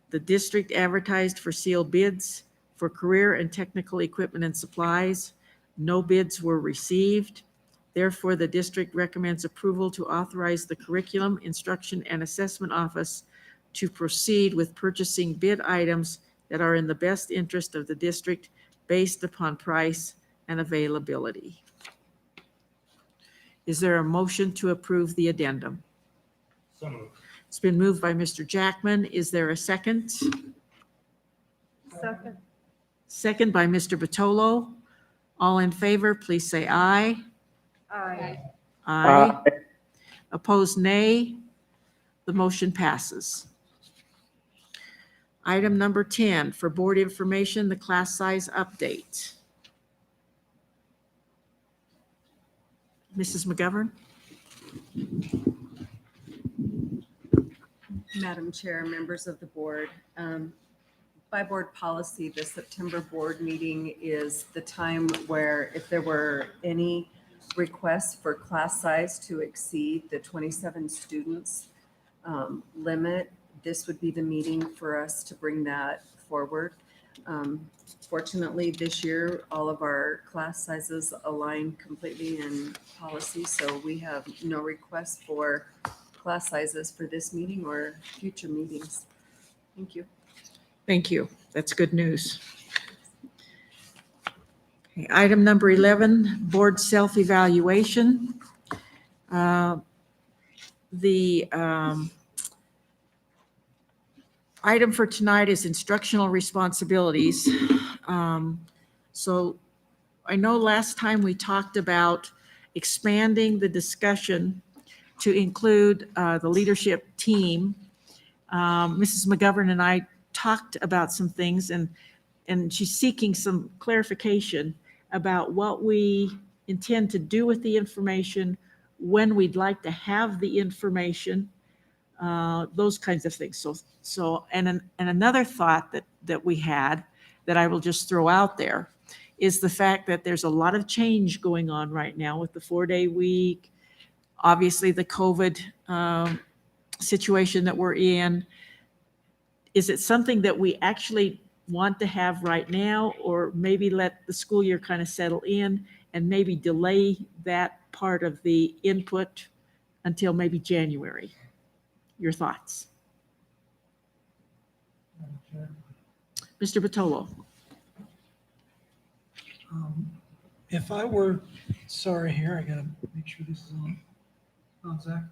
the district advertised for sealed bids for career and technical equipment and supplies. No bids were received. Therefore, the district recommends approval to authorize the Curriculum, Instruction, and Assessment Office to proceed with purchasing bid items that are in the best interest of the district based upon price and availability. Is there a motion to approve the addendum? So moved. It's been moved by Mr. Jackman. Is there a second? Second. Second by Mr. Batolo. All in favor, please say aye. Aye. Aye. Opposed, nay. The motion passes. Item number 10, for board information, the class size update. Mrs. McGovern? Madam Chair, members of the board, by board policy, the September board meeting is the time where if there were any requests for class size to exceed the 27 students limit, this would be the meeting for us to bring that forward. Fortunately, this year, all of our class sizes align completely in policy, so we have no requests for class sizes for this meeting or future meetings. Thank you. Thank you. That's good news. Okay, item number 11, board self-evaluation. The item for tonight is instructional responsibilities. So I know last time we talked about expanding the discussion to include the leadership team. Mrs. McGovern and I talked about some things, and she's seeking some clarification about what we intend to do with the information, when we'd like to have the information, those kinds of things. And another thought that we had that I will just throw out there is the fact that there's a lot of change going on right now with the 4-day week, obviously the COVID situation that we're in. Is it something that we actually want to have right now, or maybe let the school year kind of settle in and maybe delay that part of the input until maybe January? Your thoughts? Mr. Batolo. If I were, sorry here, I gotta make sure this is on. Zach?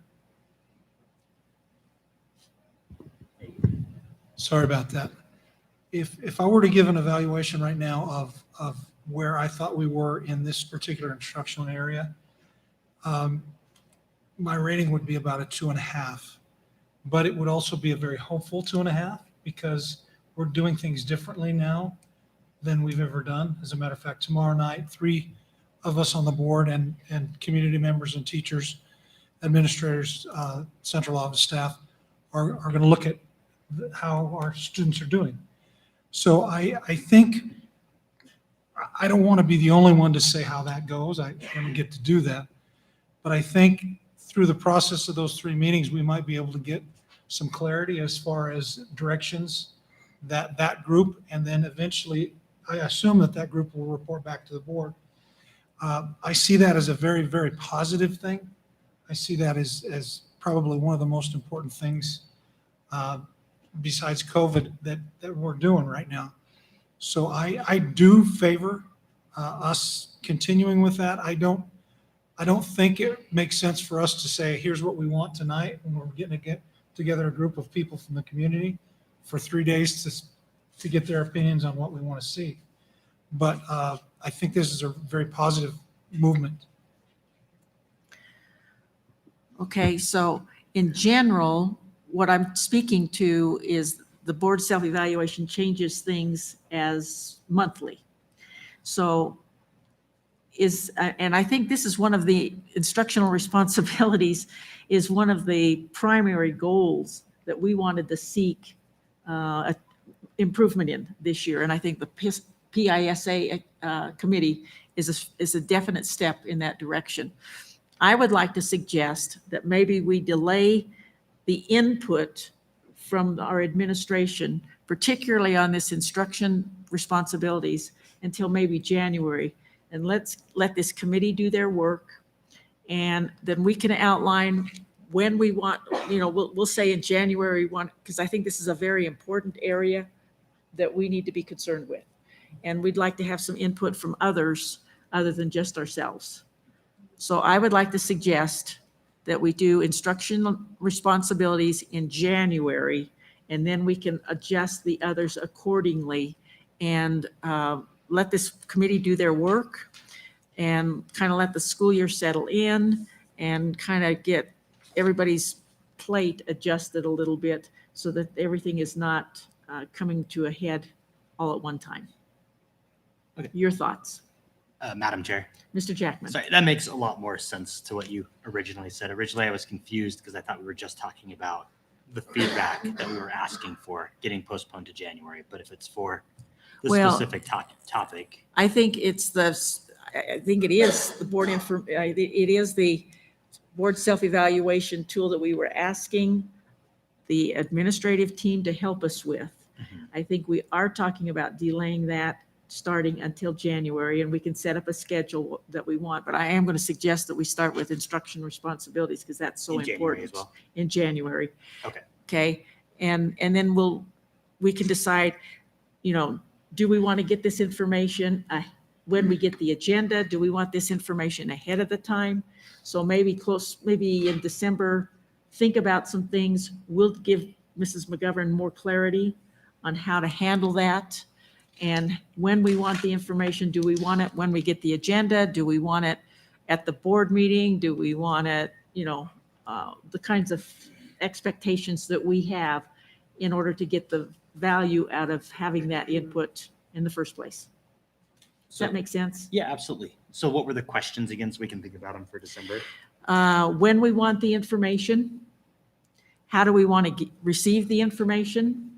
Sorry about that. If I were to give an evaluation right now of where I thought we were in this particular instructional area, my rating would be about a 2.5. But it would also be a very hopeful 2.5 because we're doing things differently now than we've ever done. As a matter of fact, tomorrow night, 3 of us on the board and community members and teachers, administrators, central office staff are going to look at how our students are doing. So I think, I don't want to be the only one to say how that goes. I don't get to do that. But I think through the process of those 3 meetings, we might be able to get some clarity as far as directions that group, and then eventually, I assume that group will report back to the board. I see that as a very, very positive thing. I see that as probably one of the most important things besides COVID that we're doing right now. So I do favor us continuing with that. I don't think it makes sense for us to say, here's what we want tonight, when we're getting to get together a group of people from the community for 3 days to get their opinions on what we want to see. But I think this is a very positive movement. Okay, so in general, what I'm speaking to is the board self-evaluation changes things as monthly. So and I think this is one of the instructional responsibilities, is one of the primary goals that we wanted to seek improvement in this year. And I think the PISA committee is a definite step in that direction. I would like to suggest that maybe we delay the input from our administration, particularly on this instruction responsibilities, until maybe January. And let's let this committee do their work. And then we can outline when we want, we'll say in January 1, because I think this is a very important area that we need to be concerned with. And we'd like to have some input from others other than just ourselves. So I would like to suggest that we do instructional responsibilities in January, and then we can adjust the others accordingly, and let this committee do their work and kind of let the school year settle in and kind of get everybody's plate adjusted a little bit so that everything is not coming to a head all at one time. Okay. Your thoughts, Madam Chair. Mr. Jackman? Sorry, that makes a lot more sense to what you originally said. Originally, I was confused because I thought we were just talking about the feedback that we were asking for getting postponed to January. But if it's for the Well, specific topic, I think I think it is the board it is the board self-evaluation tool that we were asking the administrative team to help us with. Mhm. I think we are talking about delaying that starting until January, and we can set up a schedule that we want. But I am going to suggest that we start with instruction responsibilities because that's so in January as important well. in January. Okay. Okay. And then we can decide, do we want to get this information when we get the agenda? Do we want this information ahead of the time? So maybe in December, think about some things. We'll give Mrs. McGovern more clarity on how to handle that. And when we want the information, do we want it when we get the agenda? Do we want it at the board meeting? Do we want it, the kinds of expectations that we have in order to get the value out of having that input in the first place? Does that make sense? Yeah, absolutely. So what were the questions again, so we can think about them for December? When we want the information, how do we want to receive the information?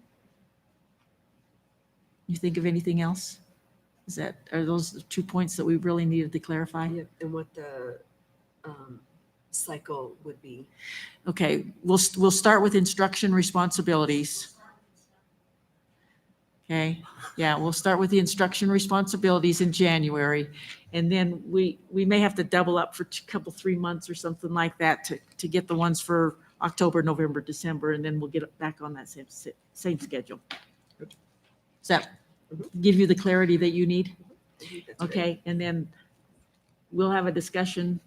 You think of anything else? Are those the 2 points that we really needed to clarify? Yeah, and what the cycle would be. Okay, we'll start with instruction responsibilities. Okay, yeah, we'll start with the instruction responsibilities in January. And then we may have to double up for a couple, 3 months or something like that to get the ones for October, November, December, and then we'll get back on that same schedule. Does that give you the clarity that you need? Okay, and then we'll have a discussion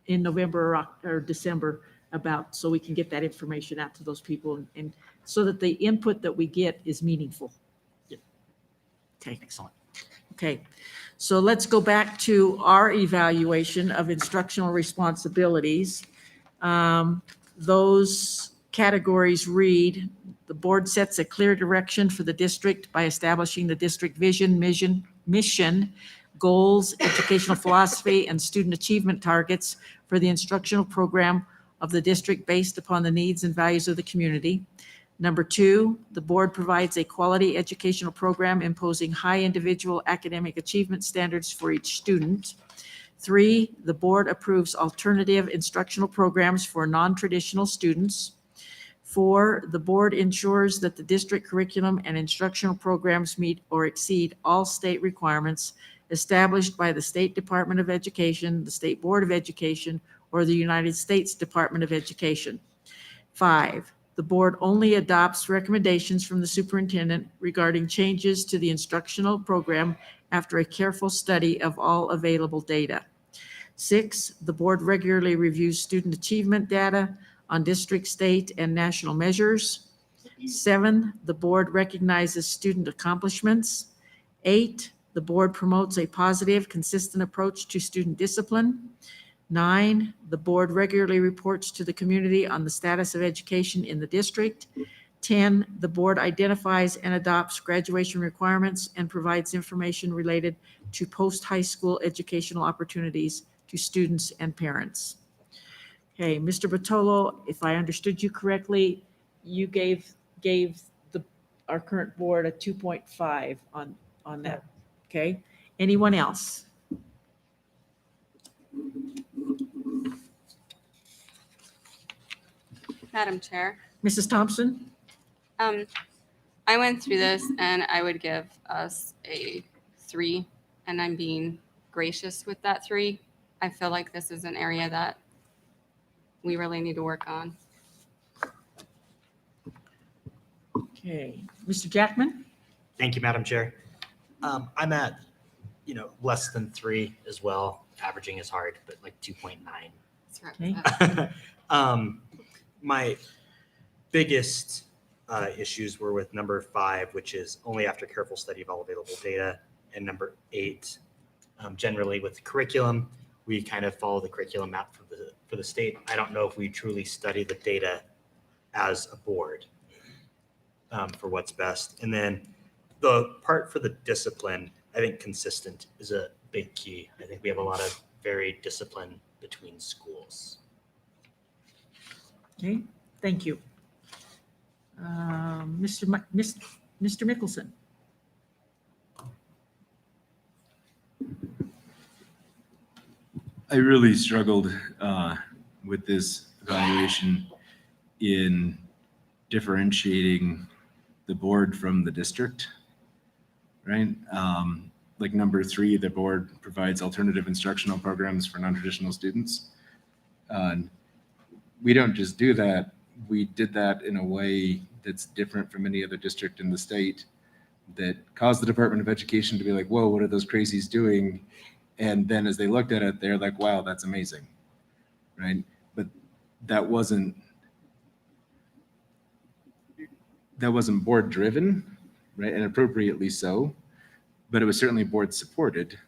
in November or December about, so we can get that information out to those people and so that the input that we get is meaningful. Yep. Okay. Excellent. Okay, so let's go back to our evaluation of instructional responsibilities. Those categories read, the board sets a clear direction for the district by establishing the district vision, mission, goals, educational philosophy, and student achievement targets for the instructional program of the district based upon the needs and values of the community. Number 2, the board provides a quality educational program imposing high individual academic achievement standards for each student. 3, the board approves alternative instructional programs for non-traditional students. 4, the board ensures that the district curriculum and instructional programs meet or exceed all state requirements established by the State Department of Education, the State Board of Education, or the United States Department of Education. 5, the board only adopts recommendations from the superintendent regarding changes to the instructional program after a careful study of all available data. 6, the board regularly reviews student achievement data on district, state, and national measures. 7, the board recognizes student accomplishments. 8, the board promotes a positive, consistent approach to student discipline. 9, the board regularly reports to the community on the status of education in the district. 10, the board identifies and adopts graduation requirements and provides information related to post-high school educational opportunities to students and parents. Okay, Mr. Bottolo, if I understood you correctly, you gave our current board a 2.5 on that. Okay, anyone else? Madam Chair, Mrs. Thompson? I went through this and I would give us a 3, and I'm being gracious with that 3. I feel like this is an area that we really need to work on. Okay, Mr. Jackman? Thank you, Madam Chair. I'm at, less than 3 as well. Averaging is hard, but like 2.9. That's right. Okay. My biggest issues were with number 5, which is only after careful study of all available data, and number 8, generally with curriculum, we kind of follow the curriculum map for the state. I don't know if we truly study the data as a board for what's best. And then the part for the discipline, I think consistent is a big key. I think we have a lot of varied discipline between schools. Okay, thank you. Mr. Mickelson. I really struggled with this evaluation in differentiating the board from the district, right? Like number 3, the board provides alternative instructional programs for non-traditional students. We don't just do that. We did that in a way that's different from any other district in the state that caused the Department of Education to be like, whoa, what are those crazies doing? And then as they looked at it, they're like, wow, that's amazing, right? But that wasn't board driven, right? And appropriately so, but it was certainly board supported.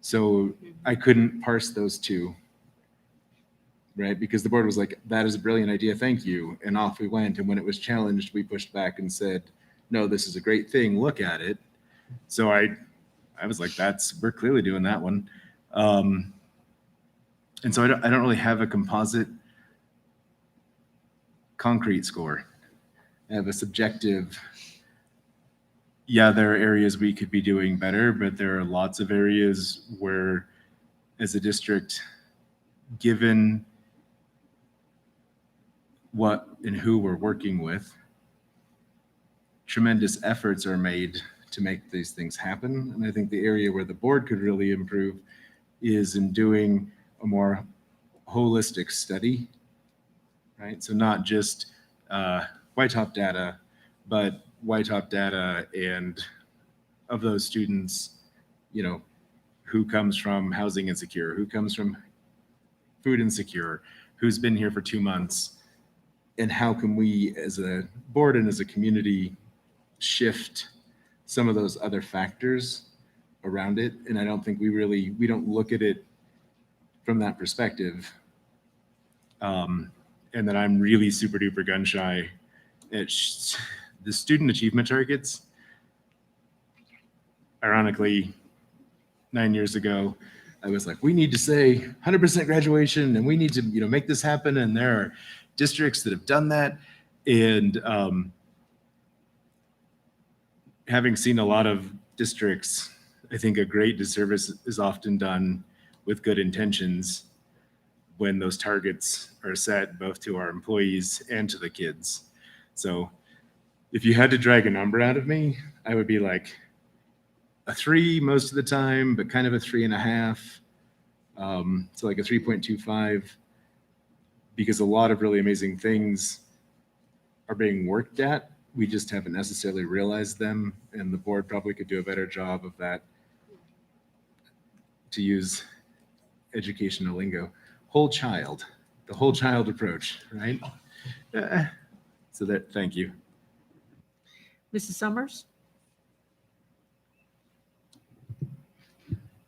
So I couldn't parse those two, right? Because the board was like, that is a brilliant idea, thank you. And off we went. And when it was challenged, we pushed back and said, no, this is a great thing, look at it. So I was like, we're clearly doing that one. And so I don't really have a composite concrete score. I have a subjective, yeah, there are areas we could be doing better, but there are lots of areas where, as a district, given what and who we're working with, tremendous efforts are made to make these things happen. And I think the area where the board could really improve is in doing a more holistic study, right? So not just white top data, but white top data and of those students, you know, who comes from housing insecure, who comes from food insecure, who's been here for 2 months, and how can we as a board and as a community shift some of those other factors around it. And I don't think we don't look at it from that perspective. And then I'm really super duper gun shy at the student achievement targets. Ironically, 9 years ago, I was like, we need to say 100% graduation and we need to, make this happen. And there are districts that have done that. And having seen a lot of districts, I think a great disservice is often done with good intentions when those targets are set both to our employees and to the kids. So if you had to drag a number out of me, I would be like a 3 most of the time, but kind of a 3.5. So like a 3.25, because a lot of really amazing things are being worked at. We just haven't necessarily realized them, and the board probably could do a better job of that, to use educational lingo, the whole child approach, right? So thank you. Mrs. Summers?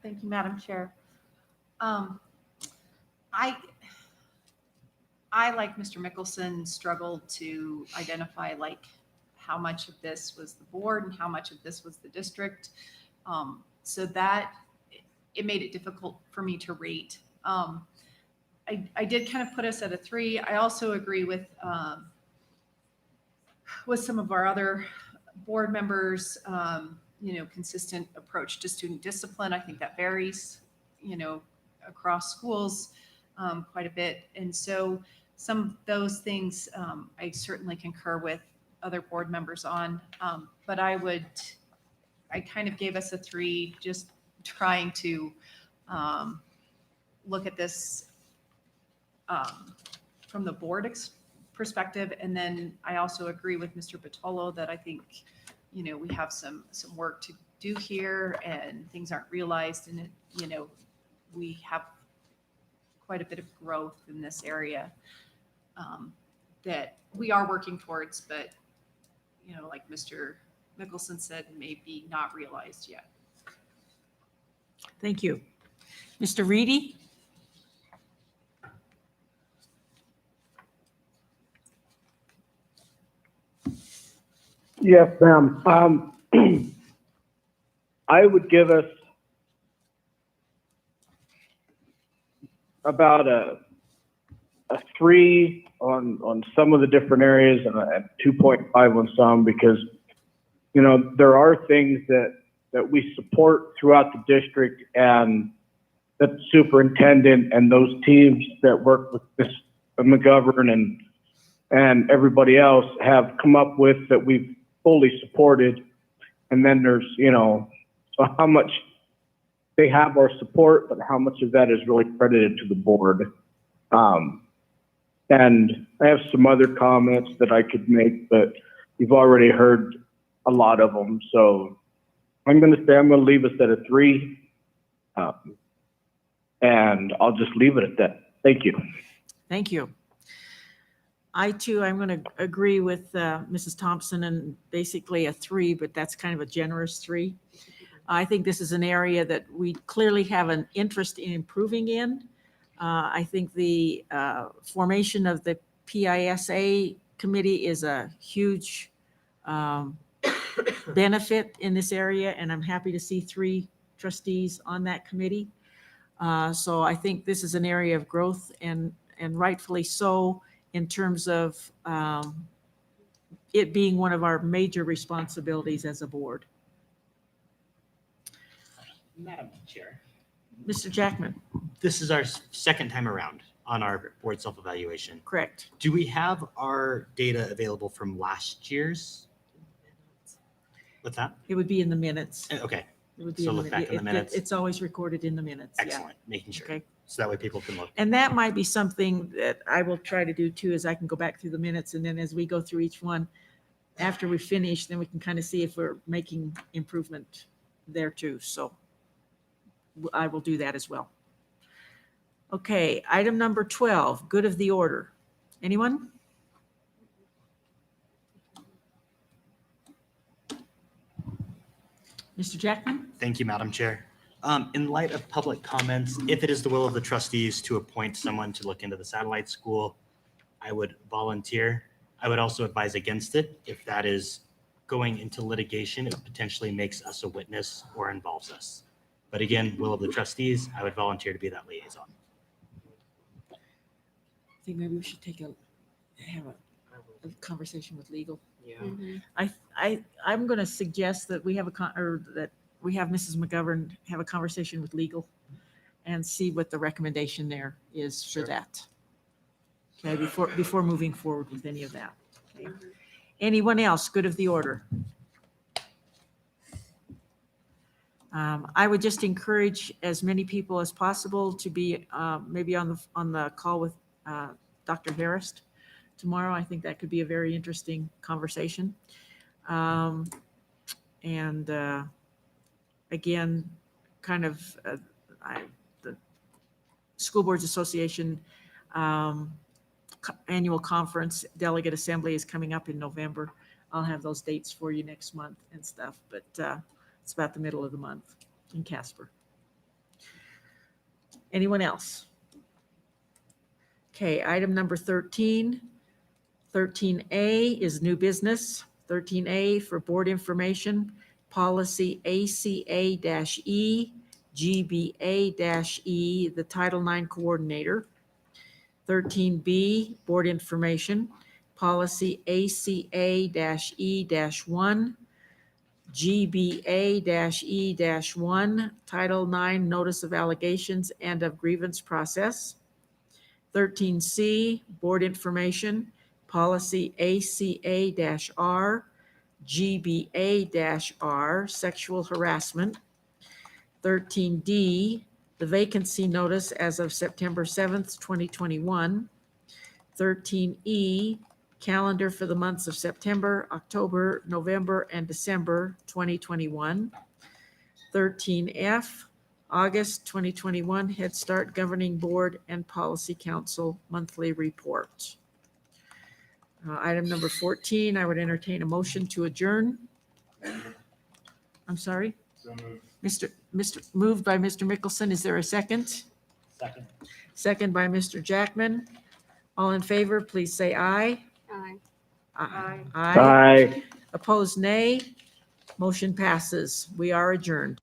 Thank you, Madam Chair. I, like Mr. Mickelson, struggled to identify how much of this was the board and how much of this was the district. So that it made it difficult for me to rate. I did kind of put us at a 3. I also agree with some of our other board members, consistent approach to student discipline. I think that varies, across schools quite a bit. And so some of those things I certainly concur with other board members on. But I kind of gave us a 3, just trying to look at this from the board perspective. And then I also agree with Mr. Batolo that I think, we have some work to do here and things aren't realized. And, we have quite a bit of growth in this area that we are working towards, but, like Mr. Mickelson said, maybe not realized yet. Thank you. Mr. Reedy? Yes, ma'am. I would give us about a 3 on some of the different areas and a 2.5 on some, because, you know, there are things that we support throughout the district, and that the superintendent and those teams that work with this McGovern and everybody else have come up with that we've fully supported. And then there's, you know, so how much they have our support, but how much of that is really credited to the board. And I have some other comments that I could make, but you've already heard a lot of them. So I'm going to leave us at a 3. And I'll just leave it at that. Thank you. Thank you. I too, I'm going to agree with Mrs. Thompson, and basically a 3, but that's kind of a generous 3. I think this is an area that we clearly have an interest in improving in. I think the formation of the PISA committee is a huge benefit in this area, and I'm happy to see 3 trustees on that committee. So I think this is an area of growth, and rightfully so, in terms of it being one of our major responsibilities as a board. Madam Chair, Mr. Jackman, this is our second time around on our board self-evaluation. correct. Do we have our data available from last year's? What's that? It would be in the minutes. Okay, It would be So in look back in the minutes. It's always recorded in the minutes. Yeah. excellent, making sure. Okay. So that way people can look. And that might be something that I will try to do too, is I can go back through the minutes, and then as we go through each one, after we finish, then we can kind of see if we're making improvement there too. So I will do that as well. Okay, item number 12, good of the order. Anyone? Mr. Jackman? Thank you, Madam Chair. In light of public comments, if it is the will of the trustees to appoint someone to look into the satellite school, I would volunteer. I would also advise against it if that is going into litigation, it potentially makes us a witness or involves us. But again, will of the trustees, I would volunteer to be that liaison. I think maybe we should have a conversation with legal. I'm going to suggest that we have that we have Mrs. McGovern have a conversation with legal and see what the recommendation there is for that. Okay, before moving forward with any of that. Okay. Anyone else? Good of the order. I would just encourage as many people as possible to be maybe on the call with Dr. Harris tomorrow. I think that could be a very interesting conversation. Again, kind of the School Boards Association annual conference delegate assembly is coming up in November. I'll have those dates for you next month and stuff, but it's about the middle of the month in Casper. Anyone else? Okay, item number 13. 13A is new business. 13A for board information, policy ACA-E, GBA-E, the Title IX coordinator. 13B, board information, policy ACA-E-1, GBA-E-1, Title IX notice of allegations and of grievance process. 13C, board information, policy ACA-R, GBA-R, sexual harassment. 13D, the vacancy notice as of September 7th, 2021. 13E, calendar for the months of September, October, November, and December 2021. 13F, August 2021 Head Start Governing Board and Policy Council monthly report. Item number 14, I would entertain a motion to adjourn. I'm sorry? So moved. Moved by Mr. Mickelson. Is there a second? Second. Second by Mr. Jackman. All in favor, please say aye. Aye. Aye. Aye. Opposed, nay. Motion passes. We are adjourned.